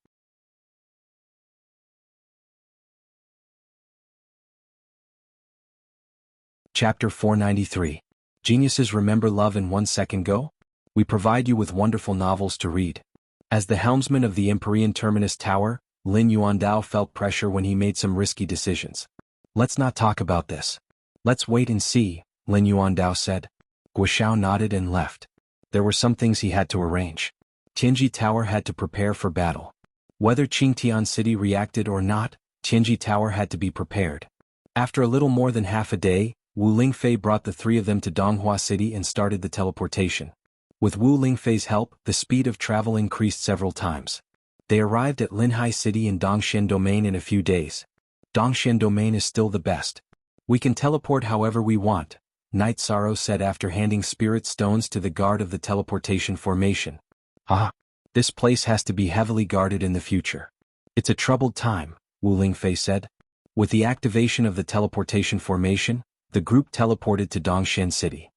Chapter 493. Geniuses remember love in 1 second go? We provide you with wonderful novels to read. As the helmsman of the Empyrean Terminus Tower, Lin Yuandao felt pressure when he made some risky decisions. Let's not talk about this. Let's wait and see, Lin Yuandao said. Guoxiao nodded and left. There were some things he had to arrange. Tianji Tower had to prepare for battle. Whether Qingtian City reacted or not, Tianji Tower had to be prepared. After a little more than half a day, Wu Lingfei brought the 3 of them to Donghua City and started the teleportation. With Wu Lingfei's help, the speed of travel increased several times. They arrived at Linhai City in Dongxian Domain in a few days. Dongxian Domain is still the best. We can teleport however we want, Night Sorrow said after handing spirit stones to the guard of the teleportation formation. Ah, this place has to be heavily guarded in the future. It's a troubled time, Wu Lingfei said. With the activation of the teleportation formation, the group teleported to Dongxian City.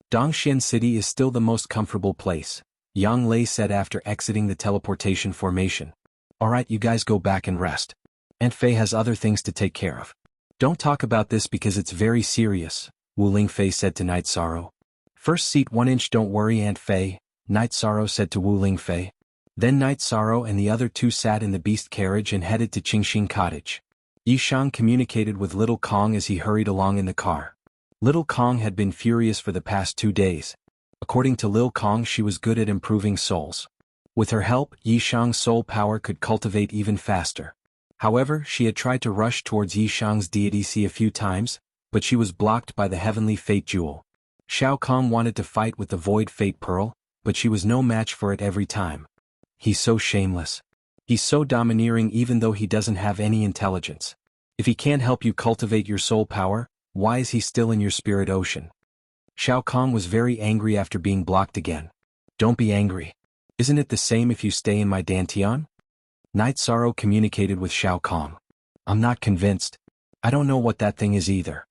Dongxian City is still the most comfortable place, Yang Lei said after exiting the teleportation formation. Alright, you guys go back and rest. Aunt Fei has other things to take care of. Don't talk about this because it's very serious, Wu Lingfei said to Night Sorrow. First seat 1 inch, don't worry Aunt Fei, Night Sorrow said to Wu Lingfei. Then Night Sorrow and the other 2 sat in the beast carriage and headed to Qingxing Cottage. Yishang communicated with Little Kong as he hurried along in the car. Little Kong had been furious for the past 2 days. According to Lil Kong, she was good at improving souls. With her help, Yishang's soul power could cultivate even faster. However, she had tried to rush towards Yishang's deity sea a few times, but she was blocked by the heavenly fate jewel. Xiao Kong wanted to fight with the void fate pearl, but she was no match for it every time. He's so shameless. He's so domineering even though he doesn't have any intelligence. If he can't help you cultivate your soul power, why is he still in your spirit ocean? Xiao Kong was very angry after being blocked again. Don't be angry. Isn't it the same if you stay in my Dantian? Night Sorrow communicated with Xiao Kong. I'm not convinced. I don't know what that thing is either.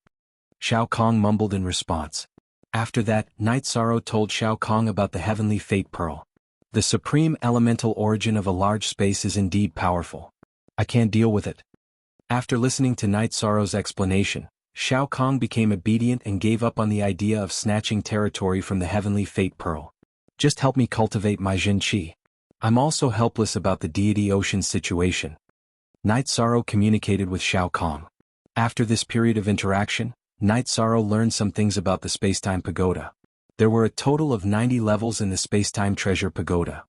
Xiao Kong mumbled in response. After that, Night Sorrow told Xiao Kong about the heavenly fate pearl. The supreme elemental origin of a large space is indeed powerful. I can't deal with it. After listening to Night Sorrow's explanation, Shao Kahn became obedient and gave up on the idea of snatching territory from the heavenly fate pearl. Just help me cultivate my Jin Qi. I'm also helpless about the deity ocean situation. Night Sorrow communicated with Shao Kahn. After this period of interaction, Night Sorrow learned some things about the Spacetime Pagoda. There were a total of 90 levels in the Spacetime Treasure Pagoda.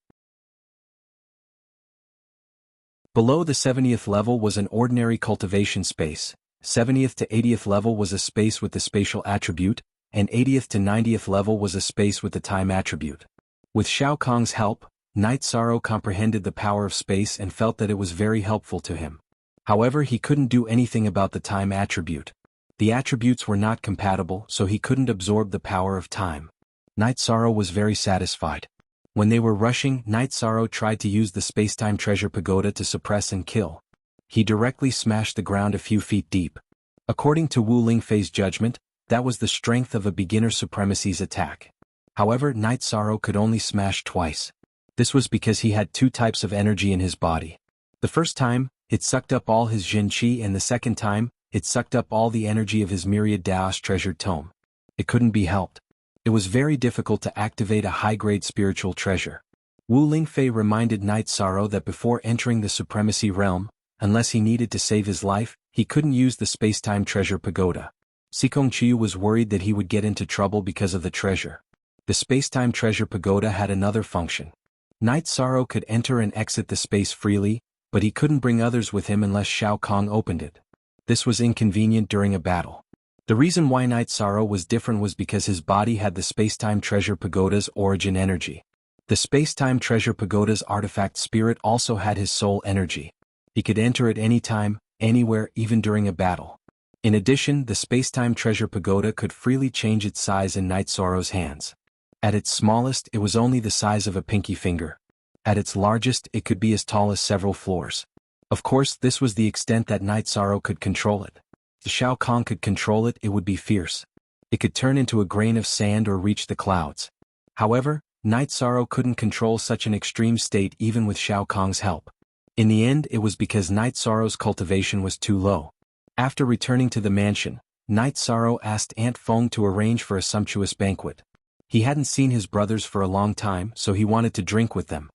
Below the 70th level was an ordinary cultivation space, 70th to 80th level was a space with the spatial attribute, and 80th to 90th level was a space with the time attribute. With Shao Kahn's help, Night Sorrow comprehended the power of space and felt that it was very helpful to him. However, he couldn't do anything about the time attribute. The attributes were not compatible, so he couldn't absorb the power of time. Night Sorrow was very satisfied. When they were rushing, Night Sorrow tried to use the Spacetime Treasure Pagoda to suppress and kill. He directly smashed the ground a few feet deep. According to Wu Lingfei's judgment, that was the strength of a beginner supremacy's attack. However, Night Sorrow could only smash twice. This was because he had two types of energy in his body. The first time, it sucked up all his Jin Qi, and the second time, it sucked up all the energy of his myriad Daos treasured tome. It couldn't be helped. It was very difficult to activate a high-grade spiritual treasure. Wu Lingfei reminded Night Sorrow that before entering the Supremacy Realm, unless he needed to save his life, he couldn't use the Spacetime Treasure Pagoda. Sikong Chiu was worried that he would get into trouble because of the treasure. The Spacetime Treasure Pagoda had another function. Night Sorrow could enter and exit the space freely, but he couldn't bring others with him unless Shao Kahn opened it. This was inconvenient during a battle. The reason why Night Sorrow was different was because his body had the Spacetime Treasure Pagoda's origin energy. The Spacetime Treasure Pagoda's artifact spirit also had his soul energy. He could enter at any time, anywhere, even during a battle. In addition, the Spacetime Treasure Pagoda could freely change its size in Night Sorrow's hands. At its smallest, it was only the size of a pinky finger. At its largest, it could be as tall as several floors. Of course, this was the extent that Night Sorrow could control it. If Shao Kahn could control it, it would be fierce. It could turn into a grain of sand or reach the clouds. However, Night Sorrow couldn't control such an extreme state even with Shao Kahn's help. In the end, it was because Night Sorrow's cultivation was too low. After returning to the mansion, Night Sorrow asked Aunt Feng to arrange for a sumptuous banquet. He hadn't seen his brothers for a long time, so he wanted to drink with them.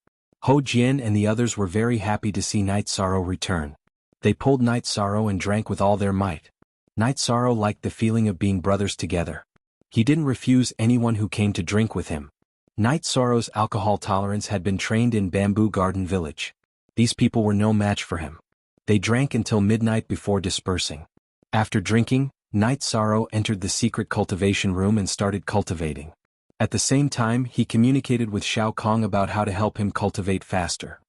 Ho Jian and the others were very happy to see Night Sorrow return. They pulled Night Sorrow and drank with all their might. Night Sorrow liked the feeling of being brothers together. He didn't refuse anyone who came to drink with him. Night Sorrow's alcohol tolerance had been trained in Bamboo Garden Village. These people were no match for him. They drank until midnight before dispersing. After drinking, Night Sorrow entered the secret cultivation room and started cultivating. At the same time, he communicated with Shao Kahn about how to help him cultivate faster.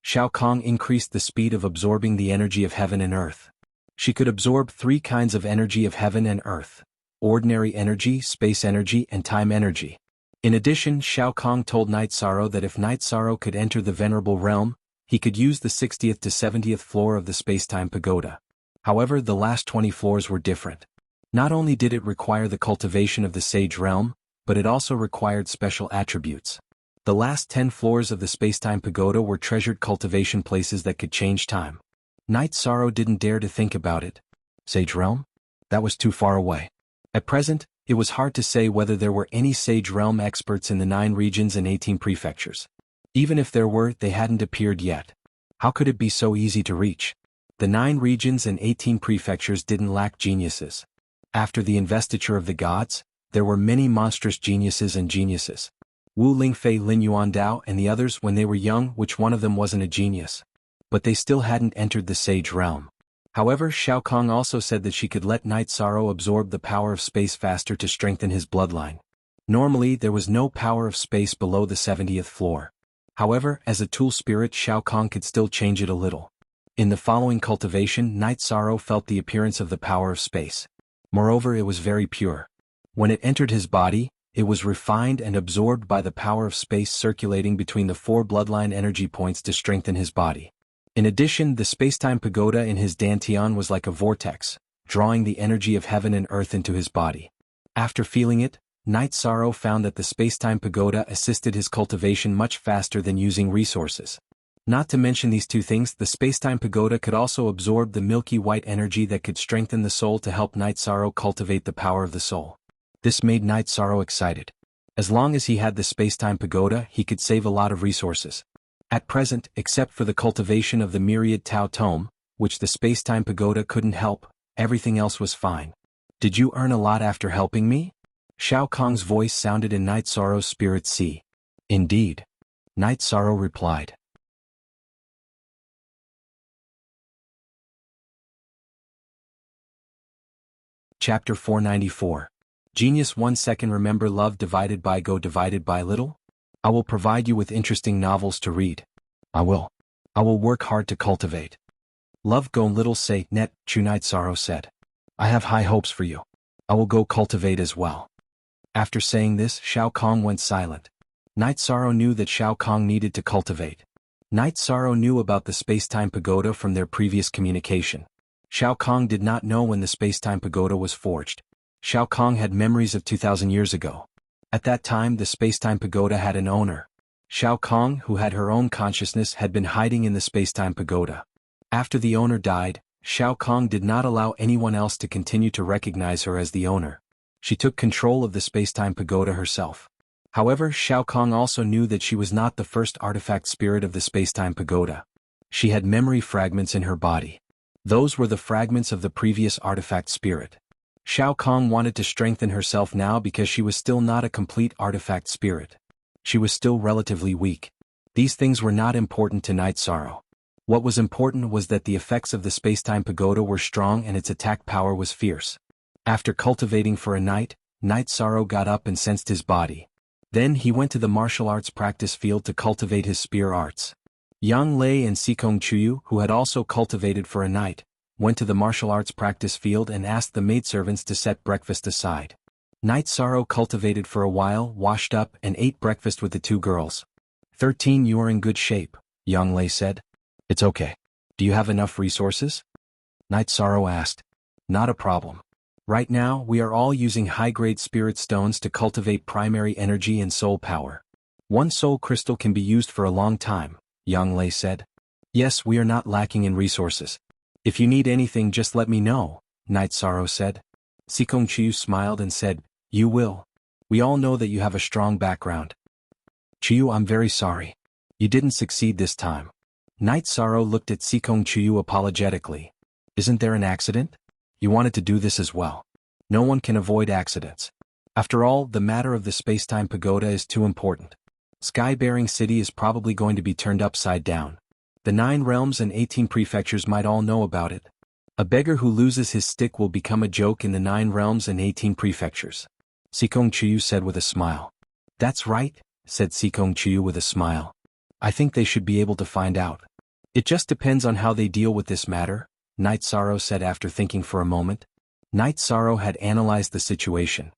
Shao Kahn increased the speed of absorbing the energy of heaven and earth. She could absorb three kinds of energy of heaven and earth: ordinary energy, space energy, and time energy. In addition, Shao Kahn told Night Sorrow that if Night Sorrow could enter the Venerable Realm, he could use the 60th to 70th floor of the Spacetime Pagoda. However, the last 20 floors were different. Not only did it require the cultivation of the Sage Realm, but it also required special attributes. The last 10 floors of the Spacetime Pagoda were treasured cultivation places that could change time. Night Sorrow didn't dare to think about it. Sage Realm? That was too far away. At present, it was hard to say whether there were any Sage Realm experts in the 9 regions and 18 prefectures. Even if there were, they hadn't appeared yet. How could it be so easy to reach? The 9 regions and 18 prefectures didn't lack geniuses. After the investiture of the gods, there were many monstrous geniuses and geniuses. Wu Lingfei, Lin Yuandao, and the others, when they were young, which one of them wasn't a genius? But they still hadn't entered the Sage Realm. However, Shao Kahn also said that she could let Night Sorrow absorb the power of space faster to strengthen his bloodline. Normally, there was no power of space below the 70th floor. However, as a tool spirit, Shao Kahn could still change it a little. In the following cultivation, Night Sorrow felt the appearance of the power of space. Moreover, it was very pure. When it entered his body, it was refined and absorbed by the power of space circulating between the 4 bloodline energy points to strengthen his body. In addition, the Spacetime Pagoda in his dantian was like a vortex, drawing the energy of heaven and earth into his body. After feeling it, Night Sorrow found that the Spacetime Pagoda assisted his cultivation much faster than using resources. Not to mention these two things, the Spacetime Pagoda could also absorb the milky white energy that could strengthen the soul to help Night Sorrow cultivate the power of the soul. This made Night Sorrow excited. As long as he had the Spacetime Pagoda, he could save a lot of resources. At present, except for the cultivation of the myriad Tao Tome, which the Spacetime Pagoda couldn't help, everything else was fine. Did you earn a lot after helping me? Shao Kong's voice sounded in Night Sorrow's spirit sea. Indeed. Night Sorrow replied. Chapter 494. Genius 1 second. Remember love divided by go divided by little? I will provide you with interesting novels to read. I will work hard to cultivate. Love go little say net, Chu. Night Sorrow said. I have high hopes for you. I will go cultivate as well. After saying this, Shao Kong went silent. Night Sorrow knew that Shao Kong needed to cultivate. Night Sorrow knew about the Spacetime Pagoda from their previous communication. Shao Kong did not know when the Spacetime Pagoda was forged. Shao Kong had memories of 2,000 years ago. At that time the Spacetime Pagoda had an owner. Shao Kong, who had her own consciousness, had been hiding in the Spacetime Pagoda. After the owner died, Shao Kong did not allow anyone else to continue to recognize her as the owner. She took control of the Spacetime Pagoda herself. However, Shao Kong also knew that she was not the first artifact spirit of the Spacetime Pagoda. She had memory fragments in her body. Those were the fragments of the previous artifact spirit. Shao Kong wanted to strengthen herself now because she was still not a complete artifact spirit. She was still relatively weak. These things were not important to Night Sorrow. What was important was that the effects of the Spacetime Pagoda were strong and its attack power was fierce. After cultivating for a night, Night Sorrow got up and sensed his body. Then he went to the martial arts practice field to cultivate his spear arts. Yang Lei and Sikong Chuyu, who had also cultivated for a night, went to the martial arts practice field and asked the maidservants to set breakfast aside. Night Sorrow cultivated for a while, washed up, and ate breakfast with the two girls. 13. You are in good shape, Yang Lei said. It's okay. Do you have enough resources? Night Sorrow asked. Not a problem. Right now, we are all using high-grade spirit stones to cultivate primary energy and soul power. One soul crystal can be used for a long time, Yang Lei said. Yes, we are not lacking in resources. If you need anything, just let me know, Night Sorrow said. Sikong Chiyu smiled and said, You will. We all know that you have a strong background. Chiyu, I'm very sorry. You didn't succeed this time. Night Sorrow looked at Sikong Chiyu apologetically. Isn't there an accident? You wanted to do this as well. No one can avoid accidents. After all, the matter of the Spacetime Pagoda is too important. Sky-bearing City is probably going to be turned upside down. The 9 realms and 18 prefectures might all know about it. A beggar who loses his stick will become a joke in the 9 realms and 18 prefectures. Sikong Chiyu said with a smile. That's right, said Sikong Chiyu with a smile. I think they should be able to find out. It just depends on how they deal with this matter, Night Sorrow said after thinking for a moment. Night Sorrow had analyzed the situation.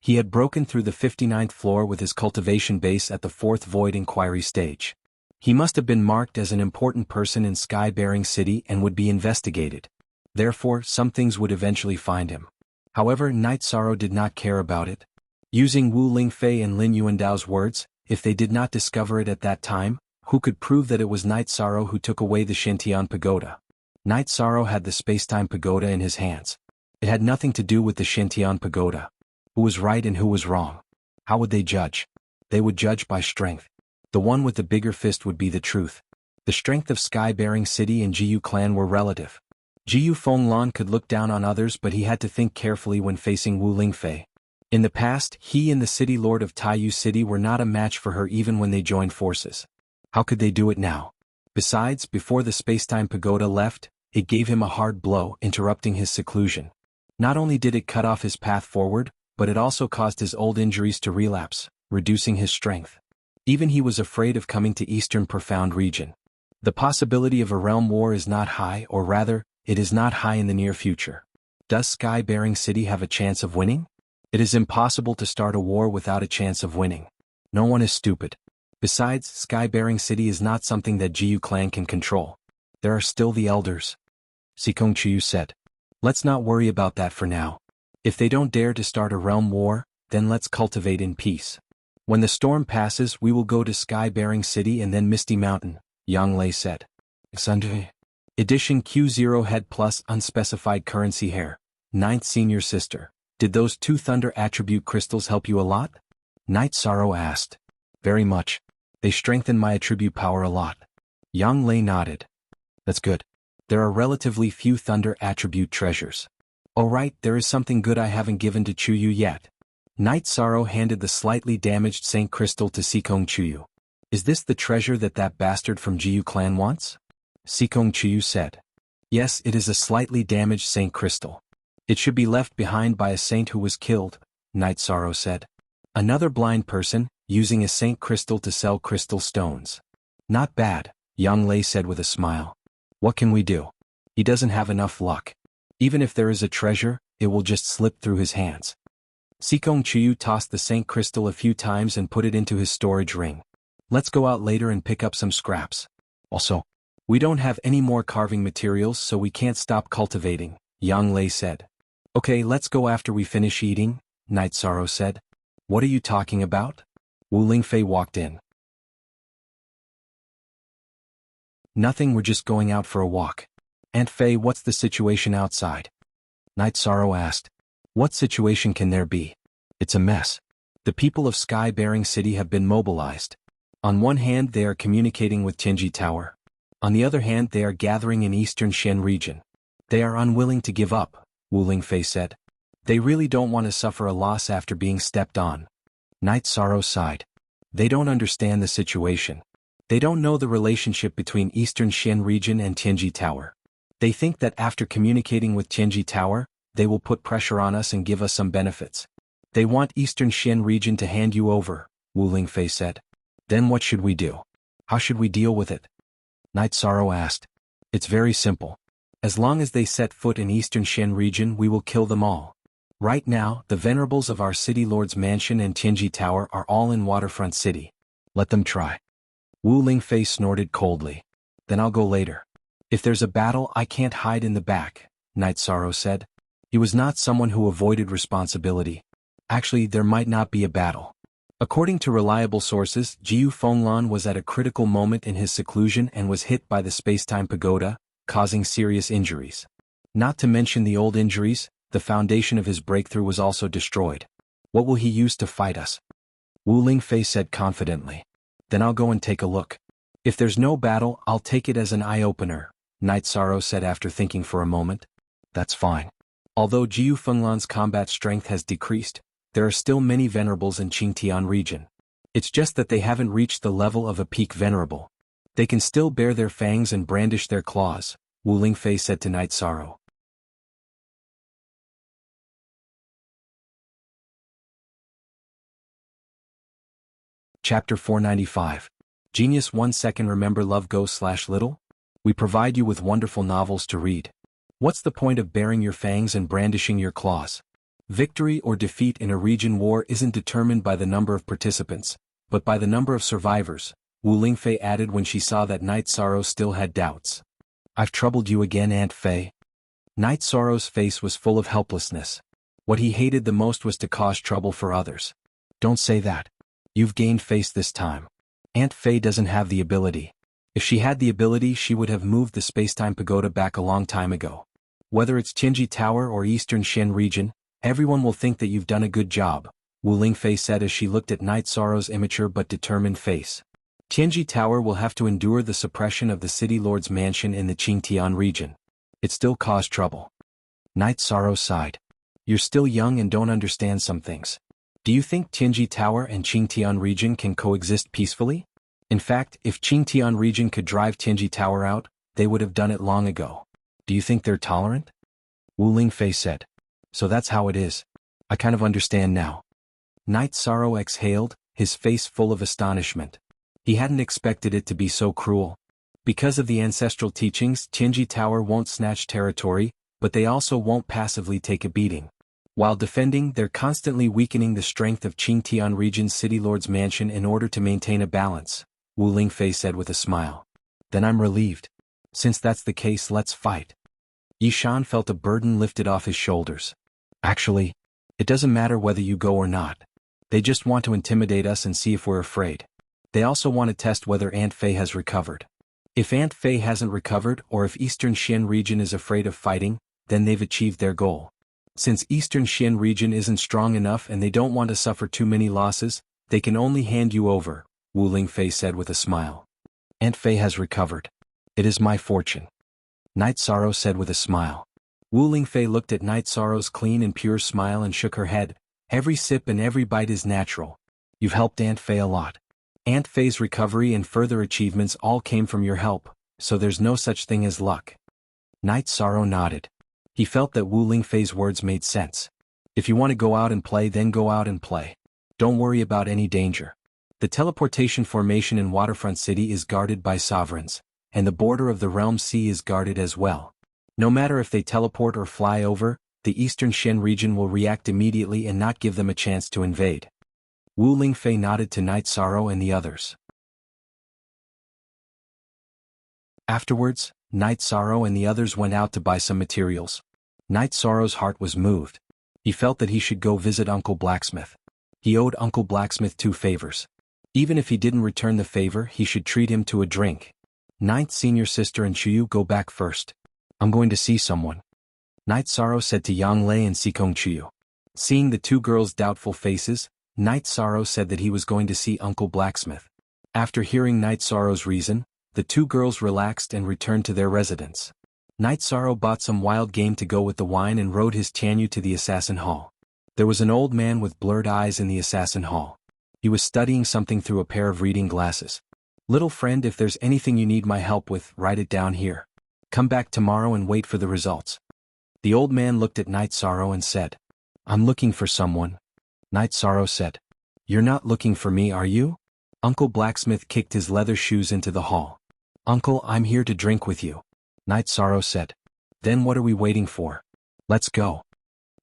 He had broken through the 59th floor with his cultivation base at the 4th Void Inquiry stage. He must have been marked as an important person in Sky-bearing City and would be investigated. Therefore, some things would eventually find him. However, Night Sorrow did not care about it. Using Wu Lingfei and Lin Yuandao's words, if they did not discover it at that time, who could prove that it was Night Sorrow who took away the Shintian Pagoda? Night Sorrow had the Spacetime Pagoda in his hands. It had nothing to do with the Shintian Pagoda. Who was right and who was wrong? How would they judge? They would judge by strength. The one with the bigger fist would be the truth. The strength of Sky-bearing City and Jiyu clan were relative. Jiyu Fenglan could look down on others, but he had to think carefully when facing Wu Lingfei. In the past, he and the City Lord of Taiyu City were not a match for her even when they joined forces. How could they do it now? Besides, before the Spacetime Pagoda left, it gave him a hard blow, interrupting his seclusion. Not only did it cut off his path forward, but it also caused his old injuries to relapse, reducing his strength. Even he was afraid of coming to Eastern Profound region. The possibility of a realm war is not high, or rather, it is not high in the near future. Does Sky-bearing City have a chance of winning? It is impossible to start a war without a chance of winning. No one is stupid. Besides, Sky-bearing City is not something that Jiyu clan can control. There are still the elders. Sikong Chiyu said. Let's not worry about that for now. If they don't dare to start a realm war, then let's cultivate in peace. When the storm passes, we will go to Sky-bearing City and then Misty Mountain, Yang Lei said. Sunday. Edition Q0 Head Plus Unspecified Currency Hair. 9th Senior Sister. Did those 2 Thunder Attribute Crystals help you a lot? Night Sorrow asked. Very much. They strengthen my attribute power a lot. Yang Lei nodded. That's good. There are relatively few Thunder Attribute treasures. Alright, there is something good I haven't given to Chuyu yet. Night Sorrow handed the slightly damaged Saint Crystal to Sikong Chuyu. Is this the treasure that bastard from Jiyu clan wants? Sikong Chuyu said. Yes, it is a slightly damaged Saint Crystal. It should be left behind by a saint who was killed, Night Sorrow said. Another blind person, using a Saint Crystal to sell crystal stones. Not bad, Yang Lei said with a smile. What can we do? He doesn't have enough luck. Even if there is a treasure, it will just slip through his hands. Sikong Chuyu tossed the Saint Crystal a few times and put it into his storage ring. Let's go out later and pick up some scraps. Also, we don't have any more carving materials, so we can't stop cultivating, Yang Lei said. Okay, let's go after we finish eating, Night Sorrow said. What are you talking about? Wu Lingfei walked in. Nothing, we're just going out for a walk. Aunt Fei, what's the situation outside? Night Sorrow asked. What situation can there be? It's a mess. The people of Sky-bearing City have been mobilized. On one hand, they are communicating with Tianji Tower. On the other hand, they are gathering in Eastern Shen region. They are unwilling to give up, Wu Lingfei said. They really don't want to suffer a loss after being stepped on. Night Sorrow sighed. They don't understand the situation. They don't know the relationship between Eastern Shen region and Tianji Tower. They think that after communicating with Tianji Tower, they will put pressure on us and give us some benefits. They want Eastern Shen region to hand you over, Wu Lingfei said. Then what should we do? How should we deal with it? Night Sorrow asked. It's very simple. As long as they set foot in Eastern Shen region, we will kill them all. Right now, the venerables of our city lord's mansion and Tianji Tower are all in Waterfront City. Let them try. Wu Lingfei snorted coldly. Then I'll go later. If there's a battle, I can't hide in the back, Night Sorrow said. He was not someone who avoided responsibility. Actually, there might not be a battle. According to reliable sources, Jiu Fenglan was at a critical moment in his seclusion and was hit by the space-time pagoda, causing serious injuries. Not to mention the old injuries, the foundation of his breakthrough was also destroyed. What will he use to fight us? Wu Lingfei said confidently. Then I'll go and take a look. If there's no battle, I'll take it as an eye-opener, Night Sorrow said after thinking for a moment. That's fine. Although Jiu Fenglan's combat strength has decreased, there are still many venerables in Qingtian region. It's just that they haven't reached the level of a peak venerable. They can still bare their fangs and brandish their claws, Wu Lingfei said to Night Sorrow. Chapter 495. Genius 1 second. Remember love go/little? We provide you with wonderful novels to read. What's the point of baring your fangs and brandishing your claws? Victory or defeat in a region war isn't determined by the number of participants, but by the number of survivors, Wu Lingfei added when she saw that Night Sorrow still had doubts. I've troubled you again, Aunt Fei. Night Sorrow's face was full of helplessness. What he hated the most was to cause trouble for others. Don't say that. You've gained face this time. Aunt Fei doesn't have the ability. If she had the ability, she would have moved the space-time pagoda back a long time ago. Whether it's Tianji Tower or Eastern Shen region, everyone will think that you've done a good job, Wu Lingfei said as she looked at Night Sorrow's immature but determined face. Tianji Tower will have to endure the suppression of the city lord's mansion in the Qingtian region. It still caused trouble. Night Sorrow sighed. You're still young and don't understand some things. Do you think Tianji Tower and Qingtian region can coexist peacefully? In fact, if Qingtian region could drive Tianji Tower out, they would have done it long ago. Do you think they're tolerant? Wu Lingfei said. So that's how it is. I kind of understand now. Night Sorrow exhaled, his face full of astonishment. He hadn't expected it to be so cruel. Because of the ancestral teachings, Tianji Tower won't snatch territory, but they also won't passively take a beating. While defending, they're constantly weakening the strength of Qingtian region's city lord's mansion in order to maintain a balance, Wu Lingfei said with a smile. Then I'm relieved. Since that's the case, let's fight. Yishan felt a burden lifted off his shoulders. Actually, it doesn't matter whether you go or not. They just want to intimidate us and see if we're afraid. They also want to test whether Aunt Fei has recovered. If Aunt Fei hasn't recovered or if Eastern Xian region is afraid of fighting, then they've achieved their goal. Since Eastern Xian region isn't strong enough and they don't want to suffer too many losses, they can only hand you over, Wu Lingfei said with a smile. Aunt Fei has recovered. It is my fortune. Night Sorrow said with a smile. Wu Lingfei looked at Night Sorrow's clean and pure smile and shook her head. Every sip and every bite is natural. You've helped Aunt Fei a lot. Aunt Fei's recovery and further achievements all came from your help, so there's no such thing as luck. Night Sorrow nodded. He felt that Wu Lingfei's words made sense. If you want to go out and play, then go out and play. Don't worry about any danger. The teleportation formation in Waterfront City is guarded by sovereigns, and the border of the Realm Sea is guarded as well. No matter if they teleport or fly over, the Eastern Xian region will react immediately and not give them a chance to invade. Wu Lingfei nodded to Night Sorrow and the others. Afterwards, Night Sorrow and the others went out to buy some materials. Night Sorrow's heart was moved. He felt that he should go visit Uncle Blacksmith. He owed Uncle Blacksmith 2 favors. Even if he didn't return the favor, he should treat him to a drink. Ninth Senior Sister and Chuyu, go back first. I'm going to see someone. Night Sorrow said to Yang Lei and Sikong Chuyu. Seeing the 2 girls' doubtful faces, Night Sorrow said that he was going to see Uncle Blacksmith. After hearing Night Sorrow's reason, the 2 girls relaxed and returned to their residence. Night Sorrow bought some wild game to go with the wine and rode his Tianyu to the Assassin Hall. There was an old man with blurred eyes in the Assassin Hall. He was studying something through a pair of reading glasses. Little friend, if there's anything you need my help with, write it down here. Come back tomorrow and wait for the results. The old man looked at Night Sorrow and said, I'm looking for someone. Night Sorrow said, You're not looking for me, are you? Uncle Blacksmith kicked his leather shoes into the hall. Uncle, I'm here to drink with you. Night Sorrow said. Then what are we waiting for? Let's go.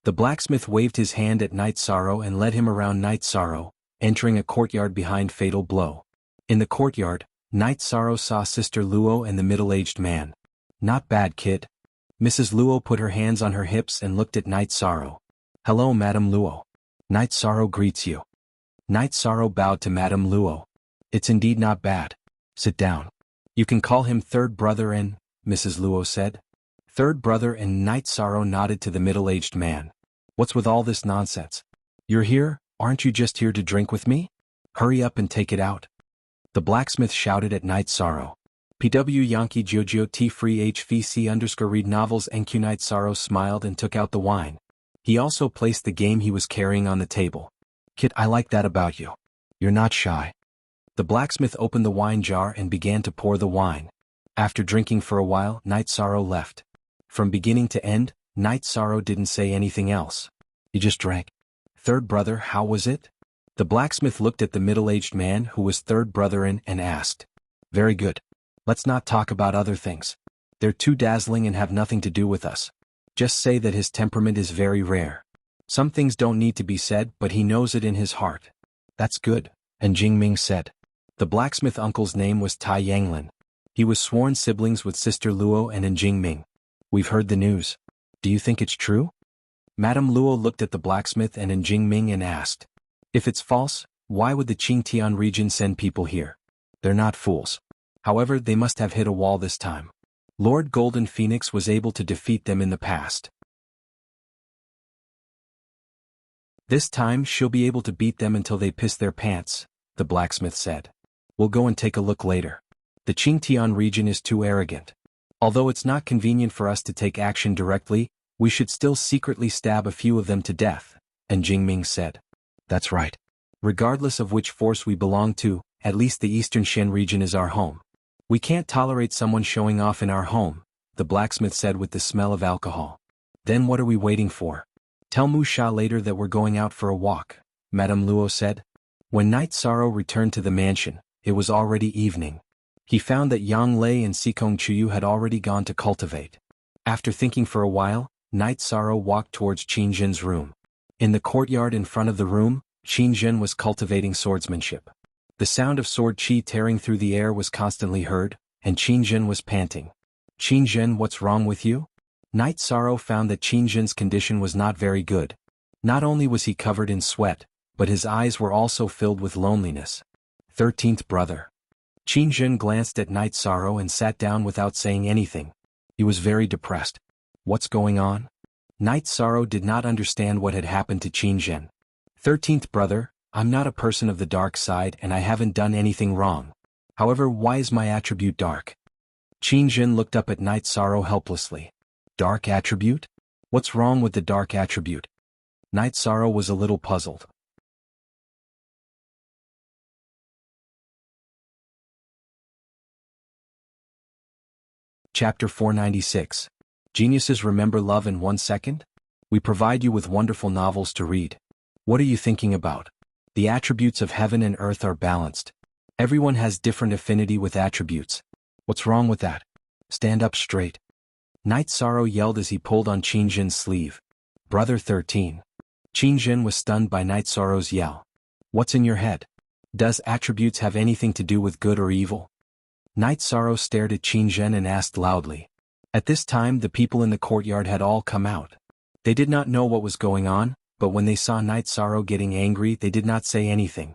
The blacksmith waved his hand at Night Sorrow and led him around Night Sorrow, entering a courtyard behind Fatal Blow. In the courtyard, Night Sorrow saw Sister Luo and the middle-aged man. Not bad, kid. Mrs. Luo put her hands on her hips and looked at Night Sorrow. Hello, Madame Luo. Night Sorrow greets you. Night Sorrow bowed to Madame Luo. It's indeed not bad. Sit down. You can call him Third Brother and, Mrs. Luo said. Third Brother and Night Sorrow nodded to the middle-aged man. What's with all this nonsense? You're here, aren't you just here to drink with me? Hurry up and take it out. The blacksmith shouted at Night Sorrow. PW Yankee Jojo T Free HVC _read novels NQ. Night Sorrow smiled and took out the wine. He also placed the game he was carrying on the table. Kid, I like that about you. You're not shy. The blacksmith opened the wine jar and began to pour the wine. After drinking for a while, Night Sorrow left. From beginning to end, Night Sorrow didn't say anything else. He just drank. Third Brother, how was it? The blacksmith looked at the middle-aged man who was Third Brother and asked. Very good. Let's not talk about other things. They're too dazzling and have nothing to do with us. Just say that his temperament is very rare. Some things don't need to be said, but he knows it in his heart. That's good, and Jingming said. The blacksmith uncle's name was Tai Yanglin. He was sworn siblings with Sister Luo and Jingming. We've heard the news. Do you think it's true? Madame Luo looked at the blacksmith and Jingming and asked. If it's false, why would the Qingtian region send people here? They're not fools. However, they must have hit a wall this time. Lord Golden Phoenix was able to defeat them in the past. This time she'll be able to beat them until they piss their pants, the blacksmith said. We'll go and take a look later. The Qingtian region is too arrogant. Although it's not convenient for us to take action directly, we should still secretly stab a few of them to death, and Jingming said. That's right. Regardless of which force we belong to, at least the Eastern Xian region is our home. We can't tolerate someone showing off in our home, the blacksmith said with the smell of alcohol. Then what are we waiting for? Tell Mu Sha later that we're going out for a walk, Madame Luo said. When Night Sorrow returned to the mansion, it was already evening. He found that Yang Lei and Sikong Chuyu had already gone to cultivate. After thinking for a while, Night Sorrow walked towards Qin Zhen's room. In the courtyard in front of the room, Qin Zhen was cultivating swordsmanship. The sound of sword qi tearing through the air was constantly heard, and Qin Zhen was panting. Qin Zhen, what's wrong with you? Night Sorrow found that Qingjin's condition was not very good. Not only was he covered in sweat, but his eyes were also filled with loneliness. 13th brother. Qingjin glanced at Night Sorrow and sat down without saying anything. He was very depressed. What's going on? Night Sorrow did not understand what had happened to Qingjin. 13th brother, I'm not a person of the dark side and I haven't done anything wrong. However, why is my attribute dark? Qingjin looked up at Night Sorrow helplessly. Dark attribute? What's wrong with the dark attribute? Night Sorrow was a little puzzled. Chapter 496. Geniuses remember love in 1 second? We provide you with wonderful novels to read. What are you thinking about? The attributes of heaven and earth are balanced. Everyone has different affinity with attributes. What's wrong with that? Stand up straight. Night Sorrow yelled as he pulled on Qingjin's sleeve. Brother 13. Qingjin was stunned by Night Sorrow's yell. What's in your head? Does attributes have anything to do with good or evil? Night Sorrow stared at Qingjin and asked loudly. At this time the people in the courtyard had all come out. They did not know what was going on, but when they saw Night Sorrow getting angry they did not say anything.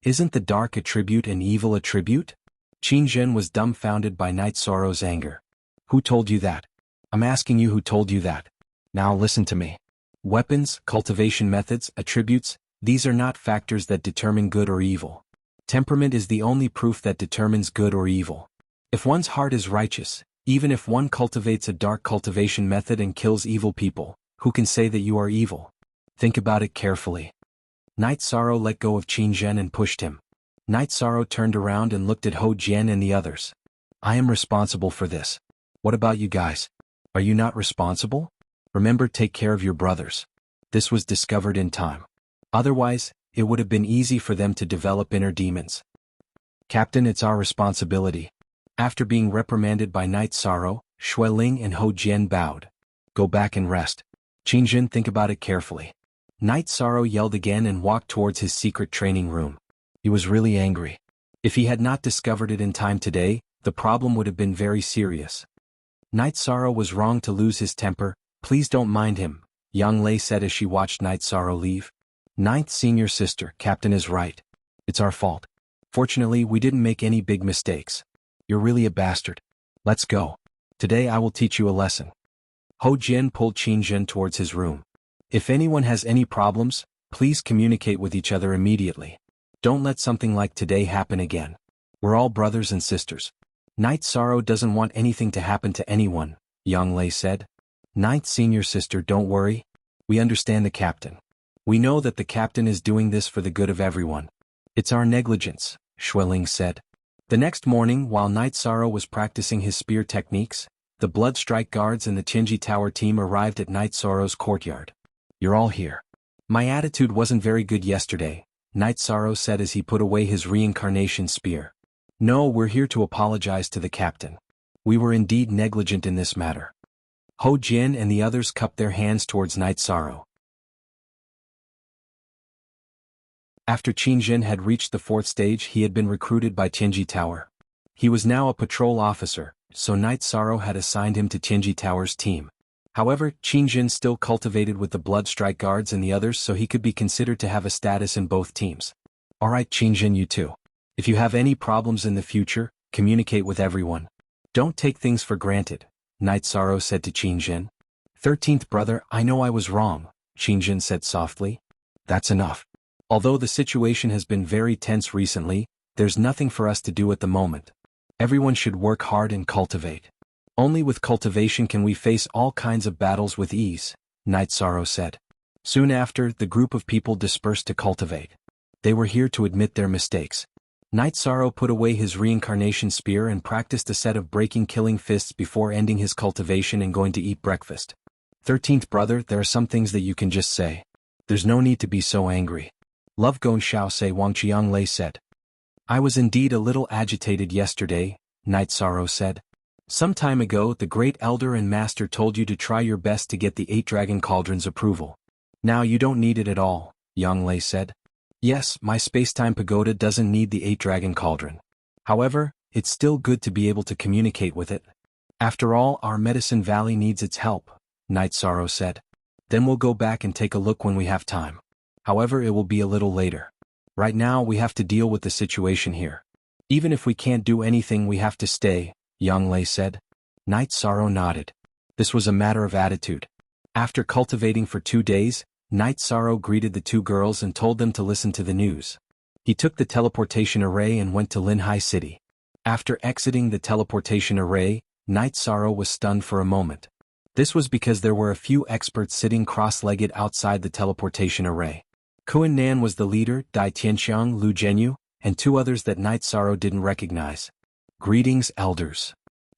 Isn't the dark attribute an evil attribute? Qingjin was dumbfounded by Night Sorrow's anger. Who told you that? I'm asking you who told you that. Now listen to me. Weapons, cultivation methods, attributes, these are not factors that determine good or evil. Temperament is the only proof that determines good or evil. If one's heart is righteous, even if one cultivates a dark cultivation method and kills evil people, who can say that you are evil? Think about it carefully. Night Sorrow let go of Qingjin and pushed him. Night Sorrow turned around and looked at Ho Jian and the others. I am responsible for this. What about you guys? Are you not responsible? Remember, take care of your brothers. This was discovered in time. Otherwise, it would have been easy for them to develop inner demons. Captain, it's our responsibility. After being reprimanded by Night Sorrow, Xueling and Ho Jian bowed. Go back and rest. Qingjin, think about it carefully. Night Sorrow yelled again and walked towards his secret training room. He was really angry. If he had not discovered it in time today, the problem would have been very serious. Night Sorrow was wrong to lose his temper. Please don't mind him, Yang Lei said as she watched Night Sorrow leave. Ninth senior sister, Captain is right. It's our fault. Fortunately, we didn't make any big mistakes. You're really a bastard. Let's go. Today I will teach you a lesson. Ho Jian pulled Qingjin towards his room. If anyone has any problems, please communicate with each other immediately. Don't let something like today happen again. We're all brothers and sisters. Night Sorrow doesn't want anything to happen to anyone, Yang Lei said. Ninth senior sister, don't worry. We understand the captain. We know that the captain is doing this for the good of everyone. It's our negligence, Xueling said. The next morning, while Night Sorrow was practicing his spear techniques, the Blood Strike Guards and the Qinji Tower team arrived at Night Sorrow's courtyard. You're all here. My attitude wasn't very good yesterday, Night Sorrow said as he put away his reincarnation spear. No, we're here to apologize to the captain. We were indeed negligent in this matter. Ho Jian and the others cupped their hands towards Night Sorrow. After Qingjin had reached the 4th stage, he had been recruited by Qinji Tower. He was now a patrol officer, so Night Sorrow had assigned him to Qinji Tower's team. However, Qingjin still cultivated with the Blood Strike Guards and the others, so he could be considered to have a status in both teams. Alright Qingjin, you too. If you have any problems in the future, communicate with everyone. Don't take things for granted, Night Sorrow said to Qingjin. 13th brother, I know I was wrong, Qingjin said softly. That's enough. Although the situation has been very tense recently, there's nothing for us to do at the moment. Everyone should work hard and cultivate. Only with cultivation can we face all kinds of battles with ease, Night Sorrow said. Soon after, the group of people dispersed to cultivate. They were here to admit their mistakes. Night Sorrow put away his reincarnation spear and practiced a set of breaking killing fists before ending his cultivation and going to eat breakfast. 13th brother, there are some things that you can just say. There's no need to be so angry. Love Gong Xiao say, Wang Qiang Lei said. I was indeed a little agitated yesterday, Night Sorrow said. Some time ago the great elder and master told you to try your best to get the 8 dragon cauldrons approval. Now you don't need it at all, Yang Lei said. Yes, my space-time pagoda doesn't need the 8 dragon cauldron. However, it's still good to be able to communicate with it. After all, our Medicine Valley needs its help, Night Sorrow said. Then we'll go back and take a look when we have time. However, it will be a little later. Right now we have to deal with the situation here. Even if we can't do anything we have to stay, Yang Lei said. Night Sorrow nodded. This was a matter of attitude. After cultivating for 2 days, Night Sorrow greeted the 2 girls and told them to listen to the news. He took the teleportation array and went to Linhai City. After exiting the teleportation array, Night Sorrow was stunned for a moment. This was because there were a few experts sitting cross-legged outside the teleportation array. Kuan Nan was the leader, Dai Tianxiang, Lu Zhenyu, and 2 others that Night Sorrow didn't recognize. Greetings, elders.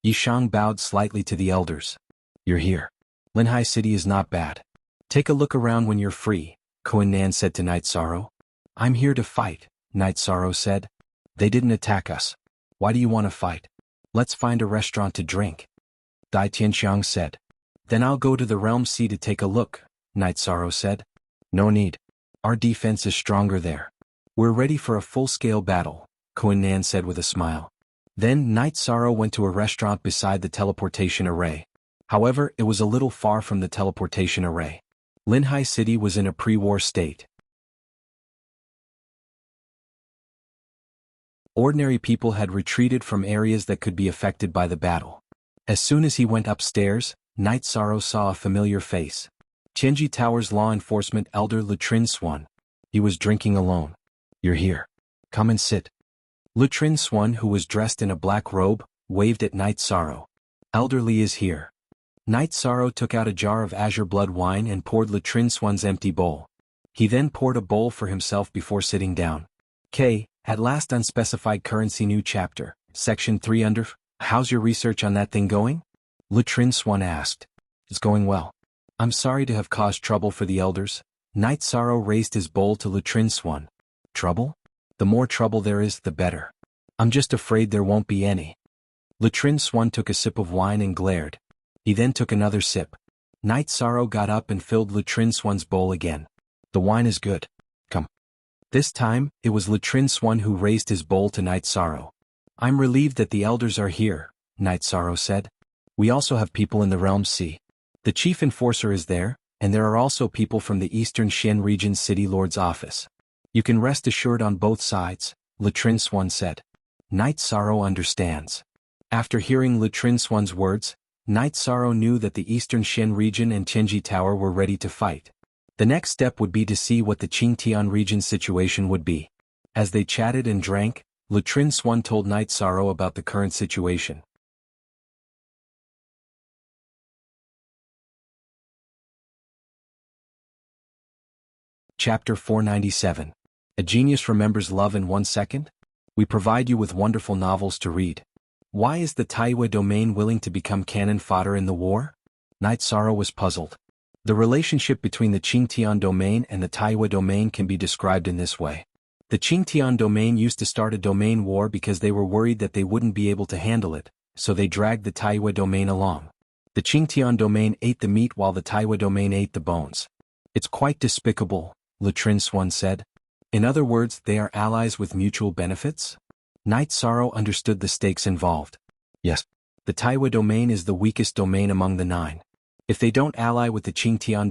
Yishang bowed slightly to the elders. You're here. Linhai City is not bad. Take a look around when you're free, Kuan Nan said to Night Sorrow. I'm here to fight, Night Sorrow said. They didn't attack us. Why do you want to fight? Let's find a restaurant to drink. Dai Tianxiang said. Then I'll go to the Realm Sea to take a look, Night Sorrow said. No need. Our defense is stronger there. We're ready for a full-scale battle, Kuan Nan said with a smile. Then Night Sorrow went to a restaurant beside the teleportation array. However, it was a little far from the teleportation array. Linhai City was in a pre-war state. Ordinary people had retreated from areas that could be affected by the battle. As soon as he went upstairs, Night Sorrow saw a familiar face. Tianji Tower's law enforcement elder Lutrin Swan. He was drinking alone. You're here. Come and sit. Lutrin Swan, who was dressed in a black robe, waved at Night Sorrow. Elderly is here. Night Sorrow took out a jar of azure blood wine and poured Lutrin Swan's empty bowl. He then poured a bowl for himself before sitting down. At last unspecified currency new chapter, section 3 under, how's your research on that thing going? Lutrin Swan asked. It's going well. I'm sorry to have caused trouble for the elders. Night Sorrow raised his bowl to Lutrin Swan. Trouble? The more trouble there is, the better. I'm just afraid there won't be any. Lutrin Swan took a sip of wine and glared. He then took another sip. Night Sorrow got up and filled Lutrin Swan's bowl again. The wine is good. Come. This time, it was Lutrin Swan who raised his bowl to Night Sorrow. I'm relieved that the elders are here, Night Sorrow said. We also have people in the Realm Sea. The chief enforcer is there, and there are also people from the Eastern Xian region's city lord's office. You can rest assured on both sides, Lutrin Swan said. Night Sorrow understands. After hearing Lutrin Swan's words, Night Sorrow knew that the Eastern Xian region and Tianji Tower were ready to fight. The next step would be to see what the Qingtian region's situation would be. As they chatted and drank, Lutrin Swan told Night Sorrow about the current situation. Chapter 497. A Genius Remembers Love in 1 Second? We provide you with wonderful novels to read. Why is the Taiwa domain willing to become cannon fodder in the war? Night Sorrow was puzzled. The relationship between the Qingtian domain and the Taiwa domain can be described in this way. The Qingtian domain used to start a domain war because they were worried that they wouldn't be able to handle it, so they dragged the Taiwa domain along. The Qingtian domain ate the meat while the Taiwa domain ate the bones. It's quite despicable, Lutrin Swan said. In other words, they are allies with mutual benefits? Night Sorrow understood the stakes involved. Yes. The Taiwa domain is the weakest domain among the 9. If they don't ally with the Qingtian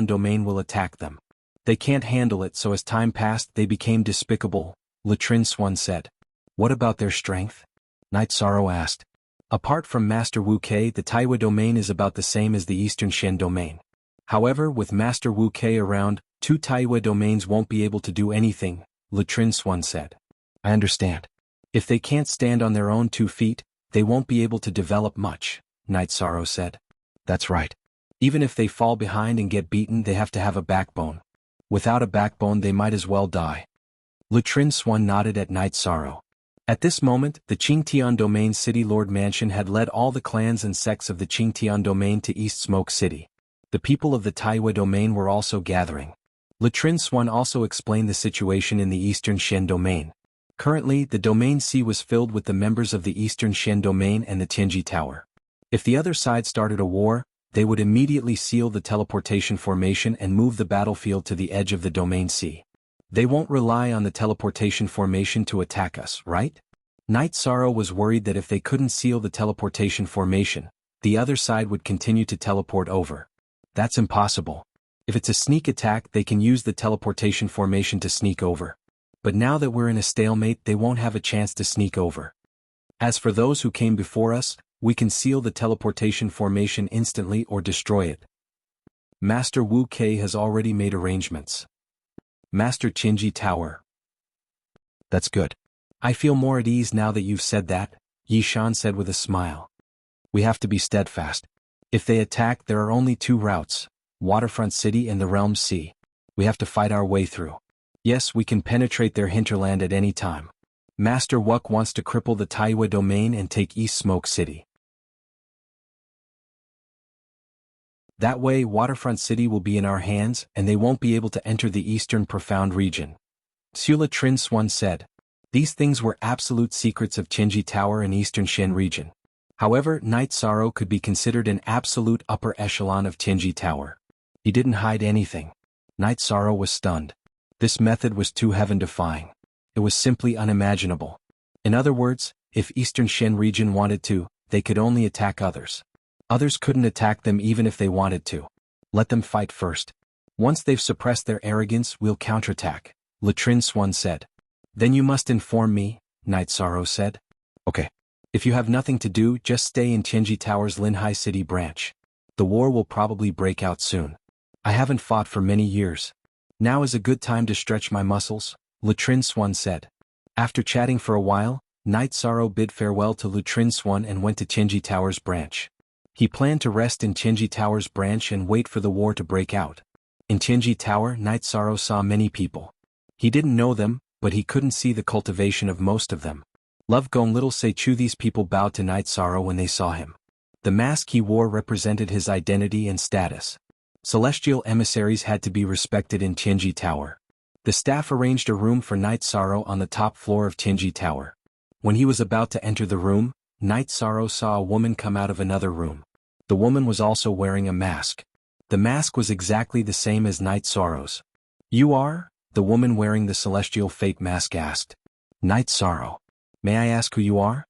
domain will attack them. They can't handle it, so as time passed they became despicable, Lutrin Swan said. What about their strength? Night Sorrow asked. Apart from Master Wu Kei, the Taiwa domain is about the same as the Eastern Xian domain. However, with Master Wu Kei around, 2 Taiwa domains won't be able to do anything, Lutrin Swan said. I understand. If they can't stand on their own 2 feet, they won't be able to develop much, Night Sorrow said. That's right. Even if they fall behind and get beaten, they have to have a backbone. Without a backbone, they might as well die. Lutrin Swan nodded at Night Sorrow. At this moment, the Qingtian domain city lord mansion had led all the clans and sects of the Qingtian domain to East Smoke City. The people of the Taiwa domain were also gathering. Lutrin Swan also explained the situation in the Eastern Xian domain. Currently, the domain C was filled with the members of the Eastern Xian domain and the Tianji Tower. If the other side started a war, they would immediately seal the teleportation formation and move the battlefield to the edge of the domain C. They won't rely on the teleportation formation to attack us, right? Night Sorrow was worried that if they couldn't seal the teleportation formation, the other side would continue to teleport over. That's impossible. If it's a sneak attack, they can use the teleportation formation to sneak over. But now that we're in a stalemate, they won't have a chance to sneak over. As for those who came before us, we can seal the teleportation formation instantly or destroy it. Master Wu Kei has already made arrangements. Master Qinji Tower. That's good. I feel more at ease now that you've said that, Yi Shan said with a smile. We have to be steadfast. If they attack, there are only two routes, Waterfront City and the Realm Sea. We have to fight our way through. Yes, we can penetrate their hinterland at any time. Master Wuk wants to cripple the Taiwa domain and take East Smoke City. That way, Waterfront City will be in our hands, and they won't be able to enter the Eastern Profound region. Sula Trin Swan said. These things were absolute secrets of Qinji Tower and Eastern Shen region. However, Night Sorrow could be considered an absolute upper echelon of Qinji Tower. He didn't hide anything. Night Sorrow was stunned. This method was too heaven-defying. It was simply unimaginable. In other words, if Eastern Shen region wanted to, they could only attack others. Others couldn't attack them even if they wanted to. Let them fight first. Once they've suppressed their arrogance, we'll counterattack, Latrin Swan said. Then you must inform me, Night Sorrow said. Okay. If you have nothing to do, just stay in Qinji Tower's Linhai City branch. The war will probably break out soon. I haven't fought for many years. Now is a good time to stretch my muscles, Latrin Swan said. After chatting for a while, Night Sorrow bid farewell to Latrin Swan and went to Qinji Tower's branch. He planned to rest in Qinji Tower's branch and wait for the war to break out. In Qinji Tower, Night Sorrow saw many people. He didn't know them, but he couldn't see the cultivation of most of them. Love Gong Little Say Chu. These people bowed to Night Sorrow when they saw him. The mask he wore represented his identity and status. Celestial emissaries had to be respected in Qinji Tower. The staff arranged a room for Night Sorrow on the top floor of Qinji Tower. When he was about to enter the room, Night Sorrow saw a woman come out of another room. The woman was also wearing a mask. The mask was exactly the same as Night Sorrow's. You are? The woman wearing the Celestial Fate mask asked. Night Sorrow. May I ask who you are?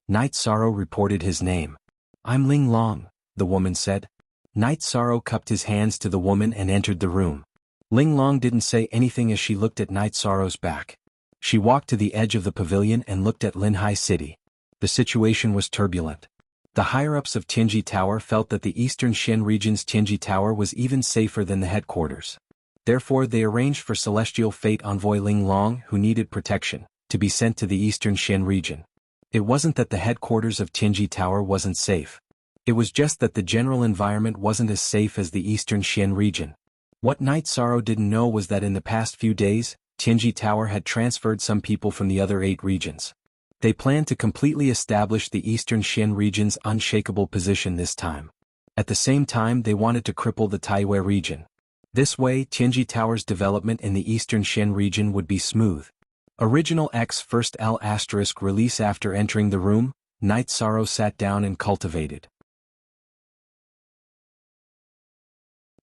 Night Sorrow reported his name. I'm Ling Long, the woman said. Night Sorrow cupped his hands to the woman and entered the room. Ling Long didn't say anything as she looked at Night Sorrow's back. She walked to the edge of the pavilion and looked at Linhai City. The situation was turbulent. The higher-ups of Qinji Tower felt that the Eastern Shen region's Qinji Tower was even safer than the headquarters. Therefore they arranged for Celestial Fate envoy Ling Long, who needed protection, to be sent to the Eastern Shen region. It wasn't that the headquarters of Qinji Tower wasn't safe. It was just that the general environment wasn't as safe as the Eastern Shen region. What Night Sorrow didn't know was that in the past few days, Qinji Tower had transferred some people from the other 8 regions. They planned to completely establish the Eastern Shen region's unshakable position this time. At the same time, they wanted to cripple the Taiwei region. This way, Qinji Tower's development in the Eastern Shen region would be smooth. Original X First L** release. After entering the room, Night Sorrow sat down and cultivated.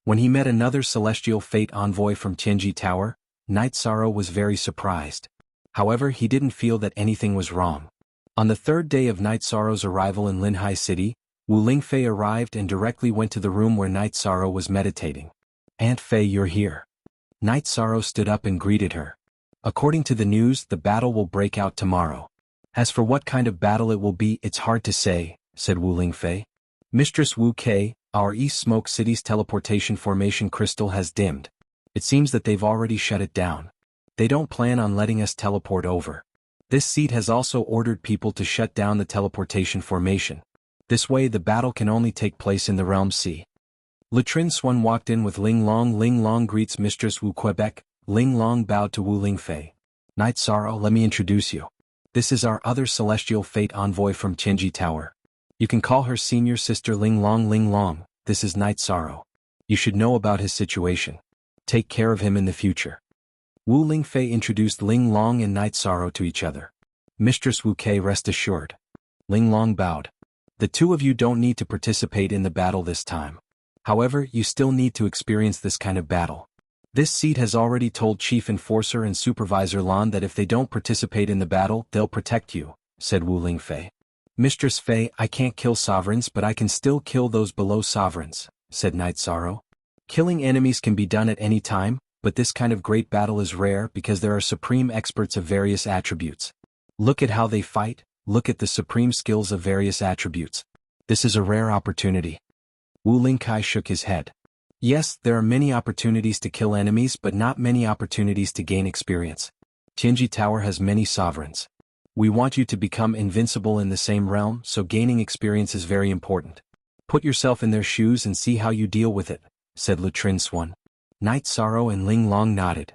When he met another Celestial Fate envoy from Qinji Tower, Night Sorrow was very surprised. However, he didn't feel that anything was wrong. On the 3rd day of Night Sorrow's arrival in Linhai City, Wu Lingfei arrived and directly went to the room where Night Sorrow was meditating. Aunt Fei, you're here. Night Sorrow stood up and greeted her. According to the news, the battle will break out tomorrow. As for what kind of battle it will be, it's hard to say, said Wu Lingfei. Mistress Wu Kei, our East Smoke City's teleportation formation crystal has dimmed. It seems that they've already shut it down. They don't plan on letting us teleport over. This seat has also ordered people to shut down the teleportation formation. This way the battle can only take place in the Realm Sea. Latrin Swan walked in with Ling Long. Ling Long greets Mistress Wu Quebec. Ling Long bowed to Wu Lingfei. Night Sorrow, let me introduce you. This is our other Celestial Fate envoy from Qinji Tower. You can call her senior sister Ling Long. Ling Long, this is Night Sorrow. You should know about his situation. Take care of him in the future. Wu Lingfei introduced Ling Long and Night Sorrow to each other. Mistress Wu Kei, rest assured. Ling Long bowed. The two of you don't need to participate in the battle this time. However, you still need to experience this kind of battle. This seat has already told Chief Enforcer and Supervisor Lan that if they don't participate in the battle, they'll protect you, said Wu Lingfei. Mistress Fei, I can't kill sovereigns, but I can still kill those below sovereigns, said Knight Sorrow. Killing enemies can be done at any time, but this kind of great battle is rare because there are supreme experts of various attributes. Look at how they fight, look at the supreme skills of various attributes. This is a rare opportunity. Wu Lingkai shook his head. Yes, there are many opportunities to kill enemies, but not many opportunities to gain experience. Tianji Tower has many sovereigns. We want you to become invincible in the same realm, so gaining experience is very important. Put yourself in their shoes and see how you deal with it, said Lutrin Swan. Knight Sorrow and Ling Long nodded.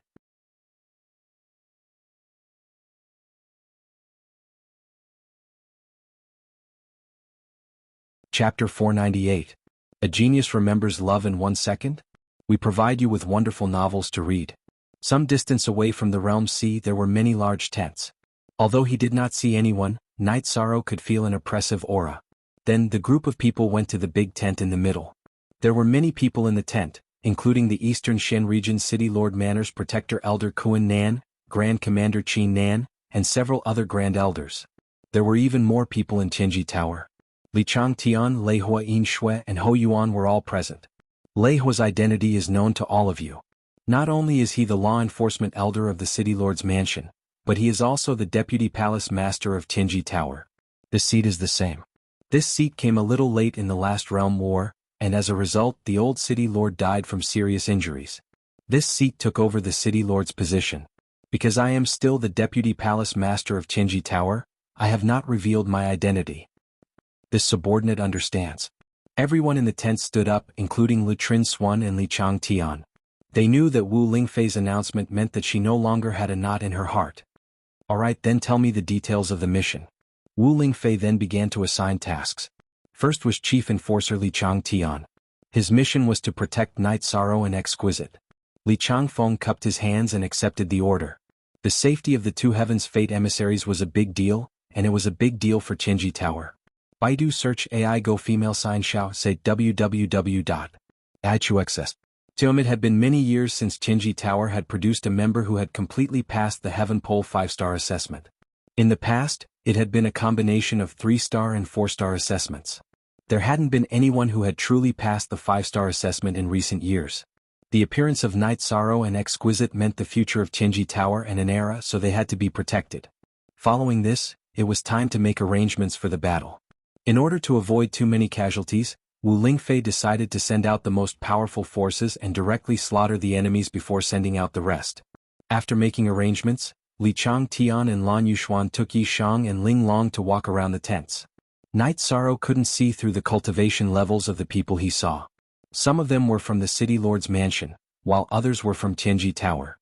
Chapter 498. A Genius Remembers Love in 1 Second? We provide you with wonderful novels to read. Some distance away from the realm sea there were many large tents. Although he did not see anyone, Knight Sorrow could feel an oppressive aura. Then the group of people went to the big tent in the middle. There were many people in the tent, including the Eastern Shen Region City Lord Manor's Protector Elder Kuan Nan, Grand Commander Qin Nan, and several other Grand Elders. There were even more people in Tianji Tower. Li Changtian, Lei Hua Yin Shui, and Ho Yuan were all present. Lei Hua's identity is known to all of you. Not only is he the law enforcement elder of the City Lord's mansion, but he is also the Deputy Palace Master of Tianji Tower. The seat is the same. This seat came a little late in the last realm war, and as a result the old City Lord died from serious injuries. This seat took over the City Lord's position. Because I am still the Deputy Palace Master of Tianji Tower, I have not revealed my identity. This subordinate understands. Everyone in the tent stood up, including Lutrin Swan and Li Changtian. They knew that Wu Lingfei's announcement meant that she no longer had a knot in her heart. Alright, then tell me the details of the mission. Wu Lingfei then began to assign tasks. First was Chief Enforcer Li Changtian. His mission was to protect Knight Sorrow and Exquisite. Li Changfeng cupped his hands and accepted the order. The safety of the two Heaven's Fate emissaries was a big deal, and it was a big deal for Tianji Tower. Baidu search AI go female sign xiao say www.aichuxs. It had been many years since Tianji Tower had produced a member who had completely passed the Heaven Pole 5-star assessment. In the past, it had been a combination of 3-star and 4-star assessments. There hadn't been anyone who had truly passed the 5-star assessment in recent years. The appearance of Knight Sorrow and Exquisite meant the future of Tianji Tower and an era, so they had to be protected. Following this, it was time to make arrangements for the battle. In order to avoid too many casualties, Wu Lingfei decided to send out the most powerful forces and directly slaughter the enemies before sending out the rest. After making arrangements, Li Changtian and Lan Yushuan took Yi Shang and Ling Long to walk around the tents. Knight Sorrow couldn't see through the cultivation levels of the people he saw. Some of them were from the City Lord's mansion, while others were from Tianji Tower.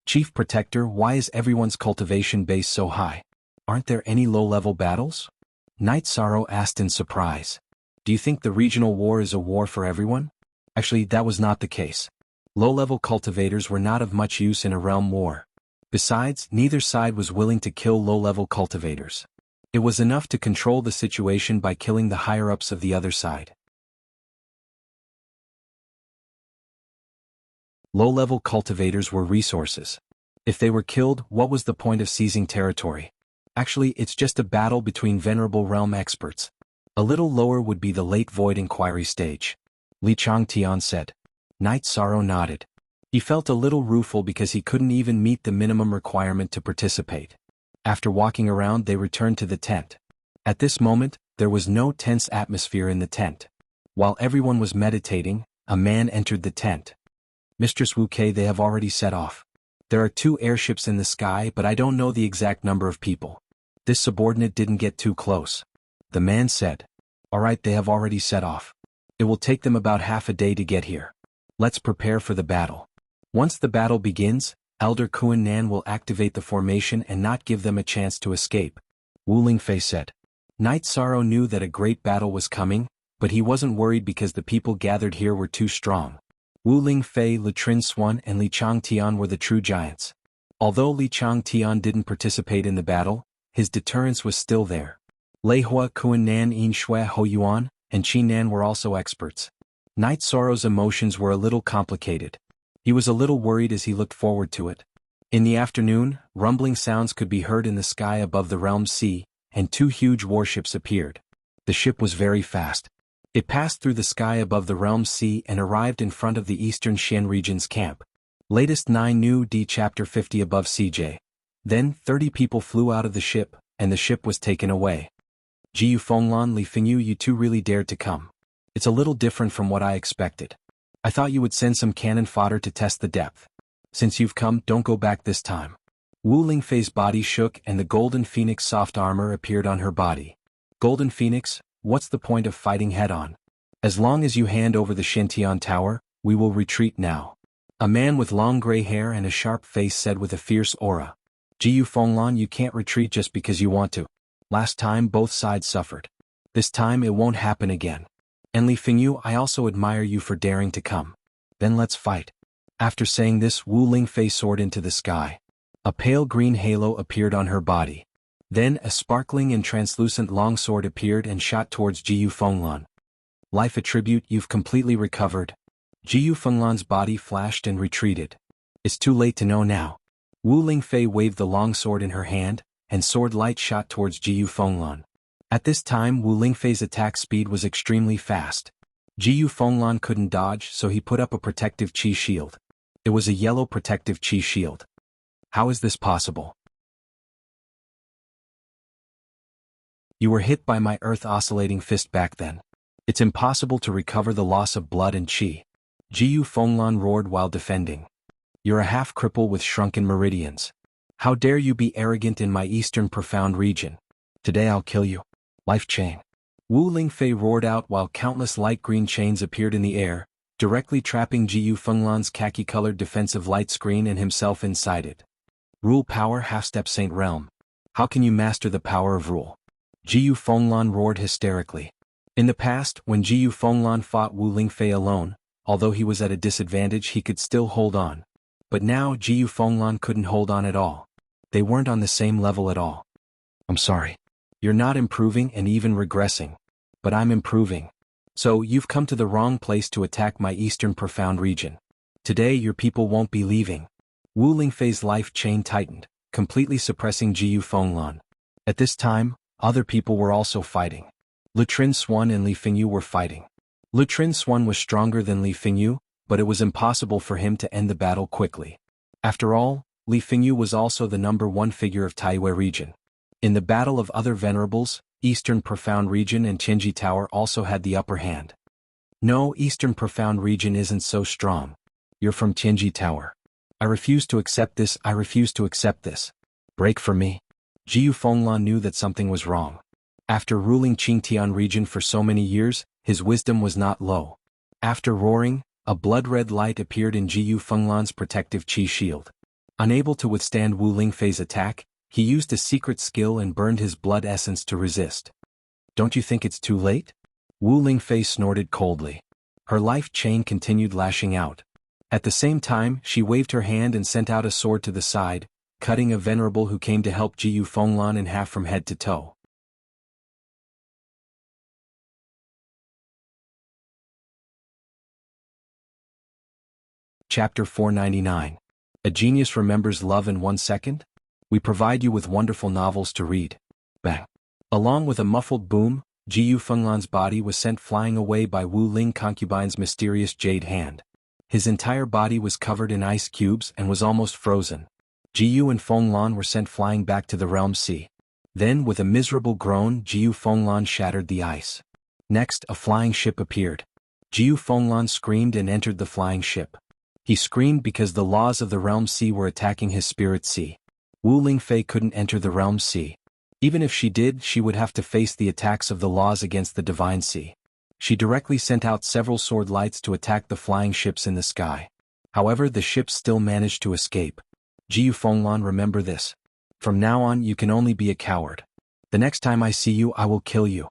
Chief Protector, why is everyone's cultivation base so high? Aren't there any low-level battles? Knight Sorrow asked in surprise. Do you think the regional war is a war for everyone? Actually, that was not the case. Low-level cultivators were not of much use in a realm war. Besides, neither side was willing to kill low-level cultivators. It was enough to control the situation by killing the higher-ups of the other side. Low-level cultivators were resources. If they were killed, what was the point of seizing territory? Actually, it's just a battle between venerable realm experts. A little lower would be the late void inquiry stage. Li Changtian said. Knight Sorrow nodded. He felt a little rueful because he couldn't even meet the minimum requirement to participate. After walking around, they returned to the tent. At this moment, there was no tense atmosphere in the tent. While everyone was meditating, a man entered the tent. Mistress Wu Kei, they have already set off. There are 2 airships in the sky, but I don't know the exact number of people. This subordinate didn't get too close. The man said. Alright, they have already set off. It will take them about half a day to get here. Let's prepare for the battle. Once the battle begins, Elder Kuan Nan will activate the formation and not give them a chance to escape. Wu Lingfei said. Knight Sorrow knew that a great battle was coming, but he wasn't worried because the people gathered here were too strong. Wu Lingfei, Lutrin Swan and Li Changtian were the true giants. Although Li Changtian didn't participate in the battle, his deterrence was still there. Lei Hua, Kuan Nan, Yin Shui, Ho Yuan, and Qin Nan were also experts. Knight Sorrow's emotions were a little complicated. He was a little worried as he looked forward to it. In the afternoon, rumbling sounds could be heard in the sky above the realm sea, and 2 huge warships appeared. The ship was very fast. It passed through the sky above the realm's sea and arrived in front of the Eastern Xian region's camp. Latest 9 New D Chapter 50 above CJ. Then 30 people flew out of the ship, and the ship was taken away. Jiyu Fenglan, Li Fengyu, you two really dared to come. It's a little different from what I expected. I thought you would send some cannon fodder to test the depth. Since you've come, don't go back this time. Wu Lingfei's body shook and the Golden Phoenix soft armor appeared on her body. Golden Phoenix, what's the point of fighting head-on? As long as you hand over the Xintian Tower, we will retreat now. A man with long gray hair and a sharp face said with a fierce aura. Jiyu Fenglan, you can't retreat just because you want to. Last time both sides suffered. This time it won't happen again. And Li Fengyu, I also admire you for daring to come. Then let's fight. After saying this, Wu Lingfei soared into the sky. A pale green halo appeared on her body. Then a sparkling and translucent longsword appeared and shot towards Jiyu Fenglan. Life attribute, you've completely recovered. Jiyu Fenglan's body flashed and retreated. It's too late to know now. Wu Lingfei waved the longsword in her hand, and sword light shot towards Jiyu Fenglan. At this time Wu Lingfei's attack speed was extremely fast. Jiyu Fenglan couldn't dodge, so he put up a protective chi shield. It was a yellow protective chi shield. How is this possible? You were hit by my earth-oscillating fist back then. It's impossible to recover the loss of blood and chi. Jiyu Fenglan roared while defending. You're a half-cripple with shrunken meridians. How dare you be arrogant in my eastern profound region? Today I'll kill you. Life chain. Wu Lingfei roared out while countless light green chains appeared in the air, directly trapping Jiyu Fenglan's khaki-colored defensive light screen and himself inside it. Rule power half-step Saint Realm. How can you master the power of rule? Jiyu Fenglan roared hysterically. In the past, when Jiyu Fenglan fought Wu Lingfei alone, although he was at a disadvantage, he could still hold on. But now Jiyu Fenglan couldn't hold on at all. They weren't on the same level at all. I'm sorry. You're not improving and even regressing. But I'm improving. So you've come to the wrong place to attack my eastern profound region. Today your people won't be leaving. Wu Lingfei's life chain tightened, completely suppressing Jiyu Fenglan. At this time, other people were also fighting. Lutrin Swan and Li Fengyu were fighting. Lutrin Swan was stronger than Li Fengyu, but it was impossible for him to end the battle quickly. After all, Li Fengyu was also the #1 figure of Taiyue region. In the battle of other venerables, Eastern Profound Region and Tianji Tower also had the upper hand. No, Eastern Profound Region isn't so strong. You're from Tianji Tower. I refuse to accept this, I refuse to accept this. Break for me. Jiyu Fenglan knew that something was wrong. After ruling Qingtian region for so many years, his wisdom was not low. After roaring, a blood-red light appeared in Jiyu Fenglan's protective chi shield. Unable to withstand Wu Lingfei's attack, he used a secret skill and burned his blood essence to resist. Don't you think it's too late? Wu Lingfei snorted coldly. Her life chain continued lashing out. At the same time, she waved her hand and sent out a sword to the side, cutting a venerable who came to help Jiyu Fenglan in half from head to toe. Chapter 499. A Genius Remembers Love in 1 Second? We provide you with wonderful novels to read. Bang. Along with a muffled boom, Jiyu Fenglan's body was sent flying away by Wu Ling Concubine's mysterious jade hand. His entire body was covered in ice cubes and was almost frozen. Jiyu and Fenglan were sent flying back to the realm sea. Then, with a miserable groan, Jiyu Fenglan shattered the ice. Next, a flying ship appeared. Jiyu Fenglan screamed and entered the flying ship. He screamed because the laws of the realm sea were attacking his spirit sea. Wu Lingfei couldn't enter the realm sea. Even if she did, she would have to face the attacks of the laws against the divine sea. She directly sent out several sword lights to attack the flying ships in the sky. However, the ships still managed to escape. Jiyu Fenglan, remember this. From now on you can only be a coward. The next time I see you I will kill you.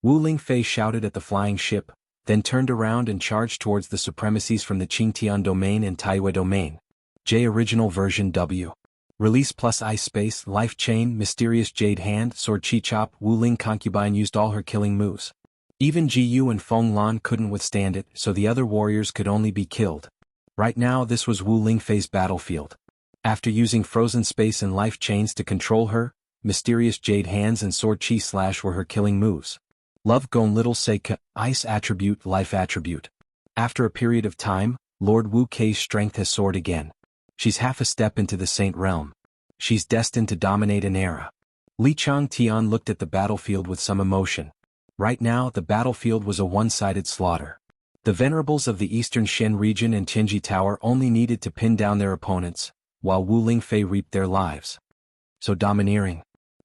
Wu Lingfei shouted at the flying ship, then turned around and charged towards the supremacies from the Qingtian domain and Taiyue domain. J Original Version W. Release plus Ice Space, Life Chain, Mysterious Jade Hand, Sword Chi Chop. Wu Ling Concubine used all her killing moves. Even Jiyu and Fenglan couldn't withstand it, so the other warriors could only be killed. Right now this was Wu Lingfei's battlefield. After using frozen space and life chains to control her, mysterious jade hands and sword chi slash were her killing moves. Love Gon Little Seika, ice attribute, life attribute. After a period of time, Lord Wu Kei's strength has soared again. She's half a step into the Saint Realm. She's destined to dominate an era. Li Changtian looked at the battlefield with some emotion. Right now, the battlefield was a one-sided slaughter. The venerables of the Eastern Shen region and Tianji Tower only needed to pin down their opponents, while Wu Lingfei reaped their lives. So domineering.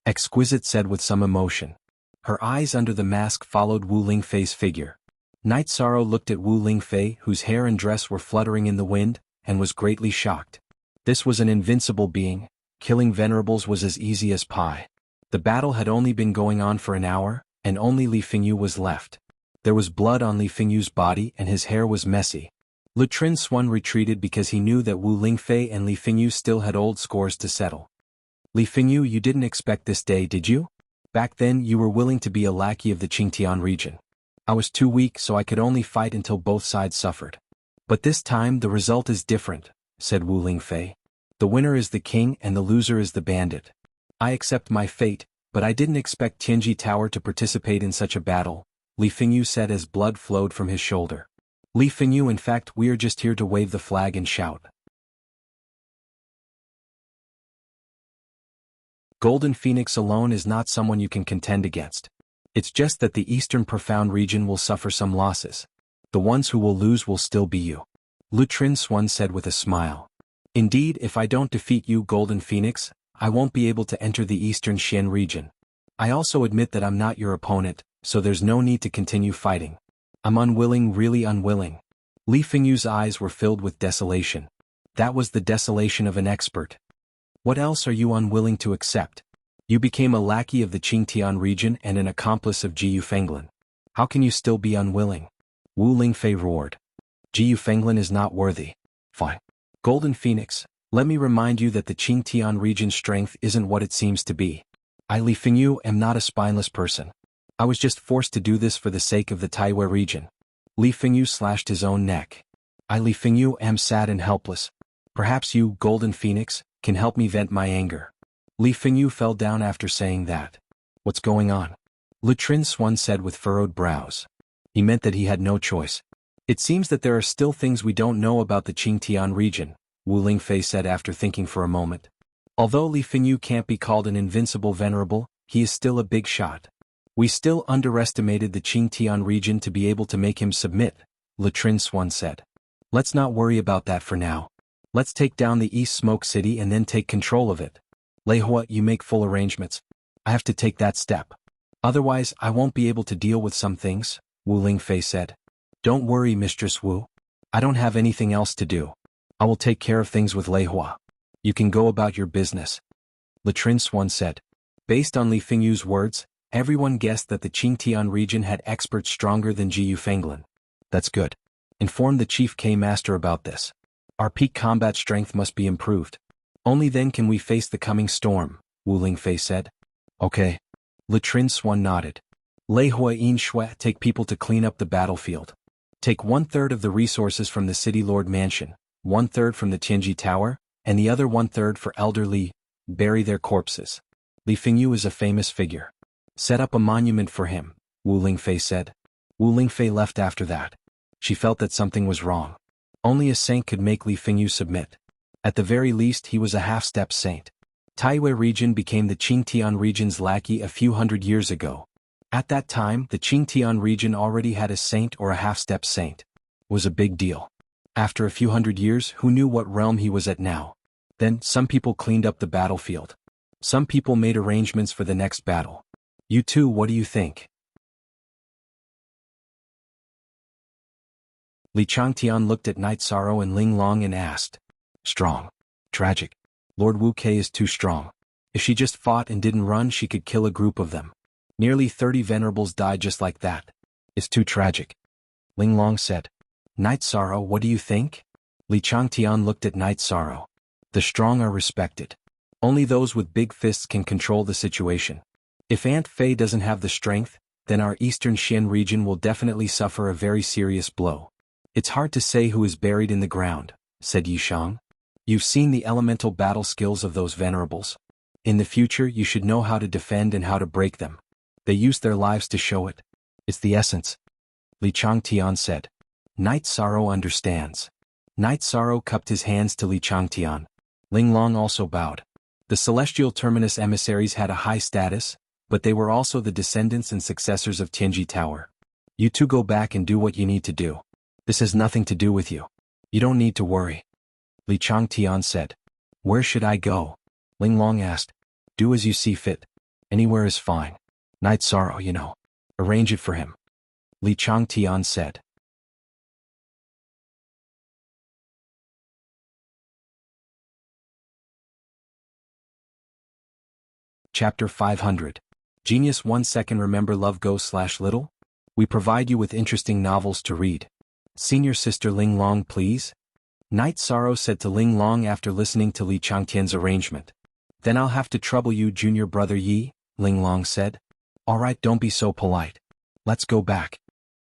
Exquisite said with some emotion. Her eyes under the mask followed Wu Lingfei's figure. Night Sorrow looked at Wu Lingfei, whose hair and dress were fluttering in the wind, and was greatly shocked. This was an invincible being. Killing venerables was as easy as pie. The battle had only been going on for an hour, and only Li Fengyu was left. There was blood on Li Fengyu's body and his hair was messy. Lu Trin Xuan retreated because he knew that Wu Lingfei and Li Fengyu still had old scores to settle. Li Fengyu, you didn't expect this day, did you? Back then you were willing to be a lackey of the Qingtian region. I was too weak, so I could only fight until both sides suffered. But this time the result is different, said Wu Lingfei. The winner is the king and the loser is the bandit. I accept my fate, but I didn't expect Tianji Tower to participate in such a battle, Li Fengyu said as blood flowed from his shoulder. Li Fengyu, in fact, we're just here to wave the flag and shout. Golden Phoenix alone is not someone you can contend against. It's just that the Eastern Profound region will suffer some losses. The ones who will lose will still be you. Lu Trin Xuan said with a smile. Indeed, if I don't defeat you, Golden Phoenix, I won't be able to enter the Eastern Xian region. I also admit that I'm not your opponent, so there's no need to continue fighting. I'm unwilling, really unwilling. Li Fengyu's eyes were filled with desolation. That was the desolation of an expert. What else are you unwilling to accept? You became a lackey of the Qingtian region and an accomplice of Jiyu Fenglan. How can you still be unwilling? Wu Lingfei roared. Jiyu Fenglan is not worthy. Fine. Golden Phoenix, let me remind you that the Qingtian region's strength isn't what it seems to be. I, Li Fengyu, am not a spineless person. I was just forced to do this for the sake of the Taiwei region. Li Fengyu slashed his own neck. I, Li Fengyu, am sad and helpless. Perhaps you, Golden Phoenix, can help me vent my anger. Li Fengyu fell down after saying that. What's going on? Lu Trin Xuan said with furrowed brows. He meant that he had no choice. It seems that there are still things we don't know about the Qingtian region, Wu Lingfei said after thinking for a moment. Although Li Fengyu can't be called an invincible venerable, he is still a big shot. We still underestimated the Qingtian region to be able to make him submit, Lu Trin Xuan said. Let's not worry about that for now. Let's take down the East Smoke City and then take control of it. Lei Hua, you make full arrangements. I have to take that step. Otherwise, I won't be able to deal with some things, Wu Lingfei said. Don't worry, Mistress Wu. I don't have anything else to do. I will take care of things with Lei Hua. You can go about your business. Lu Trin Xuan said. Based on Li Fengyu's words, everyone guessed that the Qingtian region had experts stronger than Jiyu Fenglan. That's good. Inform the Chief K-Master about this. Our peak combat strength must be improved. Only then can we face the coming storm, Wu Lingfei said. Okay. Lu Trin Xuan nodded. Lei Hua Yin Shui, take people to clean up the battlefield. Take 1/3 of the resources from the City Lord Mansion, 1/3 from the Tianji Tower, and the other 1/3 for Elder Li. Bury their corpses. Li Fengyu is a famous figure. Set up a monument for him, Wu Lingfei said. Wu Lingfei left after that. She felt that something was wrong. Only a saint could make Li Fengyu submit. At the very least, he was a half-step saint. Taiwei region became the Qingtian region's lackey a few hundred years ago. At that time, the Qingtian region already had a saint or a half-step saint. It was a big deal. After a few hundred years, who knew what realm he was at now? Then, some people cleaned up the battlefield. Some people made arrangements for the next battle. You too, what do you think? Li Changtian looked at Night Sorrow and Ling Long and asked. Strong. Tragic. Lord Wu Kei is too strong. If she just fought and didn't run, she could kill a group of them. Nearly 30 venerables died just like that. It's too tragic. Ling Long said. Night Sorrow, what do you think? Li Changtian looked at Night Sorrow. The strong are respected. Only those with big fists can control the situation. If Aunt Fei doesn't have the strength, then our Eastern Xian region will definitely suffer a very serious blow. It's hard to say who is buried in the ground, said Yishang. You've seen the elemental battle skills of those venerables. In the future you should know how to defend and how to break them. They used their lives to show it. It's the essence. Li Changtian said. Knight Sorrow understands. Knight Sorrow cupped his hands to Li Changtian. Ling Long also bowed. The celestial terminus emissaries had a high status, but they were also the descendants and successors of Tianji Tower. You two go back and do what you need to do. This has nothing to do with you. You don't need to worry. Li Changtian said. Where should I go? Ling Long asked. Do as you see fit. Anywhere is fine. Knight Sorrow, you know. Arrange it for him. Li Changtian said. Chapter 500. Genius 1 second. Remember love go/little? We provide you with interesting novels to read. Senior sister Ling Long, please? Knight Sorrow said to Ling Long after listening to Li Changtian's arrangement. Then I'll have to trouble you, junior brother Yi, Ling Long said. Alright, don't be so polite. Let's go back.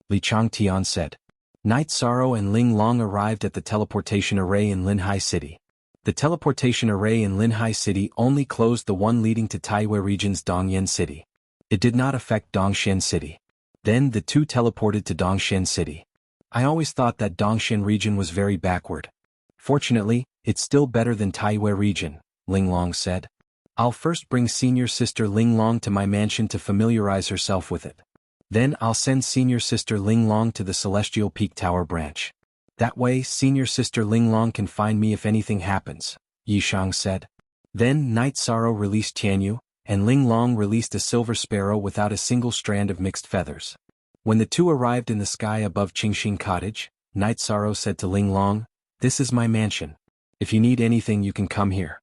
Li Changtian said. Knight Sorrow and Ling Long arrived at the teleportation array in Linhai City. The teleportation array in Linhai City only closed the one leading to Taiyue region's Dongyan City. It did not affect Dongshan City. Then the two teleported to Dongshan City. I always thought that Dongshan region was very backward. Fortunately, it's still better than Taiyue region, Ling Long said. I'll first bring senior sister Ling Long to my mansion to familiarize herself with it. Then I'll send senior sister Ling Long to the Celestial Peak Tower branch. That way, senior sister Ling Long can find me if anything happens, Yi Shang said. Then Knight Sorrow released Tianyu, and Ling Long released a silver sparrow without a single strand of mixed feathers. When the two arrived in the sky above Qingxin Cottage, Knight Sorrow said to Ling Long, This is my mansion. If you need anything you can come here.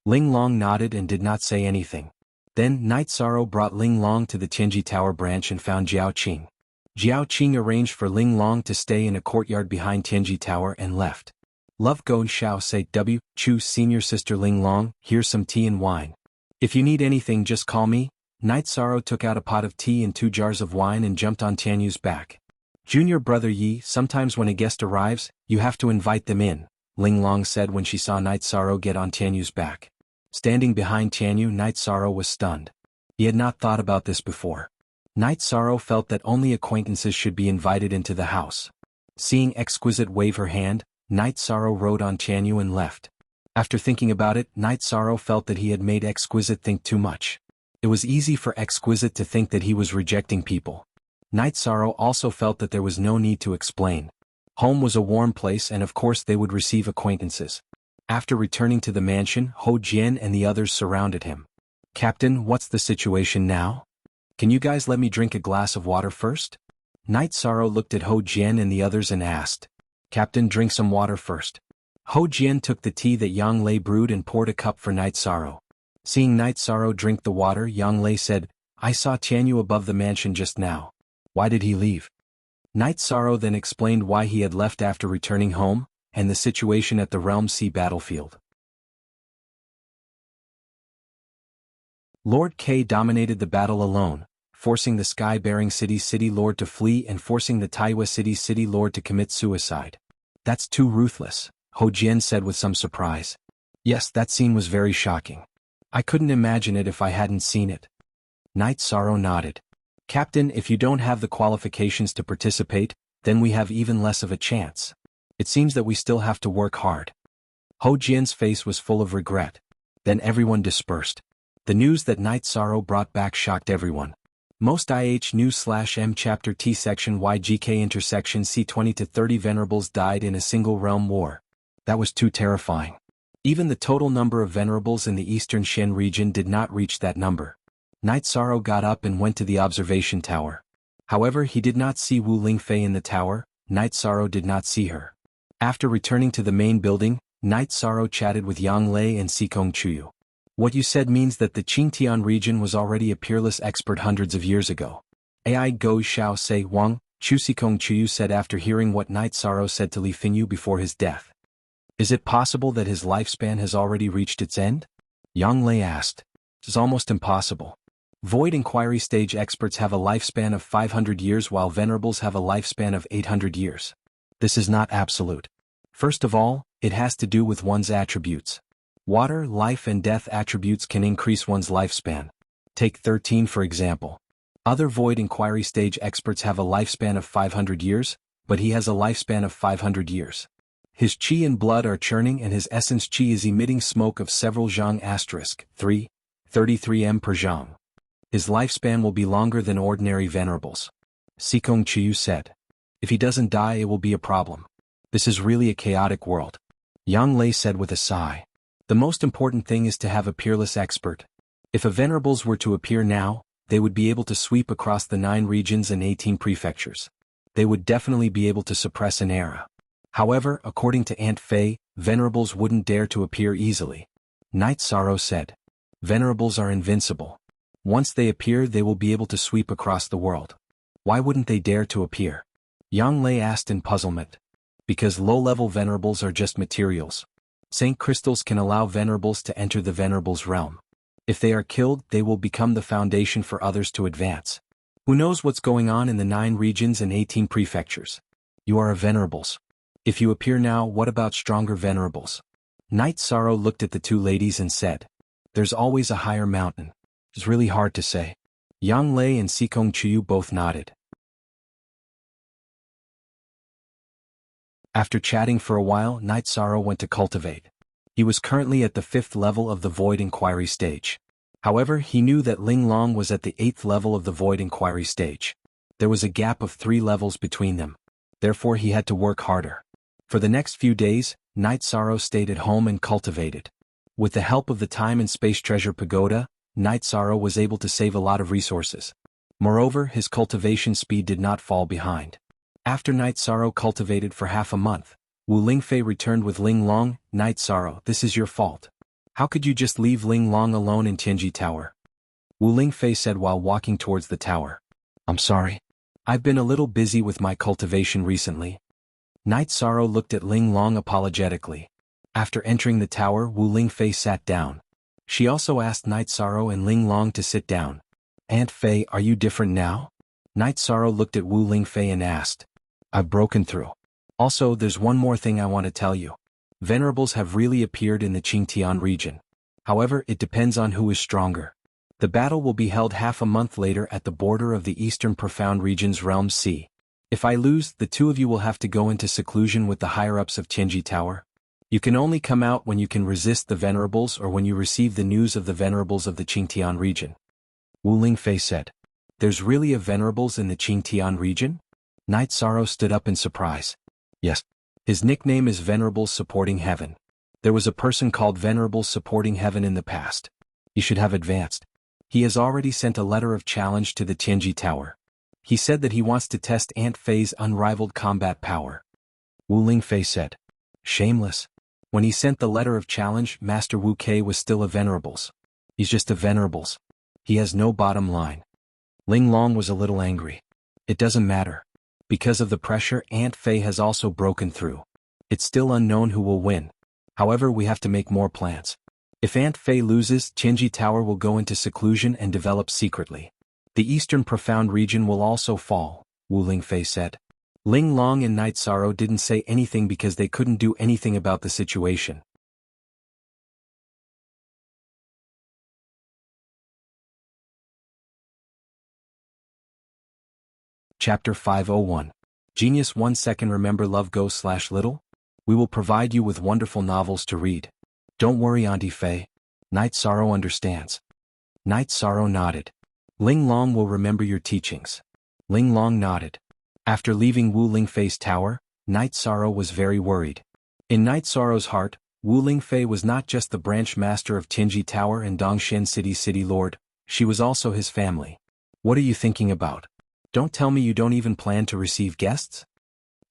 Ling Long nodded and did not say anything. Then Knight Sorrow brought Ling Long to the Tianji Tower branch and found Jiao Qing. Jiao Qing arranged for Ling Long to stay in a courtyard behind Tianji Tower and left. Love Go Xiao say W. Chu senior sister Ling Long, here's some tea and wine. If you need anything just call me. Knight Sorrow took out a pot of tea and 2 jars of wine and jumped on Tianyu's back. Junior brother Yi, sometimes when a guest arrives, you have to invite them in, Ling Long said when she saw Knight Sorrow get on Tianyu's back. Standing behind Tianyu, Knight Sorrow was stunned. He had not thought about this before. Knight Sorrow felt that only acquaintances should be invited into the house. Seeing Exquisite wave her hand, Knight Sorrow rode on Tianyu and left. After thinking about it, Knight Sorrow felt that he had made Exquisite think too much. It was easy for Exquisite to think that he was rejecting people. Knight Sorrow also felt that there was no need to explain. Home was a warm place and of course they would receive acquaintances. After returning to the mansion, Ho Jian and the others surrounded him. Captain, what's the situation now? Can you guys let me drink a glass of water first? Knight Sorrow looked at Ho Jian and the others and asked. Captain, drink some water first. Ho Jian took the tea that Yang Lei brewed and poured a cup for Knight Sorrow. Seeing Knight Sorrow drink the water, Yang Lei said, I saw Tianyu above the mansion just now. Why did he leave? Knight Sorrow then explained why he had left after returning home, and the situation at the Realm Sea battlefield. Lord K dominated the battle alone, forcing the Sky-bearing City's City Lord to flee and forcing the Taiyue City's City Lord to commit suicide. That's too ruthless, Ho Jian said with some surprise. Yes, that scene was very shocking. I couldn't imagine it if I hadn't seen it. Knight Sorrow nodded. Captain, if you don't have the qualifications to participate, then we have even less of a chance. It seems that we still have to work hard. Ho Jian's face was full of regret. Then everyone dispersed. The news that Knight Sorrow brought back shocked everyone. Most IH News/M Chapter T Section YGK Intersection C20-30 Venerables died in a single realm war. That was too terrifying. Even the total number of venerables in the eastern Shen region did not reach that number. Knight Sorrow got up and went to the observation tower. However, he did not see Wu Lingfei in the tower. Knight Sorrow did not see her. After returning to the main building, Knight Sorrow chatted with Yang Lei and Sikong Chuyu. What you said means that the Qingtian region was already a peerless expert hundreds of years ago. Ai Go Xiao Sei Wang, Chu Sikong Chuyu said after hearing what Knight Sorrow said to Li Fengyu before his death. Is it possible that his lifespan has already reached its end? Yang Lei asked. It's almost impossible. Void Inquiry stage experts have a lifespan of 500 years while venerables have a lifespan of 800 years. This is not absolute. First of all, it has to do with one's attributes. Water, life and death attributes can increase one's lifespan. Take 13 for example. Other Void Inquiry stage experts have a lifespan of 500 years, but he has a lifespan of 500 years. His chi and blood are churning and his essence chi is emitting smoke of several Jiang *3, 33 m per Jiang. His lifespan will be longer than ordinary venerables. Sikong Chiyu said. If he doesn't die it will be a problem. This is really a chaotic world. Yang Lei said with a sigh. The most important thing is to have a peerless expert. If a venerables were to appear now, they would be able to sweep across the 9 regions and 18 prefectures. They would definitely be able to suppress an era. However, according to Aunt Fei, venerables wouldn't dare to appear easily. Night Sorrow said. Venerables are invincible. Once they appear they will be able to sweep across the world. Why wouldn't they dare to appear? Yang Lei asked in puzzlement. Because low-level venerables are just materials. Saint crystals can allow venerables to enter the venerables realm. If they are killed, they will become the foundation for others to advance. Who knows what's going on in the 9 regions and 18 prefectures? You are a venerables. If you appear now, what about stronger venerables? Night Sorrow looked at the 2 ladies and said. There's always a higher mountain. It's really hard to say. Yang Lei and Sikong Chiyu both nodded. After chatting for a while, Night Sorrow went to cultivate. He was currently at the 5th level of the Void Inquiry stage. However, he knew that Ling Long was at the 8th level of the Void Inquiry stage. There was a gap of 3 levels between them. Therefore he had to work harder. For the next few days, Night Sorrow stayed at home and cultivated. With the help of the Time and Space Treasure Pagoda, Night Sorrow was able to save a lot of resources. Moreover, his cultivation speed did not fall behind. After Night Sorrow cultivated for half a month, Wu Lingfei returned with Ling Long. Night Sorrow, this is your fault. How could you just leave Ling Long alone in Tianji Tower? Wu Lingfei said while walking towards the tower. I'm sorry. I've been a little busy with my cultivation recently. Night Sorrow looked at Ling Long apologetically. After entering the tower, Wu Lingfei sat down. She also asked Night Sorrow and Ling Long to sit down. Aunt Fei, are you different now? Night Sorrow looked at Wu Lingfei and asked. I've broken through. Also, there's one more thing I want to tell you. Venerables have really appeared in the Qingtian region. However, it depends on who is stronger. The battle will be held half a month later at the border of the Eastern Profound Region's Realm Sea. If I lose, the 2 of you will have to go into seclusion with the higher-ups of Tianji Tower. You can only come out when you can resist the venerables or when you receive the news of the venerables of the Qingtian region. Wu Lingfei said. There's really a venerables in the Qingtian region? Night Sorrow stood up in surprise. Yes. His nickname is Venerables Supporting Heaven. There was a person called Venerables Supporting Heaven in the past. He should have advanced. He has already sent a letter of challenge to the Tianji Tower. He said that he wants to test Aunt Fei's unrivaled combat power. Wu Lingfei said. Shameless. When he sent the letter of challenge, Master Wu Kei was still a Venerables. He's just a Venerables. He has no bottom line. Ling Long was a little angry. It doesn't matter. Because of the pressure, Aunt Fei has also broken through. It's still unknown who will win. However, we have to make more plans. If Aunt Fei loses, Tianji Tower will go into seclusion and develop secretly. The Eastern Profound Region will also fall, Wu Lingfei said. Ling Long and Night Sorrow didn't say anything because they couldn't do anything about the situation. Chapter 501. Genius 1 second. Remember love goes/little? We will provide you with wonderful novels to read. Don't worry, Auntie Fei. Night Sorrow understands. Night Sorrow nodded. Ling Long will remember your teachings. Ling Long nodded. After leaving Wu Lingfei's tower, Night Sorrow was very worried. In Night Sorrow's heart, Wu Lingfei was not just the branch master of Tianji Tower and Dongshan City Lord, she was also his family. What are you thinking about? Don't tell me you don't even plan to receive guests?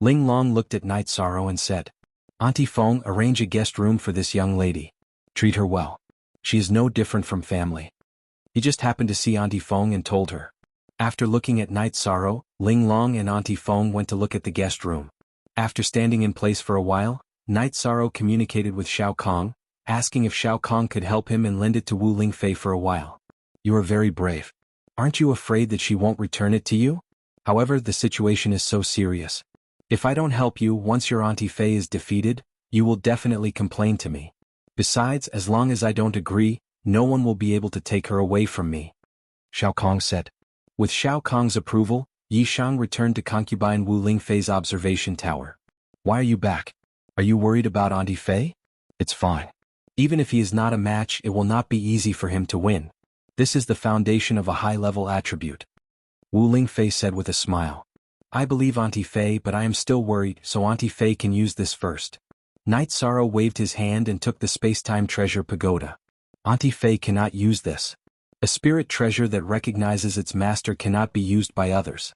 Ling Long looked at Night Sorrow and said, Auntie Feng, arrange a guest room for this young lady. Treat her well. She is no different from family. He just happened to see Auntie Feng and told her. After looking at Night Sorrow, Ling Long and Auntie Feng went to look at the guest room. After standing in place for a while, Night Sorrow communicated with Xiao Kong, asking if Xiao Kong could help him and lend it to Wu Lingfei for a while. You are very brave. Aren't you afraid that she won't return it to you? However, the situation is so serious. If I don't help you once your Auntie Fei is defeated, you will definitely complain to me. Besides, as long as I don't agree, no one will be able to take her away from me. Shao Kong said. With Shao Kong's approval, Yi Shang returned to concubine Wu Lingfei's observation tower. Why are you back? Are you worried about Auntie Fei? It's fine. Even if he is not a match, it will not be easy for him to win. This is the foundation of a high-level attribute. Wu Lingfei said with a smile. I believe Auntie Fei, but I am still worried, so Auntie Fei can use this first. Night Sorrow waved his hand and took the space-time treasure pagoda. Auntie Fei cannot use this. A spirit treasure that recognizes its master cannot be used by others.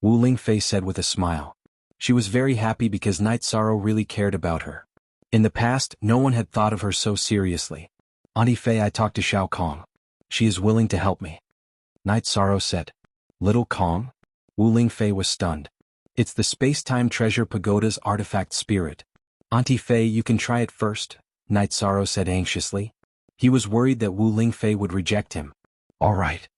Wu Lingfei said with a smile. She was very happy because Night Sorrow really cared about her. In the past, no one had thought of her so seriously. Auntie Fei, I talked to Shao Kong. She is willing to help me. Night Sorrow said. Little Kong? Wu Lingfei was stunned. It's the space-time treasure pagoda's artifact spirit. Auntie Fei, you can try it first, Night Sorrow said anxiously. He was worried that Wu Lingfei would reject him. All right.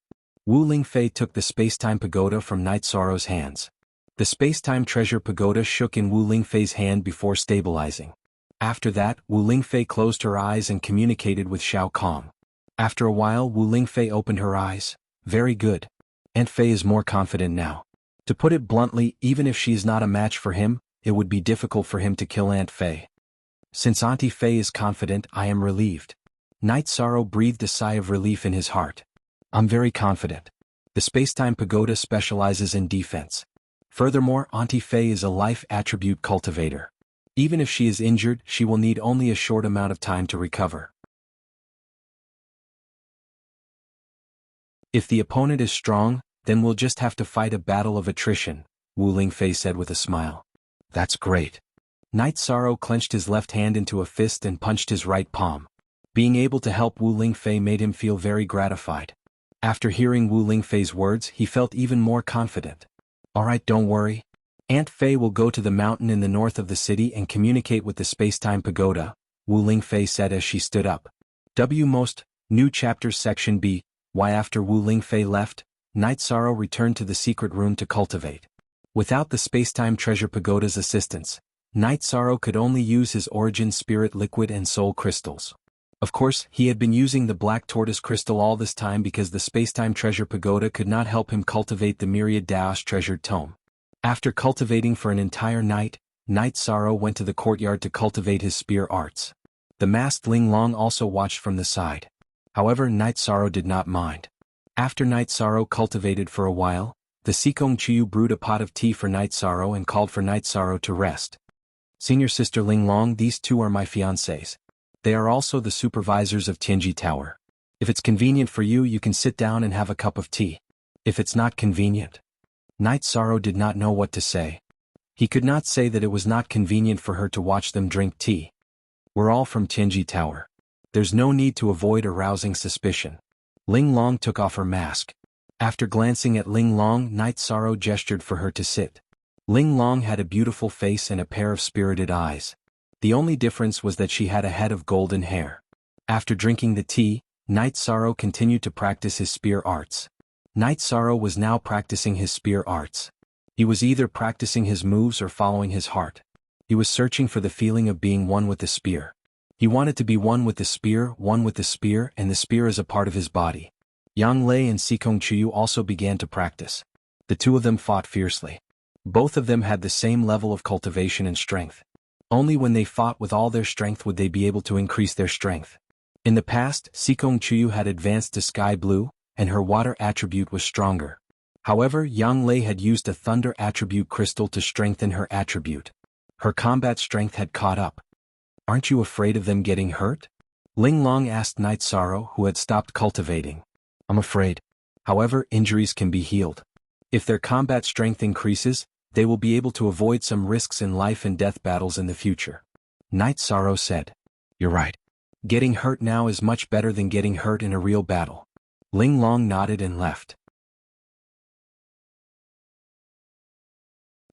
Wu Lingfei took the space-time pagoda from Night Sorrow's hands. The space-time treasure pagoda shook in Wu Lingfei's hand before stabilizing. After that, Wu Lingfei closed her eyes and communicated with Shao Kong. After a while, Wu Lingfei opened her eyes. Very good. Aunt Fei is more confident now. To put it bluntly, even if she is not a match for him, it would be difficult for him to kill Aunt Fei. Since Auntie Fei is confident, I am relieved. Night Sorrow breathed a sigh of relief in his heart. I'm very confident. The space-time pagoda specializes in defense. Furthermore, Auntie Fei is a life attribute cultivator. Even if she is injured, she will need only a short amount of time to recover. If the opponent is strong, then we'll just have to fight a battle of attrition, Wu Lingfei said with a smile. That's great. Night Sorrow clenched his left hand into a fist and punched his right palm. Being able to help Wu Lingfei made him feel very gratified. After hearing Wu Lingfei's words, he felt even more confident. Alright, don't worry. Aunt Fei will go to the mountain in the north of the city and communicate with the space-time pagoda, Wu Lingfei said as she stood up. Most New Chapters Section B. Why after Wu Lingfei left, Night Sorrow returned to the secret room to cultivate. Without the space-time treasure pagoda's assistance, Night Sorrow could only use his origin spirit liquid and soul crystals. Of course, he had been using the black tortoise crystal all this time because the space-time treasure pagoda could not help him cultivate the myriad Dao's treasured tome. After cultivating for an entire night, Night Sorrow went to the courtyard to cultivate his spear arts. The masked Ling Long also watched from the side. However, Night Sorrow did not mind. After Night Sorrow cultivated for a while, the Sikong Chiyu brewed a pot of tea for Night Sorrow and called for Night Sorrow to rest. Senior Sister Ling Long, these two are my fiancés. They are also the supervisors of Tianji Tower. If it's convenient for you, you can sit down and have a cup of tea. If it's not convenient. Night Sorrow did not know what to say. He could not say that it was not convenient for her to watch them drink tea. We're all from Tianji Tower. There's no need to avoid arousing suspicion. Ling Long took off her mask. After glancing at Ling Long, Night Sorrow gestured for her to sit. Ling Long had a beautiful face and a pair of spirited eyes. The only difference was that she had a head of golden hair. After drinking the tea, Night Sorrow continued to practice his spear arts. Night Sorrow was now practicing his spear arts. He was either practicing his moves or following his heart. He was searching for the feeling of being one with the spear. He wanted to be one with the spear, and the spear is a part of his body. Yang Lei and Sikong Chiyu also began to practice. The two of them fought fiercely. Both of them had the same level of cultivation and strength. Only when they fought with all their strength would they be able to increase their strength. In the past, Sikong Chiyu had advanced to sky blue, and her water attribute was stronger. However, Yang Lei had used a thunder attribute crystal to strengthen her attribute. Her combat strength had caught up. Aren't you afraid of them getting hurt? Ling Long asked Night Sorrow, who had stopped cultivating. I'm afraid. However, injuries can be healed. If their combat strength increases, they will be able to avoid some risks in life and death battles in the future. Night Sorrow said. You're right. Getting hurt now is much better than getting hurt in a real battle. Ling Long nodded and left.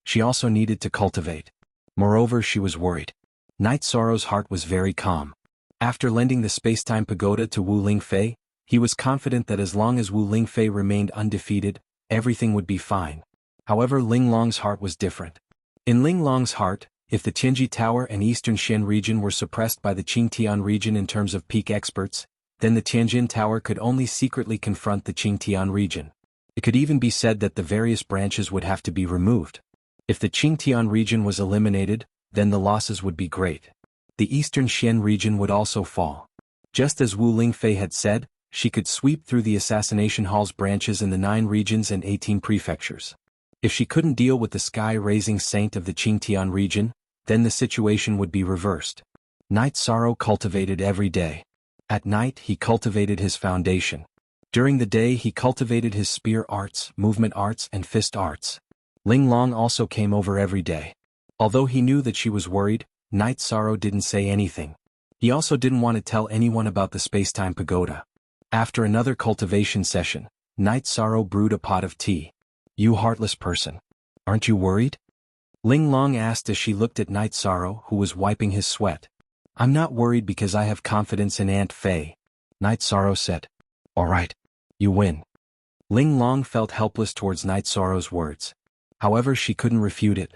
She also needed to cultivate. Moreover, she was worried. Night Sorrow's heart was very calm. After lending the space-time pagoda to Wu Lingfei, he was confident that as long as Wu Lingfei remained undefeated, everything would be fine. However, Ling Long's heart was different. In Ling Long's heart, If the Tianji Tower and Eastern Xian region were suppressed by the Qingtian region in terms of peak experts, then the Tianjin Tower could only secretly confront the Qingtian region. It could even be said that the various branches would have to be removed. If the Qingtian region was eliminated, then the losses would be great. The Eastern Xian region would also fall. Just as Wu Lingfei had said, she could sweep through the assassination hall's branches in the 9 regions and 18 prefectures. If she couldn't deal with the sky-raising saint of the Qingtian region, then the situation would be reversed. Night Sorrow cultivated every day. At night he cultivated his foundation. During the day he cultivated his spear arts, movement arts and fist arts. Ling Long also came over every day. Although he knew that she was worried, Night Sorrow didn't say anything. He also didn't want to tell anyone about the Spacetime Pagoda. After another cultivation session, Night Sorrow brewed a pot of tea. "You heartless person. Aren't you worried?" Ling Long asked as she looked at Night Sorrow, who was wiping his sweat. "I'm not worried because I have confidence in Aunt Fei," Night Sorrow said. "All right. You win." Ling Long felt helpless towards Night Sorrow's words. However, she couldn't refute it.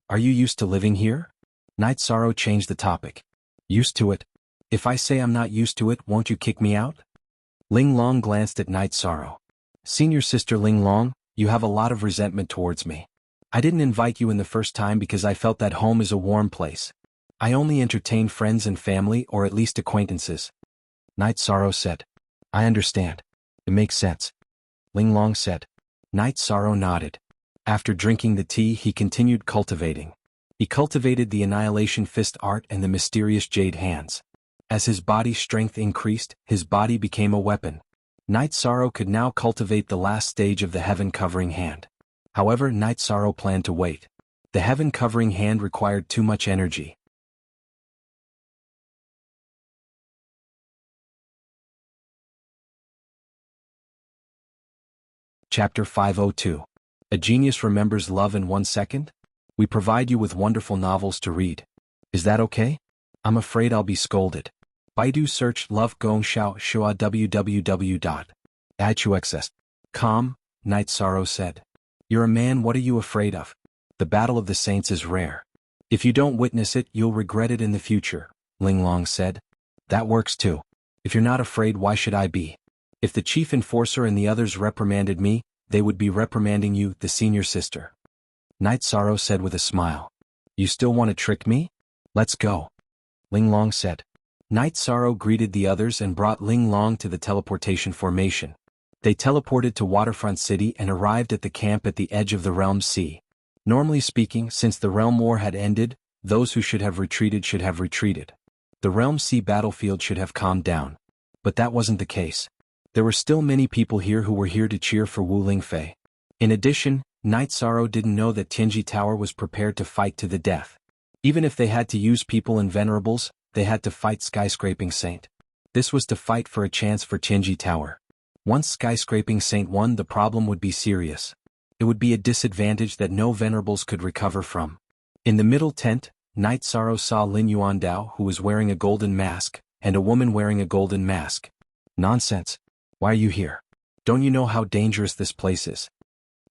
"Are you used to living here?" Night Sorrow changed the topic. "Used to it? If I say I'm not used to it, won't you kick me out?" Ling Long glanced at Night Sorrow. "Senior sister Ling Long, you have a lot of resentment towards me. I didn't invite you in the first time because I felt that home is a warm place. I only entertain friends and family or at least acquaintances." Night Sorrow said. "I understand. It makes sense." Ling Long said. Night Sorrow nodded. After drinking the tea he continued cultivating. He cultivated the Annihilation Fist art and the mysterious Jade Hands. As his body strength increased, his body became a weapon. Night Sorrow could now cultivate the last stage of the Heaven Covering Hand. However, Night Sorrow planned to wait. The Heaven Covering Hand required too much energy. Chapter 502. A Genius Remembers Love in 1 Second? We provide you with wonderful novels to read. Is that okay? I'm afraid I'll be scolded. Baidu search Love Gong Xiao Shua www.ichuxs.com, Night Sorrow said. "You're a man, what are you afraid of? The Battle of the Saints is rare. If you don't witness it, you'll regret it in the future," Ling Long said. "That works too. If you're not afraid, why should I be? If the chief enforcer and the others reprimanded me, they would be reprimanding you, the senior sister." Night Sorrow said with a smile. "You still want to trick me? Let's go," Ling Long said. Night Sorrow greeted the others and brought Ling Long to the teleportation formation. They teleported to Waterfront City and arrived at the camp at the edge of the Realm Sea. Normally speaking, since the Realm War had ended, those who should have retreated should have retreated. The Realm Sea battlefield should have calmed down. But that wasn't the case. There were still many people here who were here to cheer for Wu Lingfei. In addition, Night Sorrow didn't know that Tianji Tower was prepared to fight to the death. Even if they had to use people and venerables, they had to fight Skyscraping Saint. This was to fight for a chance for Tianji Tower. Once Skyscraping Saint won, the problem would be serious. It would be a disadvantage that no venerables could recover from. In the middle tent, Night Sorrow saw Lin Yuandao, who was wearing a golden mask, and a woman wearing a golden mask. "Nonsense. Why are you here? Don't you know how dangerous this place is?"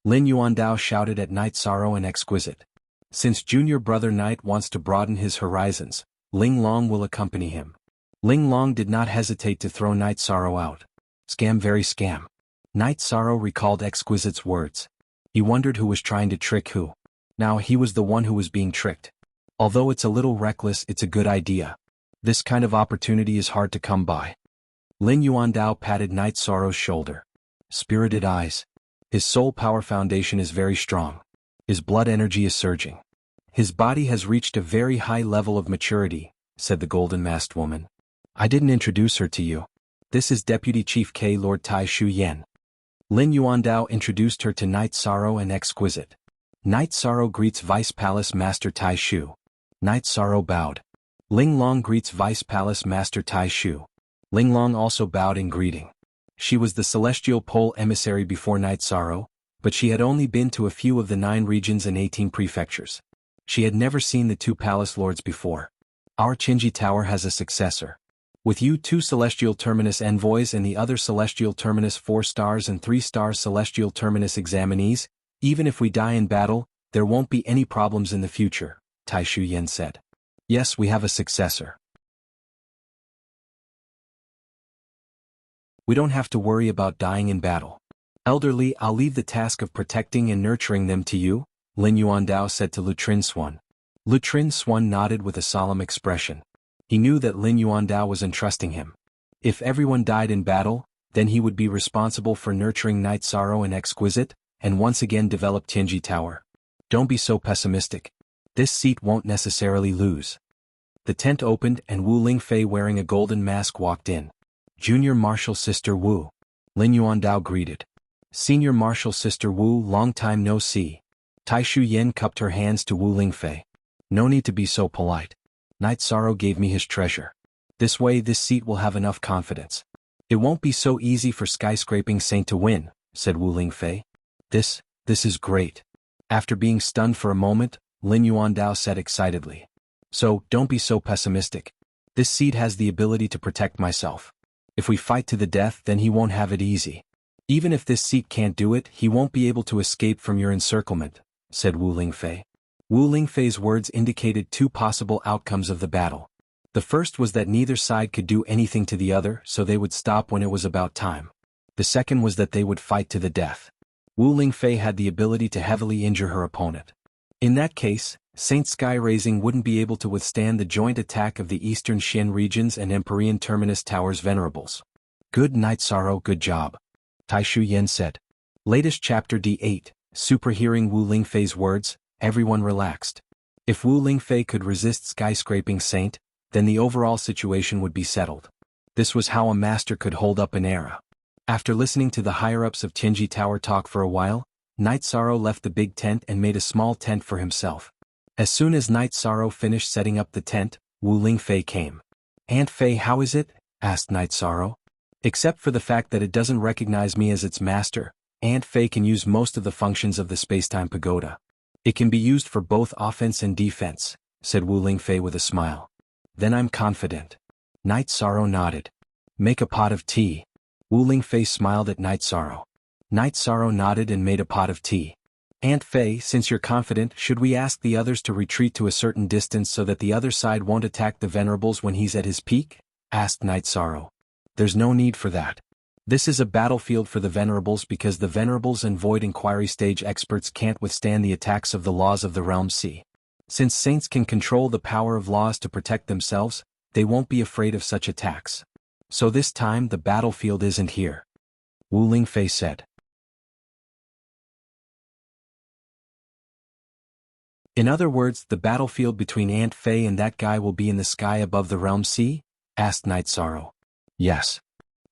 Lin Yuandao shouted at Night Sorrow and Exquisite. Since junior brother Night wants to broaden his horizons, Ling Long will accompany him. Ling Long did not hesitate to throw Night Sorrow out. "Scam, very scam." Night Sorrow recalled Exquisite's words. He wondered who was trying to trick who. Now he was the one who was being tricked. Although it's a little reckless, it's a good idea. This kind of opportunity is hard to come by. Lin Yuandao patted Night Sorrow's shoulder. "Spirited eyes. His soul power foundation is very strong. His blood energy is surging. His body has reached a very high level of maturity," said the golden-masked woman. "I didn't introduce her to you. This is Deputy Chief K. Lord Tai Shu Yen." Lin Yuandao introduced her to Night Sorrow and Exquisite. Night Sorrow greets Vice Palace Master Tai Shu. Night Sorrow bowed. Ling Long greets Vice Palace Master Tai Shu. Ling Long also bowed in greeting. She was the Celestial Pole emissary before Night Sorrow, but she had only been to a few of the 9 regions and 18 prefectures. She had never seen the 2 palace lords before. "Our Tianji Tower has a successor. With you 2 Celestial Terminus envoys and the other Celestial Terminus 4 stars and 3-star Celestial Terminus examinees, even if we die in battle, there won't be any problems in the future," Tai Shu Yen said. Yes, we have a successor. We don't have to worry about dying in battle. Elderly, I'll leave the task of protecting and nurturing them to you, Lin Yuandao said to Lutrin Swan. Lutrin Swan nodded with a solemn expression. He knew that Lin Yuandao was entrusting him. If everyone died in battle, then he would be responsible for nurturing Night Sorrow and Exquisite, and once again develop Tianji Tower. Don't be so pessimistic. This seat won't necessarily lose. The tent opened and Wu Lingfei wearing a golden mask walked in. Junior Marshal Sister Wu. Lin Yuandao greeted. Senior Marshal Sister Wu, long time no see. Tai Shu Yen cupped her hands to Wu Lingfei. No need to be so polite. Night Sorrow gave me his treasure. This way this seat will have enough confidence. It won't be so easy for Skyscraping Saint to win, said Wu Lingfei. This is great. After being stunned for a moment, Lin Yuandao said excitedly. So, don't be so pessimistic. This seat has the ability to protect myself. If we fight to the death, then he won't have it easy. Even if this seat can't do it, he won't be able to escape from your encirclement, said Wu Lingfei. Wu Lingfei's words indicated two possible outcomes of the battle. The first was that neither side could do anything to the other, so they would stop when it was about time. The second was that they would fight to the death. Wu Lingfei had the ability to heavily injure her opponent. In that case, Saint Sky Raising wouldn't be able to withstand the joint attack of the Eastern Xian regions and Empyrean Terminus Tower's venerables. Good night, Sorrow, good job. Tai Shu Yen said. Latest chapter D8, Superhearing Wu Lingfei's words, everyone relaxed. If Wu Lingfei could resist Skyscraping Saint, then the overall situation would be settled. This was how a master could hold up an era. After listening to the higher-ups of Tianji Tower talk for a while, Night Sorrow left the big tent and made a small tent for himself. As soon as Night Sorrow finished setting up the tent, Wu Lingfei came. Aunt Fei, how is it? Asked Night Sorrow. Except for the fact that it doesn't recognize me as its master, Aunt Fei can use most of the functions of the Spacetime Pagoda. It can be used for both offense and defense, said Wu Lingfei with a smile. Then I'm confident. Night Sorrow nodded. Make a pot of tea. Wu Lingfei smiled at Night Sorrow. Night Sorrow nodded and made a pot of tea. Aunt Fei, since you're confident, should we ask the others to retreat to a certain distance so that the other side won't attack the Venerables when he's at his peak? Asked Night Sorrow. There's no need for that. This is a battlefield for the Venerables because the Venerables and Void Inquiry stage experts can't withstand the attacks of the laws of the Realm Sea. Since saints can control the power of laws to protect themselves, they won't be afraid of such attacks. So this time the battlefield isn't here. Wu Lingfei said. In other words, the battlefield between Aunt Fei and that guy will be in the sky above the Realm Sea? Asked Night Sorrow. Yes.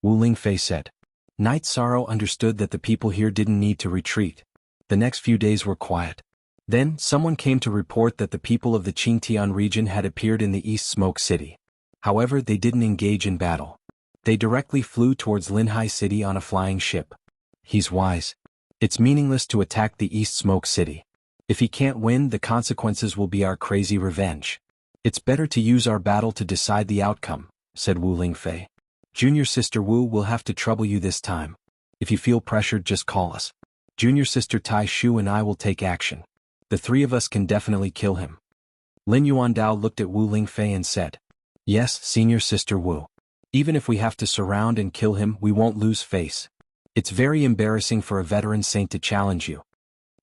Wu Lingfei said. Night Sorrow understood that the people here didn't need to retreat. The next few days were quiet. Then, someone came to report that the people of the Qingtian region had appeared in the East Smoke City. However, they didn't engage in battle. They directly flew towards Linhai City on a flying ship. He's wise. It's meaningless to attack the East Smoke City. If he can't win, the consequences will be our crazy revenge. It's better to use our battle to decide the outcome, said Wu Lingfei. Junior Sister Wu will have to trouble you this time. If you feel pressured, just call us. Junior Sister Tai Shu and I will take action. The three of us can definitely kill him. Lin Yuandao looked at Wu Lingfei and said. Yes, Senior Sister Wu. Even if we have to surround and kill him, we won't lose face. It's very embarrassing for a veteran saint to challenge you.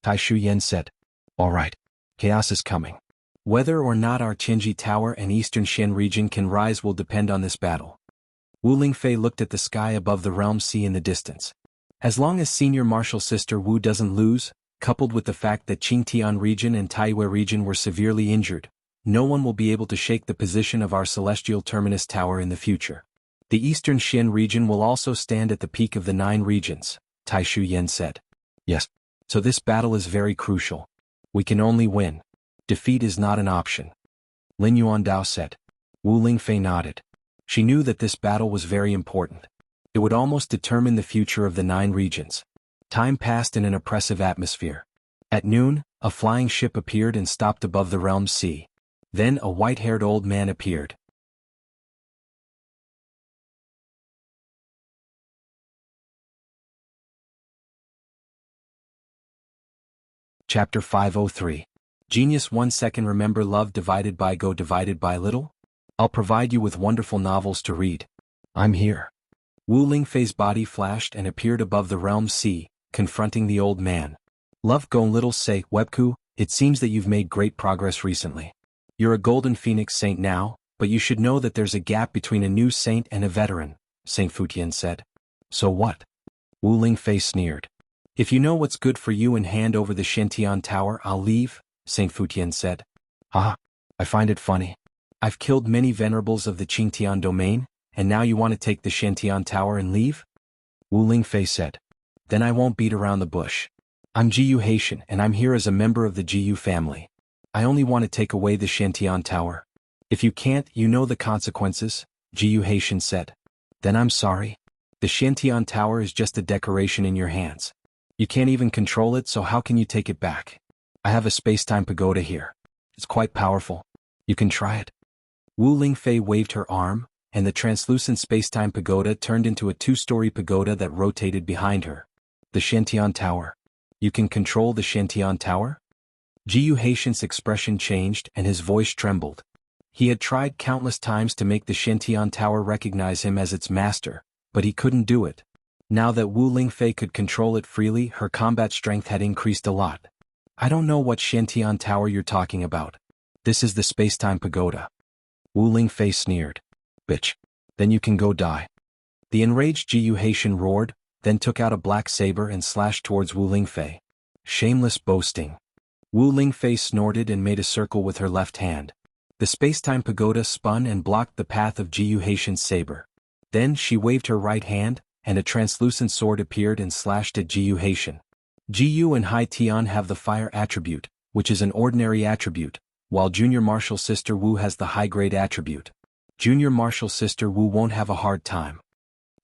Tai Shu Yen said. All right. Chaos is coming. Whether or not our Tianji Tower and Eastern Xian region can rise will depend on this battle. Wu Lingfei looked at the sky above the Realm Sea in the distance. As long as Senior Marshal Sister Wu doesn't lose, coupled with the fact that Qingtian region and Taiyue region were severely injured, no one will be able to shake the position of our Celestial Terminus Tower in the future. The Eastern Xian region will also stand at the peak of the 9 regions, Tai Shu Yen said. Yes. So this battle is very crucial. We can only win. Defeat is not an option. Lin Yuandao said. Wu Lingfei nodded. She knew that this battle was very important. It would almost determine the future of the 9 regions. Time passed in an oppressive atmosphere. At noon, a flying ship appeared and stopped above the Realm Sea. Then a white-haired old man appeared. Chapter 503. Genius 1 second remember love divided by go divided by little? I'll provide you with wonderful novels to read. I'm here. Wu Lingfei's body flashed and appeared above the realm sea, confronting the old man. Love go little say, Webku, it seems that you've made great progress recently. You're a golden phoenix saint now, but you should know that there's a gap between a new saint and a veteran, Saint Futian said. So what? Wu Lingfei sneered. If you know what's good for you and hand over the Shantian Tower, I'll leave, Saint Futian said. Ah, I find it funny. I've killed many venerables of the Qingtian domain, and now you want to take the Shantian Tower and leave? Wu Lingfei said. Then I won't beat around the bush. I'm Jiyu Haitian and I'm here as a member of the Jiyu family. I only want to take away the Shantian Tower. If you can't, you know the consequences, Jiyu Haitian said. Then I'm sorry. The Shantian Tower is just a decoration in your hands. You can't even control it, so how can you take it back? I have a space-time pagoda here. It's quite powerful. You can try it. Wu Lingfei waved her arm, and the translucent space-time pagoda turned into a 2-story pagoda that rotated behind her. The Shantian Tower. You can control the Shantian Tower? Jiyu Haitian's expression changed and his voice trembled. He had tried countless times to make the Shantian Tower recognize him as its master, but he couldn't do it. Now that Wu Lingfei could control it freely, her combat strength had increased a lot. I don't know what Shantian Tower you're talking about. This is the space-time pagoda. Wu Lingfei sneered. Bitch. Then you can go die. The enraged Jiyu Haitian roared, then took out a black saber and slashed towards Wu Lingfei. Shameless boasting. Wu Lingfei snorted and made a circle with her left hand. The space-time pagoda spun and blocked the path of Jiyu Haitian's saber. Then she waved her right hand, and a translucent sword appeared and slashed at Jiyu Haitian. Jiyu and Hai Tian have the fire attribute, which is an ordinary attribute, while Junior Martial Sister Wu has the high-grade attribute. Junior Martial Sister Wu won't have a hard time.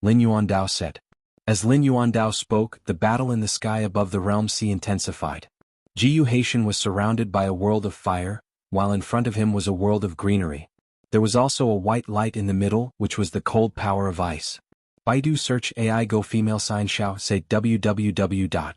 Lin Yuandao said. As Lin Yuandao spoke, the battle in the sky above the realm sea intensified. Jiyu Haitian was surrounded by a world of fire, while in front of him was a world of greenery. There was also a white light in the middle, which was the cold power of ice. Baidu search AI go female sign xiao say www.ichuxs.com.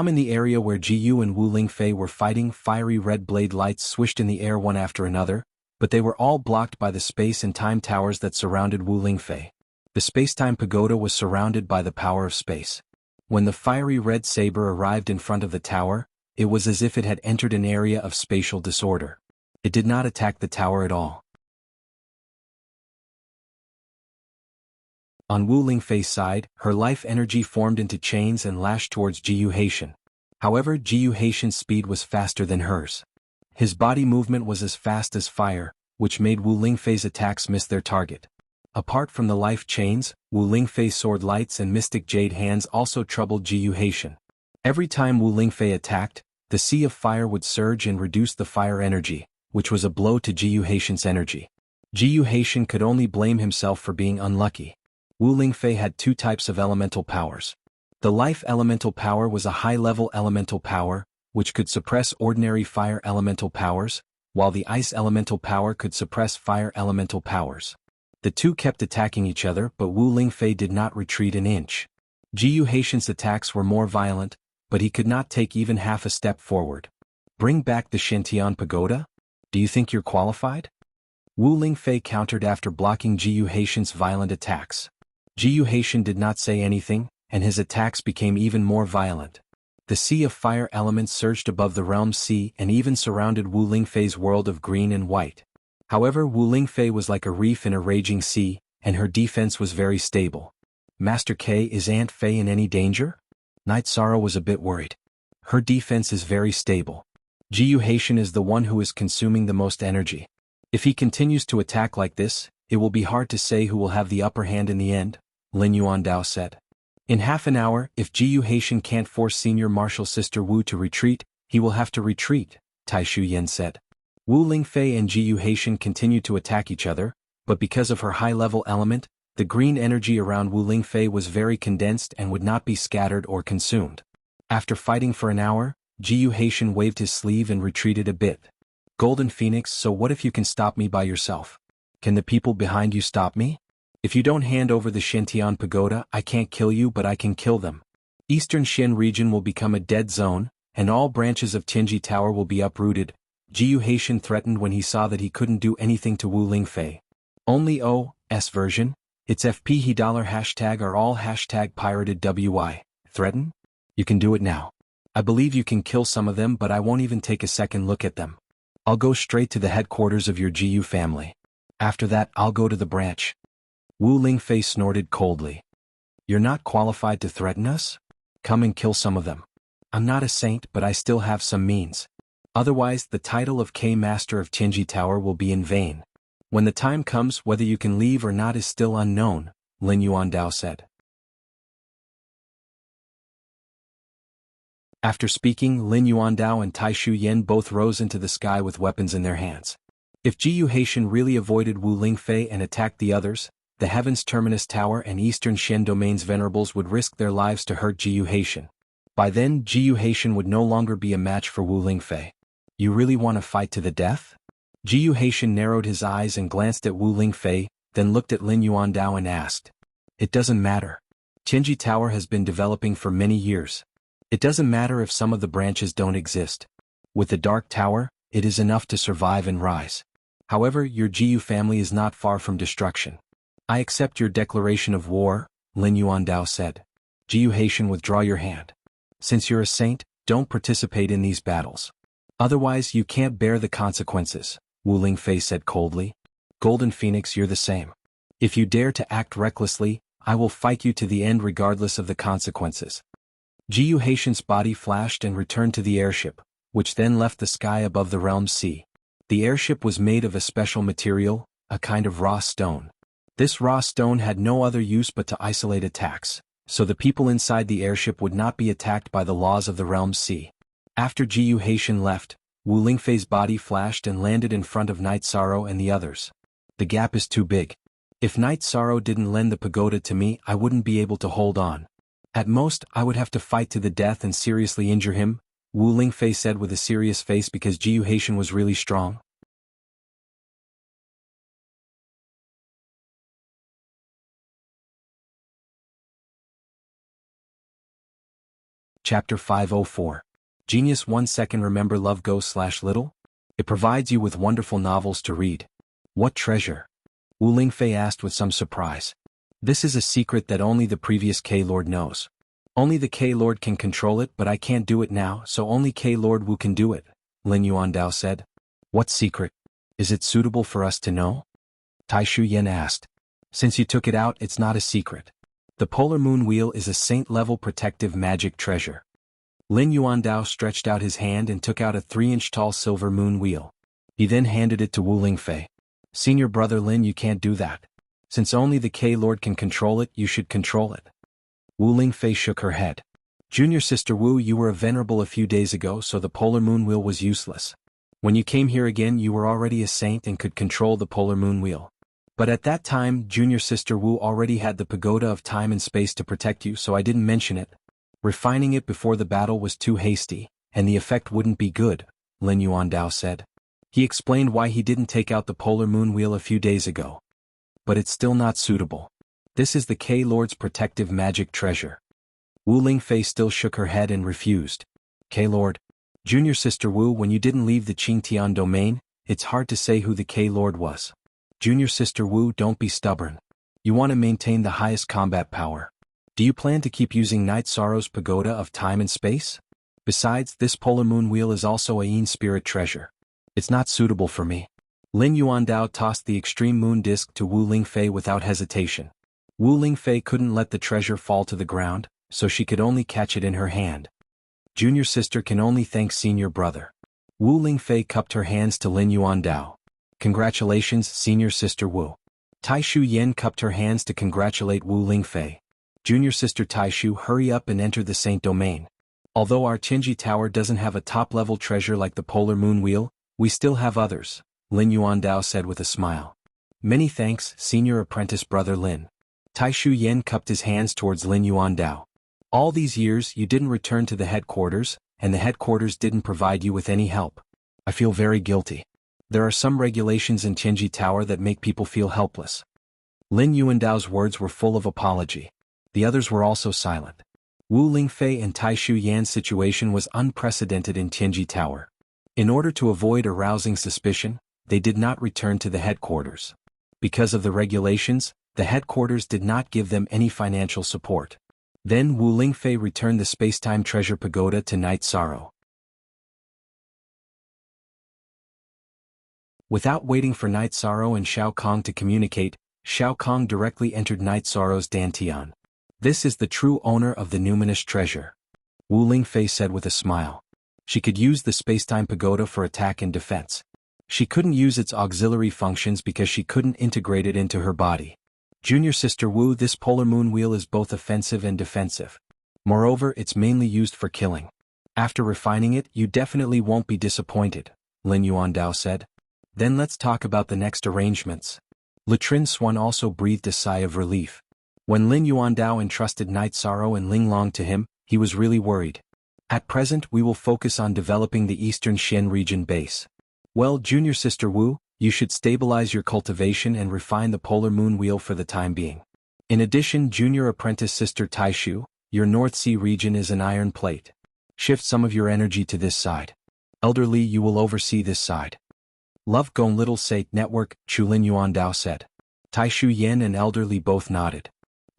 In the area where Jiyu and Wu Lingfei were fighting, fiery red blade lights swished in the air one after another, but they were all blocked by the space and time towers that surrounded Wu Lingfei. The space-time pagoda was surrounded by the power of space. When the fiery red saber arrived in front of the tower, it was as if it had entered an area of spatial disorder. It did not attack the tower at all. On Wu Lingfei's side, her life energy formed into chains and lashed towards Jiyu Haitian. However, Jiyu Haitian's speed was faster than hers. His body movement was as fast as fire, which made Wu Lingfei's attacks miss their target. Apart from the life chains, Wu Lingfei's sword lights and mystic jade hands also troubled Jiyu Haitian. Every time Wu Lingfei attacked, the sea of fire would surge and reduce the fire energy, which was a blow to Jiyu Haitian's energy. Jiyu Haitian could only blame himself for being unlucky. Wu Lingfei had 2 types of elemental powers. The life elemental power was a high-level elemental power, which could suppress ordinary fire elemental powers, while the ice elemental power could suppress fire elemental powers. The two kept attacking each other, but Wu Lingfei did not retreat an inch. Jiyu Haitian's attacks were more violent, but he could not take even half a step forward. Bring back the Shantian Pagoda? Do you think you're qualified? Wu Lingfei countered after blocking Jiyu Haitian's violent attacks. Jiyu Haitian did not say anything, and his attacks became even more violent. The sea of fire elements surged above the realm sea and even surrounded Wu Lingfei's world of green and white. However, Wu Lingfei was like a reef in a raging sea, and her defense was very stable. Master K, is Aunt Fei in any danger? Night Sorrow was a bit worried. Her defense is very stable. Jiyu Haitian is the one who is consuming the most energy. If he continues to attack like this, it will be hard to say who will have the upper hand in the end, Lin Yuandao said. In half an hour, if Jiyu Haitian can't force Senior Martial Sister Wu to retreat, he will have to retreat, Tai Shuyan said. Wu Lingfei and Jiyu Haitian continued to attack each other, but because of her high-level element, the green energy around Wu Lingfei was very condensed and would not be scattered or consumed. After fighting for an hour, Jiyu Haitian waved his sleeve and retreated a bit. Golden Phoenix, so what if you can stop me by yourself? Can the people behind you stop me? If you don't hand over the Shantian Pagoda, I can't kill you, but I can kill them. Eastern Shen region will become a dead zone, and all branches of Tianji Tower will be uprooted, Jiyu Haitian threatened when he saw that he couldn't do anything to Wu Lingfei. Only OS version, its FP he $hashtag are all hashtag pirated WI. Threaten? You can do it now. I believe you can kill some of them, but I won't even take a second look at them. I'll go straight to the headquarters of your Jiyu family. After that, I'll go to the branch. Wu Lingfei snorted coldly. You're not qualified to threaten us? Come and kill some of them. I'm not a saint, but I still have some means. Otherwise, the title of K-Master of Tianji Tower will be in vain. When the time comes, whether you can leave or not is still unknown, Lin Yuandao said. After speaking, Lin Yuandao and Tai Shu Yen both rose into the sky with weapons in their hands. If Jiyu Haitian really avoided Wu Lingfei and attacked the others, the Heaven's Terminus Tower and Eastern Shen Domain's venerables would risk their lives to hurt Jiyu Haitian. By then, Jiyu Haitian would no longer be a match for Wu Lingfei. You really want to fight to the death? Jiyu Haitian narrowed his eyes and glanced at Wu Lingfei, then looked at Lin Yuandao and asked. It doesn't matter. Tianji Tower has been developing for many years. It doesn't matter if some of the branches don't exist. With the Dark Tower, it is enough to survive and rise. However, your Jiyu family is not far from destruction. I accept your declaration of war, Lin Yuandao said. Jiyu Haitian, withdraw your hand. Since you're a saint, don't participate in these battles. Otherwise you can't bear the consequences, Wu Lingfei said coldly. Golden Phoenix, you're the same. If you dare to act recklessly, I will fight you to the end regardless of the consequences. Jiyu Haitian's body flashed and returned to the airship, which then left the sky above the realm's sea. The airship was made of a special material, a kind of raw stone. This raw stone had no other use but to isolate attacks, so the people inside the airship would not be attacked by the laws of the realm's sea. After Jiyu Haitian left, Wu Lingfei's body flashed and landed in front of Night Sorrow and the others. The gap is too big. If Night Sorrow didn't lend the pagoda to me, I wouldn't be able to hold on. At most, I would have to fight to the death and seriously injure him, Wu Lingfei said with a serious face because Jiyu Haitian was really strong. Chapter 504. Genius 1 second. Remember Love Go/Little? It provides you with wonderful novels to read. What treasure? Wu Lingfei asked with some surprise. This is a secret that only the previous K-Lord knows. Only the K-Lord can control it, but I can't do it now, so only K-Lord Wu can do it, Lin Yuandao said. What secret? Is it suitable for us to know? Tai Shu Yen asked. Since you took it out, it's not a secret. The Polar Moon Wheel is a saint-level protective magic treasure. Lin Yuandao stretched out his hand and took out a 3-inch tall silver moon wheel. He then handed it to Wu Lingfei. Senior brother Lin, you can't do that. Since only the K-Lord can control it, you should control it. Wu Lingfei shook her head. Junior sister Wu, you were a venerable a few days ago, so the Polar Moon Wheel was useless. When you came here again, you were already a saint and could control the Polar Moon Wheel. But at that time, Junior Sister Wu already had the pagoda of time and space to protect you, so I didn't mention it. Refining it before the battle was too hasty, and the effect wouldn't be good, Lin Yuandao said. He explained why he didn't take out the Polar Moon Wheel a few days ago. But it's still not suitable. This is the K-Lord's protective magic treasure. Wu Lingfei still shook her head and refused. K-Lord. Junior Sister Wu, when you didn't leave the Qingtian domain, it's hard to say who the K-Lord was. Junior Sister Wu, don't be stubborn. You want to maintain the highest combat power. Do you plan to keep using Night Sorrow's pagoda of time and space? Besides, this Polar Moon Wheel is also a Yin spirit treasure. It's not suitable for me. Lin Yuandao tossed the extreme moon disc to Wu Lingfei without hesitation. Wu Lingfei couldn't let the treasure fall to the ground, so she could only catch it in her hand. Junior sister can only thank senior brother. Wu Lingfei cupped her hands to Lin Yuandao. Congratulations, senior sister Wu. Tai Shu Yen cupped her hands to congratulate Wu Lingfei. Junior sister Tai Shu, hurry up and enter the Saint Domain. Although our Tianji Tower doesn't have a top-level treasure like the Polar Moon Wheel, we still have others, Lin Yuandao said with a smile. Many thanks, senior apprentice brother Lin. Tai Shu Yen cupped his hands towards Lin Yuandao. All these years you didn't return to the headquarters, and the headquarters didn't provide you with any help. I feel very guilty. There are some regulations in Tianji Tower that make people feel helpless. Lin Yuandao's words were full of apology. The others were also silent. Wu Lingfei and Tai Shu Yan's situation was unprecedented in Tianji Tower. In order to avoid arousing suspicion, they did not return to the headquarters. Because of the regulations, the headquarters did not give them any financial support. Then Wu Lingfei returned the Spacetime Treasure Pagoda to Night Sorrow. Without waiting for Night Sorrow and Shao Kong to communicate, Shao Kong directly entered Night Sorrow's Dantian. This is the true owner of the numinous treasure, Wu Lingfei said with a smile. She could use the Spacetime Pagoda for attack and defense. She couldn't use its auxiliary functions because she couldn't integrate it into her body. Junior Sister Wu, this polar moon wheel is both offensive and defensive. Moreover, it's mainly used for killing. After refining it, you definitely won't be disappointed, Lin Yuandao said. Then let's talk about the next arrangements. Latrin Swan also breathed a sigh of relief. When Lin Yuandao entrusted Night Sorrow and Ling Long to him, he was really worried. At present we will focus on developing the Eastern Xian region base. Well, Junior Sister Wu, you should stabilize your cultivation and refine the polar moon wheel for the time being. In addition, Junior Apprentice Sister Taishu, your North Sea region is an iron plate. Shift some of your energy to this side. Elder Li, you will oversee this side. Love Gong Little Sate Network, Chulin Yuandao said. Taishu Yen and Elder Li both nodded.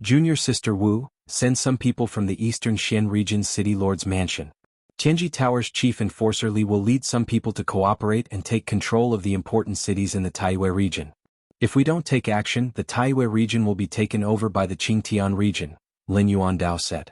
Junior Sister Wu, send some people from the Eastern Xian region's City Lord's mansion. Tianji Tower's chief enforcer Li will lead some people to cooperate and take control of the important cities in the Taiyue region. If we don't take action, the Taiyue region will be taken over by the Qingtian region, Lin Yuandao said.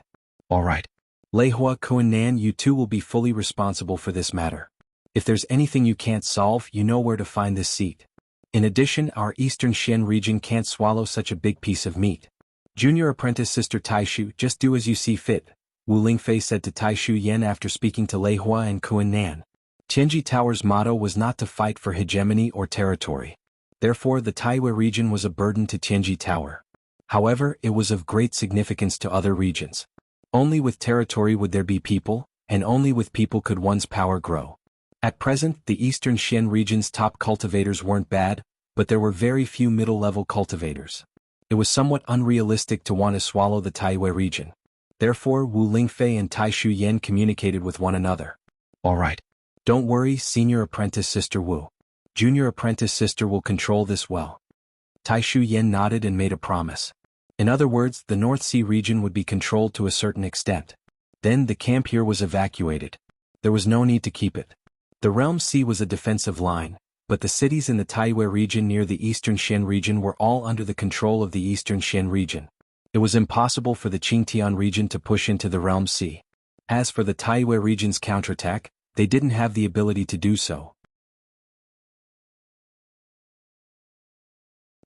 Alright. Lei Hua Kuan-nan, you two will be fully responsible for this matter. If there's anything you can't solve, you know where to find this seat. In addition, our Eastern Xian region can't swallow such a big piece of meat. Junior Apprentice Sister Taishu, just do as you see fit, Wu Lingfei said to Taishu Yen after speaking to Lei Hua and Kuan-nan. Tianji Tower's motto was not to fight for hegemony or territory. Therefore, the Taiyue region was a burden to Tianji Tower. However, it was of great significance to other regions. Only with territory would there be people, and only with people could one's power grow. At present, the Eastern Xian region's top cultivators weren't bad, but there were very few middle-level cultivators. It was somewhat unrealistic to want to swallow the Taiyue region. Therefore, Wu Lingfei and Taishu Yen communicated with one another. Alright. Don't worry, Senior Apprentice Sister Wu. Junior Apprentice Sister will control this well. Taishu Yen nodded and made a promise. In other words, the North Sea region would be controlled to a certain extent. Then the camp here was evacuated. There was no need to keep it. The Realm Sea was a defensive line, but the cities in the Taiyue region near the Eastern Xian region were all under the control of the Eastern Xian region. It was impossible for the Qingtian region to push into the Realm Sea. As for the Taiyue region's counterattack, they didn't have the ability to do so.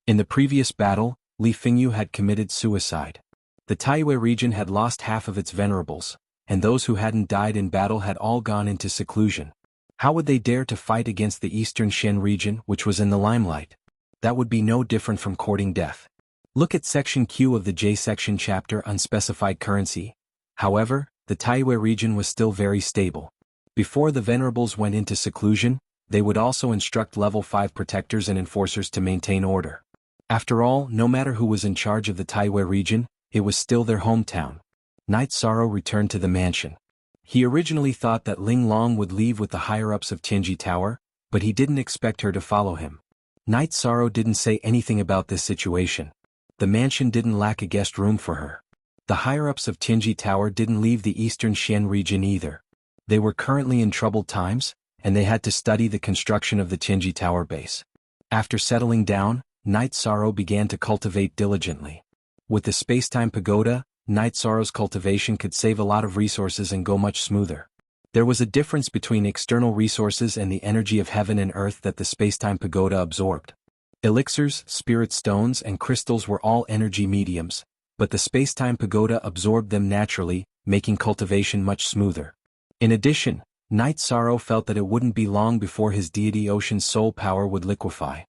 In the previous battle, Li Fengyu had committed suicide. The Taiyue region had lost half of its venerables, and those who hadn't died in battle had all gone into seclusion. How would they dare to fight against the Eastern Xian region, which was in the limelight? That would be no different from courting death. Look at Section Q of the J section chapter Unspecified Currency. However, the Taiyue region was still very stable. Before the venerables went into seclusion, they would also instruct level 5 protectors and enforcers to maintain order. After all, no matter who was in charge of the Taiyue region, it was still their hometown. Night Sorrow returned to the mansion. He originally thought that Ling Long would leave with the higher-ups of Tianji Tower, but he didn't expect her to follow him. Night Sorrow didn't say anything about this situation. The mansion didn't lack a guest room for her. The higher-ups of Tianji Tower didn't leave the Eastern Xian region either. They were currently in troubled times, and they had to study the construction of the Tianji Tower base. After settling down, Night Sorrow began to cultivate diligently. With the Spacetime Pagoda, Night Sorrow's cultivation could save a lot of resources and go much smoother. There was a difference between external resources and the energy of heaven and earth that the Spacetime Pagoda absorbed. Elixirs, spirit stones, and crystals were all energy mediums, but the Spacetime Pagoda absorbed them naturally, making cultivation much smoother. In addition, Night Sorrow felt that it wouldn't be long before his deity Ocean's soul power would liquefy.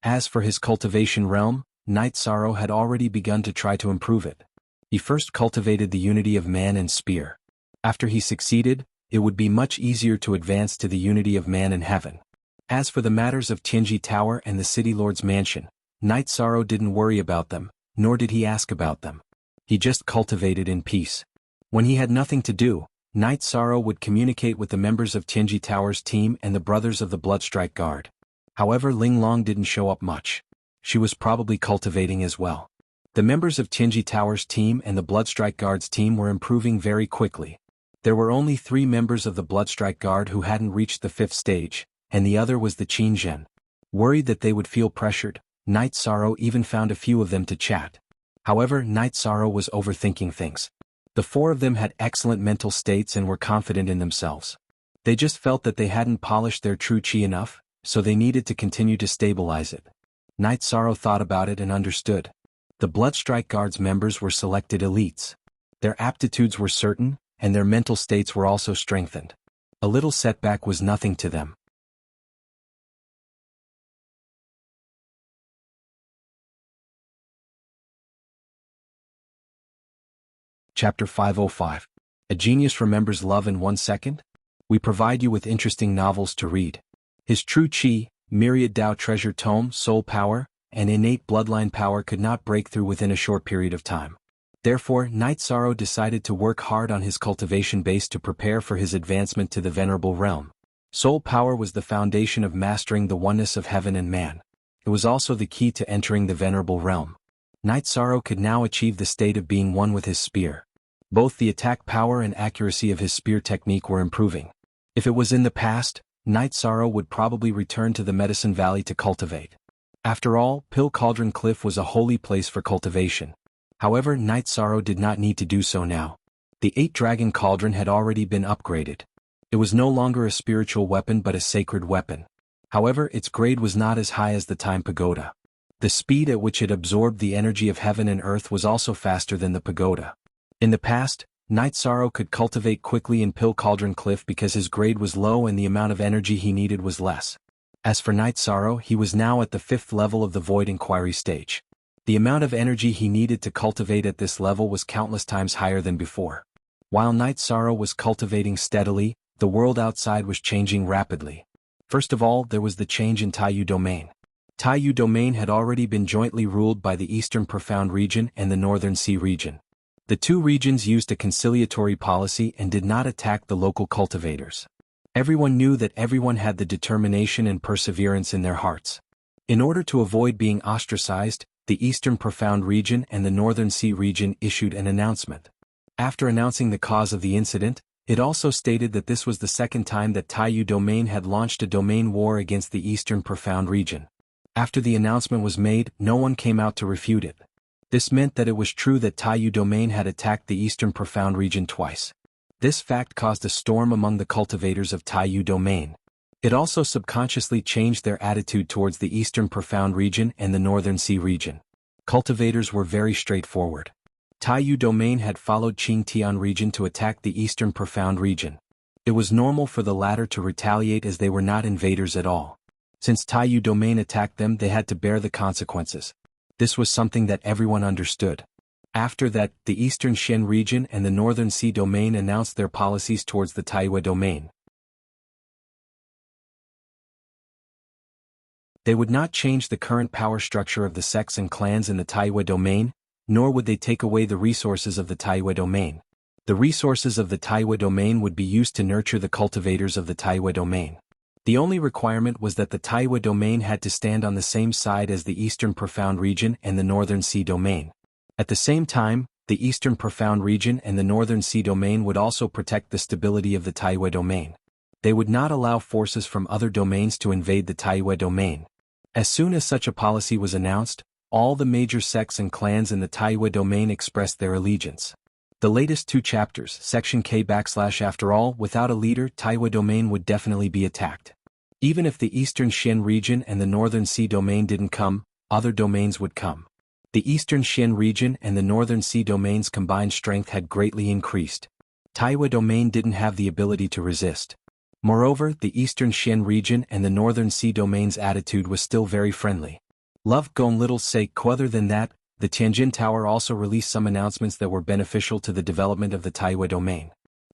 As for his cultivation realm, Night Sorrow had already begun to try to improve it. He first cultivated the unity of man and spear. After he succeeded, it would be much easier to advance to the unity of man and heaven. As for the matters of Tianji Tower and the City Lord's mansion, Night Sorrow didn't worry about them, nor did he ask about them. He just cultivated in peace. When he had nothing to do, Night Sorrow would communicate with the members of Tianji Tower's team and the brothers of the Bloodstrike Guard. However, Ling Long didn't show up much. She was probably cultivating as well. The members of Tianji Tower's team and the Bloodstrike Guard's team were improving very quickly. There were only 3 members of the Bloodstrike Guard who hadn't reached the 5th stage, and the other was the Qin Zhen. Worried that they would feel pressured, Night Sorrow even found a few of them to chat. However, Night Sorrow was overthinking things. The 4 of them had excellent mental states and were confident in themselves. They just felt that they hadn't polished their true chi enough, so they needed to continue to stabilize it. Night Sorrow thought about it and understood. The Bloodstrike Guard's members were selected elites. Their aptitudes were certain, and their mental states were also strengthened. A little setback was nothing to them. Chapter 505. A Genius Remembers Love in 1 Second? We provide you with interesting novels to read. His true chi, myriad Tao treasure tome, soul power, and innate bloodline power could not break through within a short period of time. Therefore, Night Sorrow decided to work hard on his cultivation base to prepare for his advancement to the Venerable Realm. Soul power was the foundation of mastering the oneness of heaven and man. It was also the key to entering the Venerable Realm. Night Sorrow could now achieve the state of being one with his spear. Both the attack power and accuracy of his spear technique were improving. If it was in the past, Night Sorrow would probably return to the Medicine Valley to cultivate. After all, Pill Cauldron Cliff was a holy place for cultivation. However, Night Sorrow did not need to do so now. The 8-Dragon Cauldron had already been upgraded. It was no longer a spiritual weapon but a sacred weapon. However, its grade was not as high as the Time Pagoda. The speed at which it absorbed the energy of heaven and earth was also faster than the pagoda. In the past, Night Sorrow could cultivate quickly in Pill Cauldron Cliff because his grade was low and the amount of energy he needed was less. As for Night Sorrow, he was now at the 5th level of the Void Inquiry stage. The amount of energy he needed to cultivate at this level was countless times higher than before. While Night Sorrow was cultivating steadily, the world outside was changing rapidly. First of all, there was the change in Taiyu Domain. Taiyu Domain had already been jointly ruled by the Eastern Profound Region and the Northern Sea Region. The 2 regions used a conciliatory policy and did not attack the local cultivators. Everyone knew that everyone had the determination and perseverance in their hearts. In order to avoid being ostracized, the Eastern Profound Region and the Northern Sea Region issued an announcement. After announcing the cause of the incident, it also stated that this was the second time that Taiyu Domain had launched a domain war against the Eastern Profound Region. After the announcement was made, no one came out to refute it. This meant that it was true that Taiyu Domain had attacked the Eastern Profound Region twice. This fact caused a storm among the cultivators of Taiyu Domain. It also subconsciously changed their attitude towards the Eastern Profound Region and the Northern Sea Region. Cultivators were very straightforward. Taiyu Domain had followed Qingtian Region to attack the Eastern Profound Region. It was normal for the latter to retaliate as they were not invaders at all. Since Taiyu Domain attacked them, they had to bear the consequences. This was something that everyone understood. After that, the Eastern Xian Region and the Northern Sea Domain announced their policies towards the Taiyu Domain. They would not change the current power structure of the sects and clans in the Taiyu Domain, nor would they take away the resources of the Taiyu Domain. The resources of the Taiyu Domain would be used to nurture the cultivators of the Taiyu Domain. The only requirement was that the Taiyu Domain had to stand on the same side as the Eastern Profound Region and the Northern Sea Domain. At the same time, the Eastern Profound Region and the Northern Sea Domain would also protect the stability of the Taiyu Domain. They would not allow forces from other domains to invade the Taiyu Domain. As soon as such a policy was announced, all the major sects and clans in the Taiyu Domain expressed their allegiance. The latest 2 chapters, Section K / after all, without a leader, Taiyu Domain would definitely be attacked. Even if the Eastern Xian Region and the Northern Sea Domain didn't come, other domains would come. The Eastern Xian Region and the Northern Sea Domain's combined strength had greatly increased. Taiyu Domain didn't have the ability to resist. Moreover, the Eastern Xian Region and the Northern Sea Domain's attitude was still very friendly. Love gone little sake. Other than that, the Tianjin Tower also released some announcements that were beneficial to the development of the Taiyu Domain.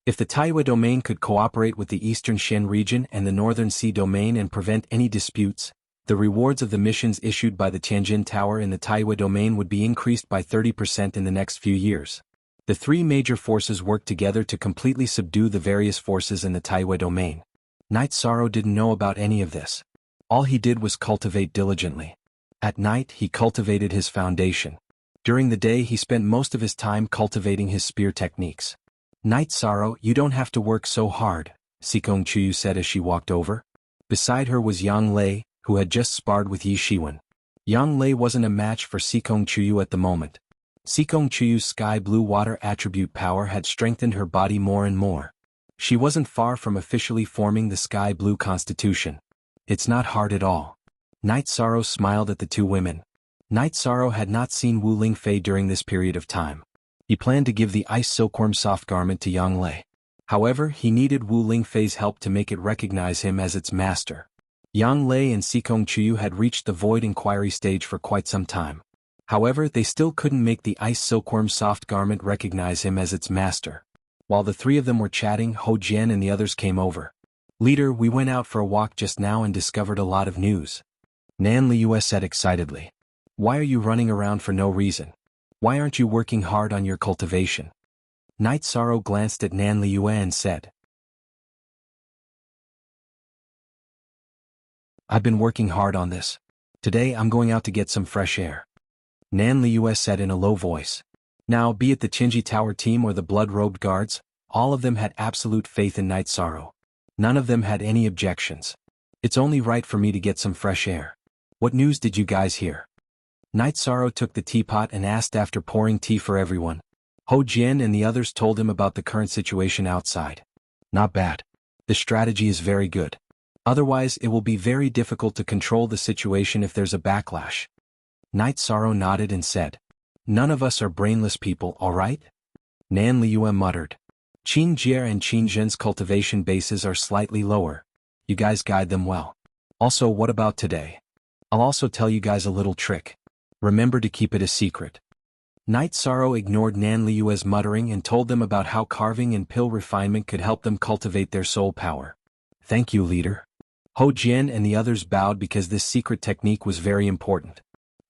If the Taiyu Domain could cooperate with the Eastern Xian Region and the Northern Sea Domain and prevent any disputes, the rewards of the missions issued by the Tianjin Tower in the Taiyu Domain would be increased by 30% in the next few years. The three major forces worked together to completely subdue the various forces in the Taiwei domain. Night Sorrow didn't know about any of this. All he did was cultivate diligently. At night he cultivated his foundation. During the day he spent most of his time cultivating his spear techniques. Night Sorrow, you don't have to work so hard, Sikong Chuyu said as she walked over. Beside her was Yang Lei, who had just sparred with Yi Shiwen. Yang Lei wasn't a match for Sikong Chuyu at the moment. Sikong Chuyu's sky blue water attribute power had strengthened her body more and more. She wasn't far from officially forming the sky blue constitution. It's not hard at all. Night Sorrow smiled at the two women. Night Sorrow had not seen Wu Lingfei during this period of time. He planned to give the ice silkworm soft garment to Yang Lei. However, he needed Wu Lingfei's help to make it recognize him as its master. Yang Lei and Sikong Chuyu had reached the void inquiry stage for quite some time. However, they still couldn't make the ice silkworm soft garment recognize him as its master. While the three of them were chatting, Ho Jian and the others came over. Leader, we went out for a walk just now and discovered a lot of news. Nan Liu said excitedly. Why are you running around for no reason? Why aren't you working hard on your cultivation? Night Sorrow glanced at Nan Liu and said. I've been working hard on this. Today I'm going out to get some fresh air. Nan Liu said in a low voice. Now, be it the Qinji Tower team or the blood-robed guards, all of them had absolute faith in Night Sorrow. None of them had any objections. It's only right for me to get some fresh air. What news did you guys hear? Night Sorrow took the teapot and asked after pouring tea for everyone. Ho Jian and the others told him about the current situation outside. Not bad. The strategy is very good. Otherwise, it will be very difficult to control the situation if there's a backlash. Night Sorrow nodded and said, None of us are brainless people, all right? Nan Liu muttered. Qin Jie and Qin Zhen's cultivation bases are slightly lower. You guys guide them well. Also, what about today? I'll also tell you guys a little trick. Remember to keep it a secret. Night Sorrow ignored Nan Liu's muttering and told them about how carving and pill refinement could help them cultivate their soul power. Thank you, leader. Ho Jian and the others bowed because this secret technique was very important.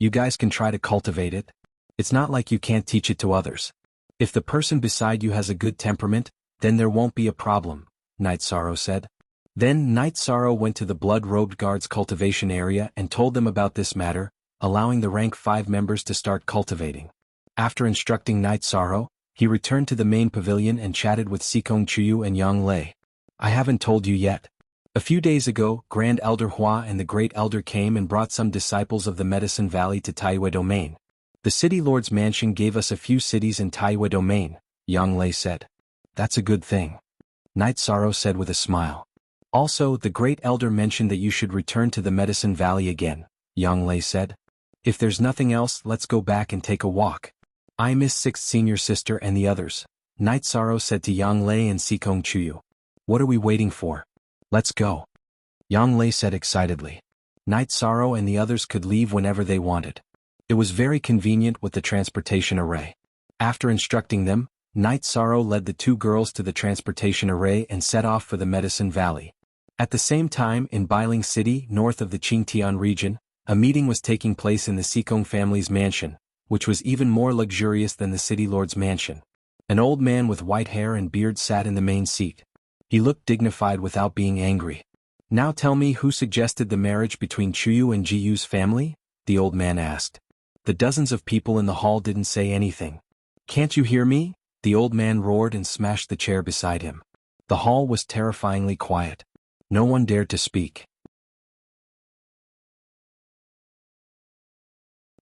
You guys can try to cultivate it. It's not like you can't teach it to others. If the person beside you has a good temperament, then there won't be a problem, Night Sorrow said. Then Night Sorrow went to the blood-robed guards' cultivation area and told them about this matter, allowing the rank 5 members to start cultivating. After instructing Night Sorrow, he returned to the main pavilion and chatted with Sikong Chuyu and Yang Lei. I haven't told you yet. A few days ago, Grand Elder Hua and the Great Elder came and brought some disciples of the Medicine Valley to Taiwei Domain. The City Lord's mansion gave us a few cities in Taiwei Domain, Yang Lei said. That's a good thing. Night Sorrow said with a smile. Also, the Great Elder mentioned that you should return to the Medicine Valley again, Yang Lei said. If there's nothing else, let's go back and take a walk. I miss 6th Senior Sister and the others, Night Sorrow said to Yang Lei and Sikong Chuyu. What are we waiting for? Let's go. Yang Lei said excitedly. Night Sorrow and the others could leave whenever they wanted. It was very convenient with the transportation array. After instructing them, Night Sorrow led the two girls to the transportation array and set off for the Medicine Valley. At the same time, in Bailing City, north of the Qingtian region, a meeting was taking place in the Sikong family's mansion, which was even more luxurious than the City Lord's mansion. An old man with white hair and beard sat in the main seat. He looked dignified without being angry. Now tell me who suggested the marriage between Chuyu and Jiyu's family? The old man asked. The dozens of people in the hall didn't say anything. Can't you hear me? The old man roared and smashed the chair beside him. The hall was terrifyingly quiet. No one dared to speak.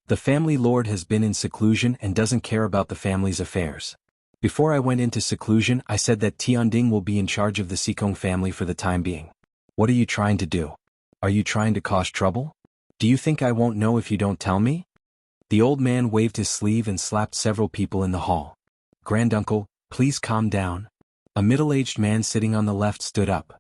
The family lord has been in seclusion and doesn't care about the family's affairs. Before I went into seclusion, I said that Tianding will be in charge of the Sikong family for the time being. What are you trying to do? Are you trying to cause trouble? Do you think I won't know if you don't tell me? The old man waved his sleeve and slapped several people in the hall. Granduncle, please calm down. A middle-aged man sitting on the left stood up.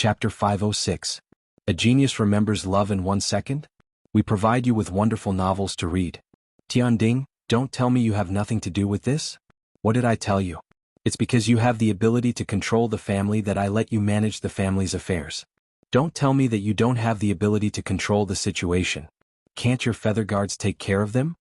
Chapter 506. A Genius Remembers Love in 1 Second? We provide you with wonderful novels to read. Tianding, don't tell me you have nothing to do with this? What did I tell you? It's because you have the ability to control the family that I let you manage the family's affairs. Don't tell me that you don't have the ability to control the situation. Can't your feather guards take care of them?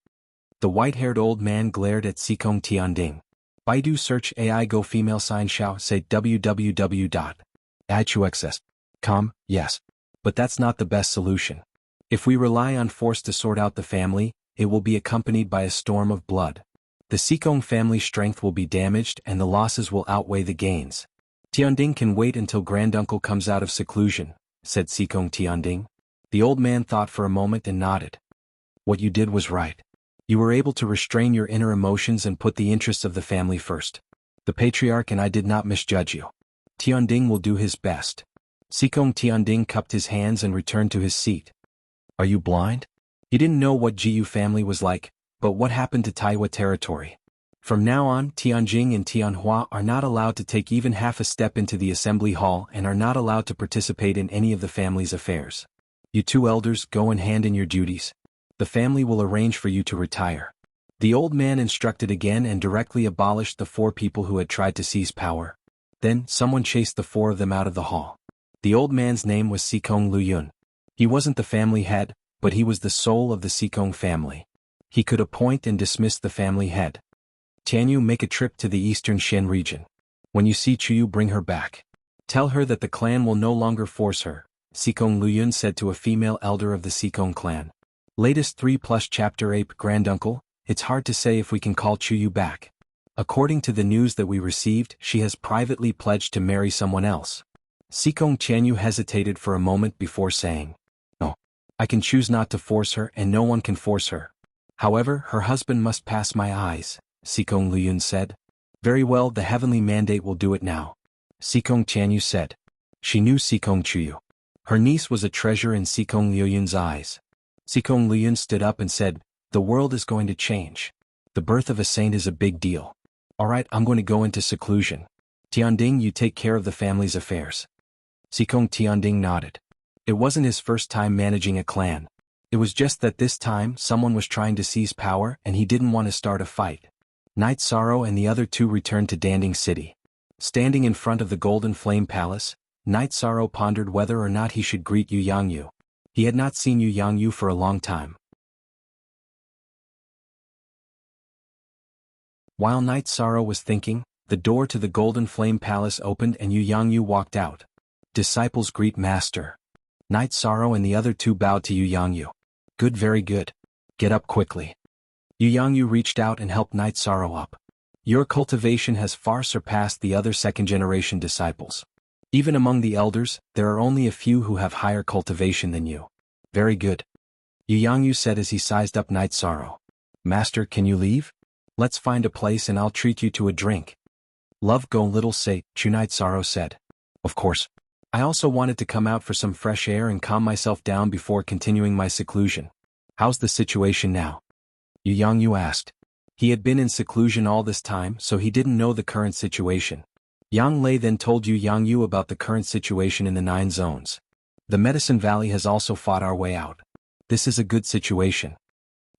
The white-haired old man glared at Sikong Tianding. Baidu search AI go female sign xiao say www.ichuxs.com, yes. But that's not the best solution. If we rely on force to sort out the family, it will be accompanied by a storm of blood. The Sikong family strength will be damaged and the losses will outweigh the gains. Tianding can wait until granduncle comes out of seclusion, said Sikong Tianding. The old man thought for a moment and nodded. What you did was right. You were able to restrain your inner emotions and put the interests of the family first. The patriarch and I did not misjudge you. Tianding will do his best. Sikong Tianding cupped his hands and returned to his seat. Are you blind? He didn't know what Jiyu family was like, but what happened to Taiwa territory? From now on, Tianjing and Tianhua are not allowed to take even half a step into the assembly hall and are not allowed to participate in any of the family's affairs. You two elders go in hand in your duties. The family will arrange for you to retire. The old man instructed again and directly abolished the 4 people who had tried to seize power. Then, someone chased the 4 of them out of the hall. The old man's name was Sikong Luyun. He wasn't the family head, but he was the soul of the Sikong family. He could appoint and dismiss the family head. Tianyu, make a trip to the eastern Shen region. When you see Chuyu, bring her back. Tell her that the clan will no longer force her, Sikong Luyun said to a female elder of the Sikong clan. Latest 3+ chapter 8 Granduncle, it's hard to say if we can call Chuyu back. According to the news that we received, she has privately pledged to marry someone else. Sikong Tianyu hesitated for a moment before saying, "No. I can choose not to force her and no one can force her. However, her husband must pass my eyes," Sikong Luyun said. "Very well, the heavenly mandate will do it now," Sikong Tianyu said. She knew Sikong Chuyu. Her niece was a treasure in Sikong Luyun's eyes. Sikong Luyun stood up and said, "The world is going to change. The birth of a saint is a big deal. Alright, I'm going to go into seclusion. Tianding, you take care of the family's affairs." Sikong Tianding nodded. It wasn't his first time managing a clan. It was just that this time someone was trying to seize power and he didn't want to start a fight. Night Sorrow and the other 2 returned to Danding City. Standing in front of the Golden Flame Palace, Night Sorrow pondered whether or not he should greet Yu Yangyu. He had not seen Yu Yangyu for a long time. While Night Sorrow was thinking, the door to the Golden Flame Palace opened and Yu Yangyu walked out. Disciples greet Master. Night Sorrow and the other 2 bowed to Yu Yangyu. Good, very good. Get up quickly. Yu Yangyu reached out and helped Night Sorrow up. Your cultivation has far surpassed the other second-generation disciples. Even among the elders, there are only a few who have higher cultivation than you. Very good. Yu Yangyu said as he sized up Night Sorrow. Master, can you leave? Let's find a place and I'll treat you to a drink. Love go little say, Chu Night Sorrow said. Of course. I also wanted to come out for some fresh air and calm myself down before continuing my seclusion. How's the situation now? Yu Yangyu asked. He had been in seclusion all this time, so he didn't know the current situation. Yang Lei then told Yu Yangyu about the current situation in the 9 zones. The Medicine Valley has also fought our way out. This is a good situation,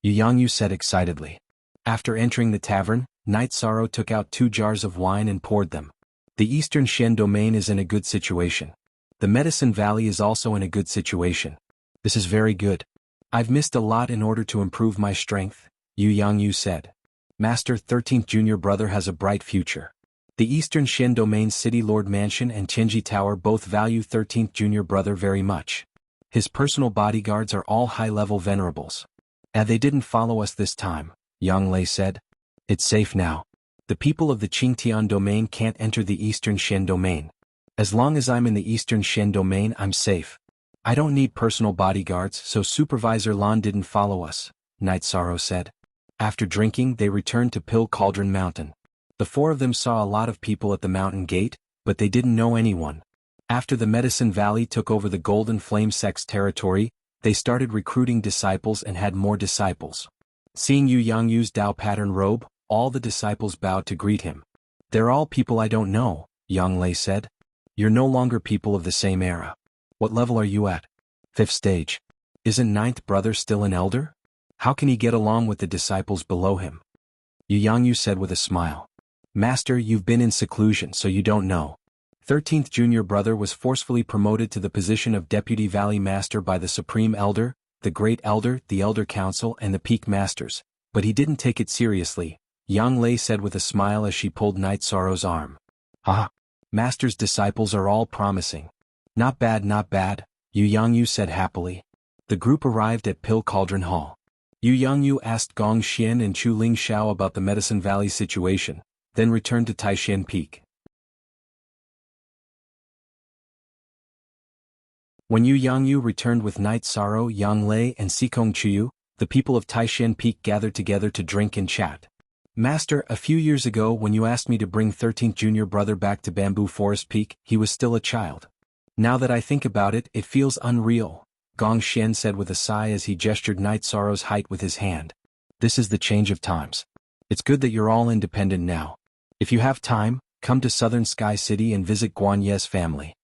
Yu Yangyu said excitedly. After entering the tavern, Night Sorrow took out 2 jars of wine and poured them. The Eastern Shen domain is in a good situation. The Medicine Valley is also in a good situation. This is very good. I've missed a lot in order to improve my strength, Yu Yangyu said. Master, 13th junior brother has a bright future. The Eastern Shen Domain's City Lord Mansion and Tianji Tower both value 13th junior brother very much. His personal bodyguards are all high-level venerables. They didn't follow us this time, Yang Lei said. It's safe now. The people of the Qingtian Domain can't enter the Eastern Shen Domain. As long as I'm in the Eastern Shen Domain, I'm safe. I don't need personal bodyguards, so Supervisor Lan didn't follow us, Night Sorrow said. After drinking, they returned to Pill Cauldron Mountain. The 4 of them saw a lot of people at the mountain gate, but they didn't know anyone. After the Medicine Valley took over the Golden Flame Sect's territory, they started recruiting disciples and had more disciples. Seeing Yu Yangyu's Dao pattern robe, all the disciples bowed to greet him. They're all people I don't know, Yang Lei said. You're no longer people of the same era. What level are you at? 5th stage. Isn't 9th brother still an elder? How can he get along with the disciples below him? Yu Yangyu said with a smile. Master, you've been in seclusion so you don't know. 13th junior brother was forcefully promoted to the position of Deputy Valley Master by the Supreme Elder, the Great Elder, the Elder Council and the Peak Masters, but he didn't take it seriously, Yang Lei said with a smile as she pulled Night Sorrow's arm. Ah, Master's disciples are all promising. Not bad, Yu Yangyu said happily. The group arrived at Pill Cauldron Hall. Yu Yangyu asked Gong Xian and Chu Ling Xiao about the Medicine Valley situation, then returned to Taishan Peak. When Yu Yangyu returned with Night Sorrow, Yang Lei and Sikong Chuyu, the people of Taishan Peak gathered together to drink and chat. Master, a few years ago when you asked me to bring 13th junior brother back to Bamboo Forest Peak, he was still a child. Now that I think about it, it feels unreal, Gong Xian said with a sigh as he gestured Night Sorrow's height with his hand. This is the change of times. It's good that you're all independent now. If you have time, come to Southern Sky City and visit Guan Ye's family.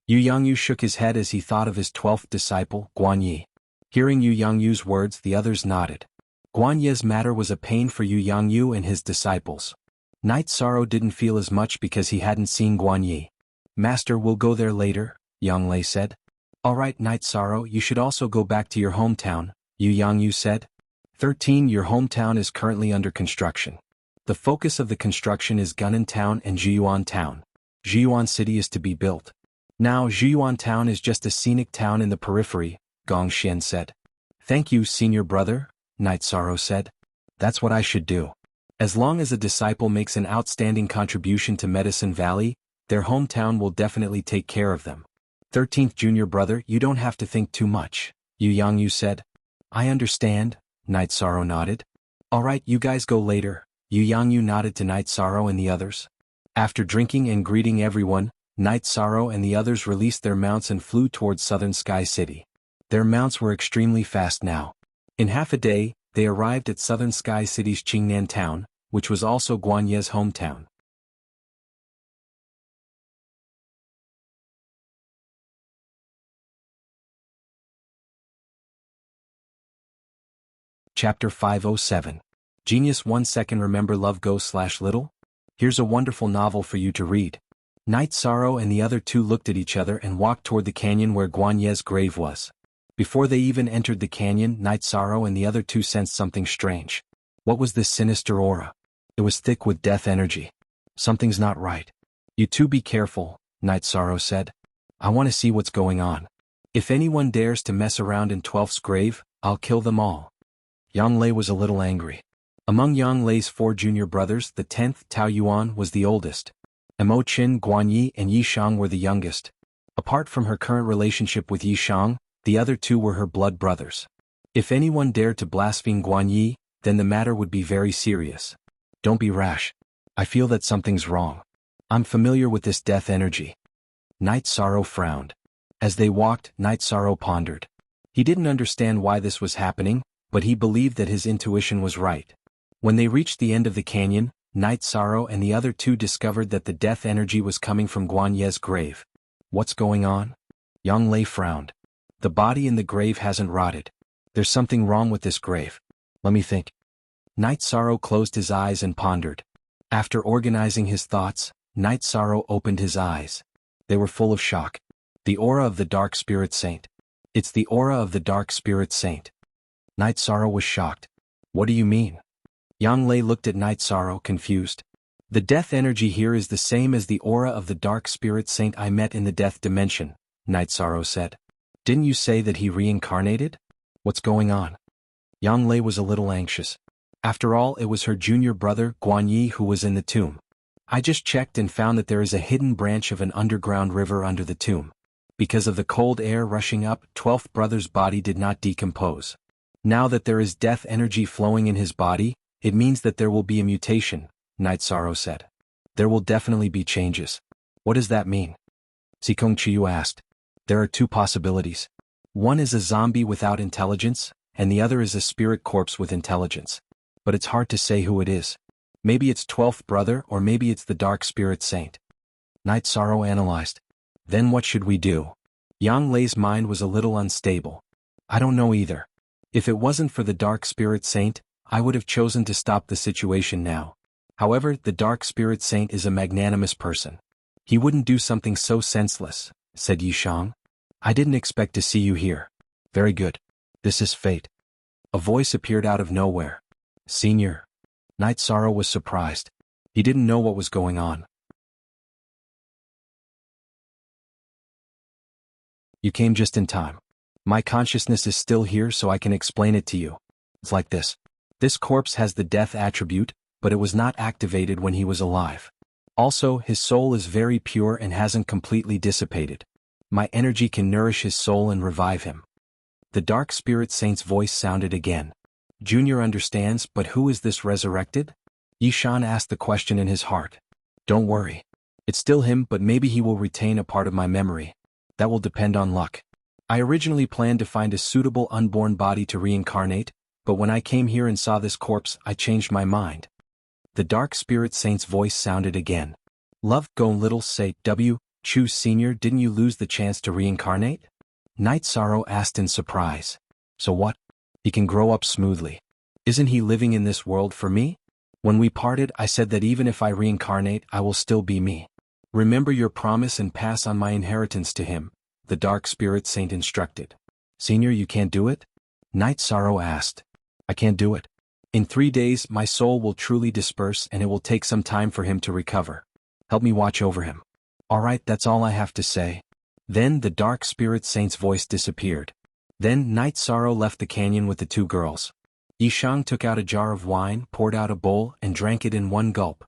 Yu Yangyu shook his head as he thought of his 12th disciple, Guan Yi. Hearing Yu Yangyu's words, the others nodded. Guan Ye's matter was a pain for Yu Yangyu and his disciples. Night Sorrow didn't feel as much because he hadn't seen Guan Yi. Master, we'll go there later, Yang Lei said. Alright, Night Sorrow, you should also go back to your hometown, Yu Yangyu said. 13. Your hometown is currently under construction. The focus of the construction is Gunan Town and Jiyuan Town. Jiyuan City is to be built. Now Jiyuan Town is just a scenic town in the periphery, Gong Xian said. Thank you, senior brother, Night Sorrow said. That's what I should do. As long as a disciple makes an outstanding contribution to Medicine Valley, their hometown will definitely take care of them. 13th junior brother, you don't have to think too much, Yu Yangyu said. I understand, Night Sorrow nodded. Alright, you guys go later, Yu Yangyu nodded to Night Sorrow and the others. After drinking and greeting everyone, Night Sorrow and the others released their mounts and flew towards Southern Sky City. Their mounts were extremely fast now. In half a day, they arrived at Southern Sky City's Qingnan Town, which was also Guan Ye's hometown. Chapter 507. Genius 1 second. Remember Love Go/Little? Here's a wonderful novel for you to read. Night Sorrow and the other two looked at each other and walked toward the canyon where Guan Ye's grave was. Before they even entered the canyon, Night Sorrow and the other two sensed something strange. What was this sinister aura? It was thick with death energy. Something's not right. You two be careful, Night Sorrow said. I want to see what's going on. If anyone dares to mess around in 12th's grave, I'll kill them all. Yang Lei was a little angry. Among Yang Lei's 4 junior brothers, the 10th, Tao Yuan, was the oldest. Mo Qin, Guan Yi and Yi Shang were the youngest. Apart from her current relationship with Yi Shang, the other two were her blood brothers. If anyone dared to blaspheme Guan Yi, then the matter would be very serious. Don't be rash. I feel that something's wrong. I'm familiar with this death energy. Night Sorrow frowned. As they walked, Night Sorrow pondered. He didn't understand why this was happening, but he believed that his intuition was right. When they reached the end of the canyon, Night Sorrow and the other two discovered that the death energy was coming from Guan Ye's grave. What's going on? Yang Lei frowned. The body in the grave hasn't rotted. There's something wrong with this grave. Let me think. Night Sorrow closed his eyes and pondered. After organizing his thoughts, Night Sorrow opened his eyes. They were full of shock. The aura of the Dark Spirit Saint. It's the aura of the Dark Spirit Saint. Night Sorrow was shocked. What do you mean? Yang Lei looked at Night Sorrow, confused. The death energy here is the same as the aura of the Dark Spirit Saint I met in the death dimension, Night Sorrow said. Didn't you say that he reincarnated? What's going on? Yang Lei was a little anxious. After all, it was her junior brother, Guan Yi, who was in the tomb. I just checked and found that there is a hidden branch of an underground river under the tomb. Because of the cold air rushing up, 12th brother's body did not decompose. Now that there is death energy flowing in his body, it means that there will be a mutation, Night Sorrow said. There will definitely be changes. What does that mean? Sikong Chiyu asked. There are 2 possibilities. One is a zombie without intelligence, and the other is a spirit corpse with intelligence. But it's hard to say who it is. Maybe it's 12th brother or maybe it's the Dark Spirit Saint. Night Sorrow analyzed. Then what should we do? Yang Lei's mind was a little unstable. I don't know either. If it wasn't for the Dark Spirit Saint, I would have chosen to stop the situation now. However, the Dark Spirit Saint is a magnanimous person. He wouldn't do something so senseless, said Yishang. I didn't expect to see you here. Very good. This is fate. A voice appeared out of nowhere. Senior. Night Sorrow was surprised. He didn't know what was going on. You came just in time. My consciousness is still here so I can explain it to you. It's like this. This corpse has the death attribute, but it was not activated when he was alive. Also, his soul is very pure and hasn't completely dissipated. My energy can nourish his soul and revive him. The Dark Spirit Saint's voice sounded again. Junior understands, but who is this resurrected? Yishan asked the question in his heart. Don't worry. It's still him, but maybe he will retain a part of my memory. That will depend on luck. I originally planned to find a suitable unborn body to reincarnate, but when I came here and saw this corpse, I changed my mind. The Dark Spirit Saint's voice sounded again. Love, go little say, Chu Senior, didn't you lose the chance to reincarnate? Night Sorrow asked in surprise. So what? He can grow up smoothly. Isn't he living in this world for me? When we parted, I said that even if I reincarnate, I will still be me. Remember your promise and pass on my inheritance to him, the Dark Spirit Saint instructed. Senior, you can't do it? Night Sorrow asked. I can't do it. In 3 days, my soul will truly disperse and it will take some time for him to recover. Help me watch over him. All right, that's all I have to say. Then the Dark Spirit Saint's voice disappeared. Then Night Sorrow left the canyon with the 2 girls. Yishang took out a jar of wine, poured out a bowl, and drank it in one gulp.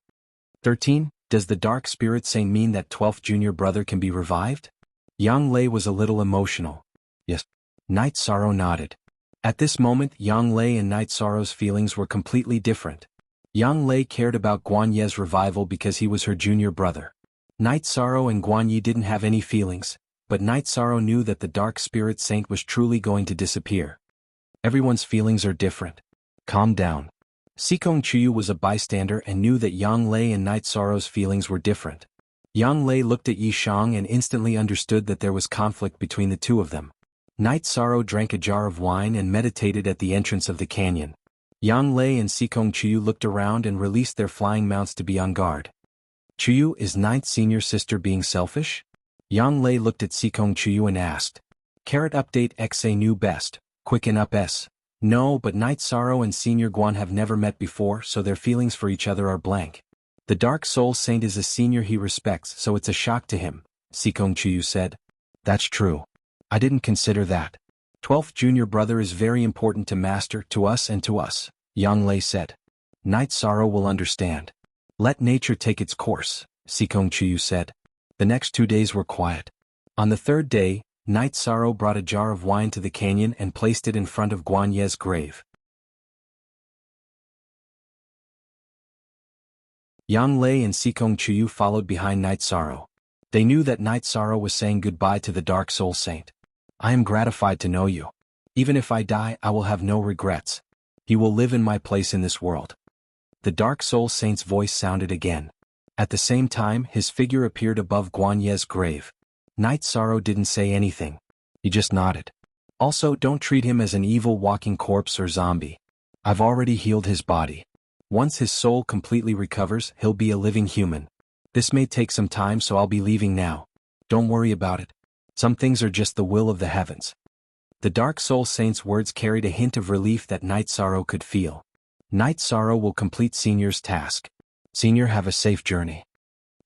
13. Does the Dark Spirit Saint mean that 12th junior brother can be revived? Yang Lei was a little emotional. Yes. Night Sorrow nodded. At this moment, Yang Lei and Night Sorrow's feelings were completely different. Yang Lei cared about Guan Ye's revival because he was her junior brother. Night Sorrow and Guan Yi didn't have any feelings, but Night Sorrow knew that the Dark Spirit Saint was truly going to disappear. Everyone's feelings are different. Calm down. Sikong Chuyu was a bystander and knew that Yang Lei and Night Sorrow's feelings were different. Yang Lei looked at Yishang and instantly understood that there was conflict between the 2 of them. Night Sorrow drank a jar of wine and meditated at the entrance of the canyon. Yang Lei and Sikong Chuyu looked around and released their flying mounts to be on guard. Chuyu, is 9th senior sister being selfish? Yang Lei looked at Sikong Chuyu and asked. Carrot update XA knew best, quicken up S. No, but Night Sorrow and Senior Guan have never met before, so their feelings for each other are blank. The Dark Soul Saint is a senior he respects, so it's a shock to him, Sikong Chuyu said. That's true. I didn't consider that. 12th junior brother is very important to Master, to us and to us, Yang Lei said. Night Sorrow will understand. Let nature take its course, Sikong Chuyu said. The next 2 days were quiet. On the 3rd day, Night Sorrow brought a jar of wine to the canyon and placed it in front of Guan Ye's grave. Yang Lei and Sikong Chuyu followed behind Night Sorrow. They knew that Night Sorrow was saying goodbye to the Dark Soul Saint. I am gratified to know you. Even if I die, I will have no regrets. He will live in my place in this world. The Dark Soul Saint's voice sounded again. At the same time, his figure appeared above Guan Ye's grave. Night Sorrow didn't say anything. He just nodded. Also, don't treat him as an evil walking corpse or zombie. I've already healed his body. Once his soul completely recovers, he'll be a living human. This may take some time, so I'll be leaving now. Don't worry about it. Some things are just the will of the heavens. The Dark Soul Saint's words carried a hint of relief that Night Sorrow could feel. Night Sorrow will complete Senior's task. Senior, have a safe journey.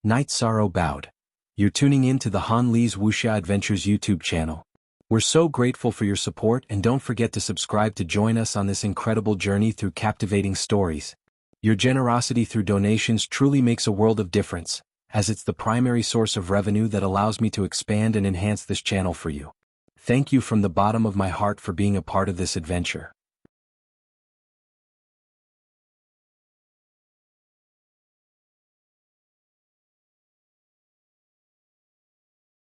Night Sorrow bowed. You're tuning in to the Han Li's Wuxia Adventures YouTube channel. We're so grateful for your support, and don't forget to subscribe to join us on this incredible journey through captivating stories. Your generosity through donations truly makes a world of difference, as it's the primary source of revenue that allows me to expand and enhance this channel for you. Thank you from the bottom of my heart for being a part of this adventure.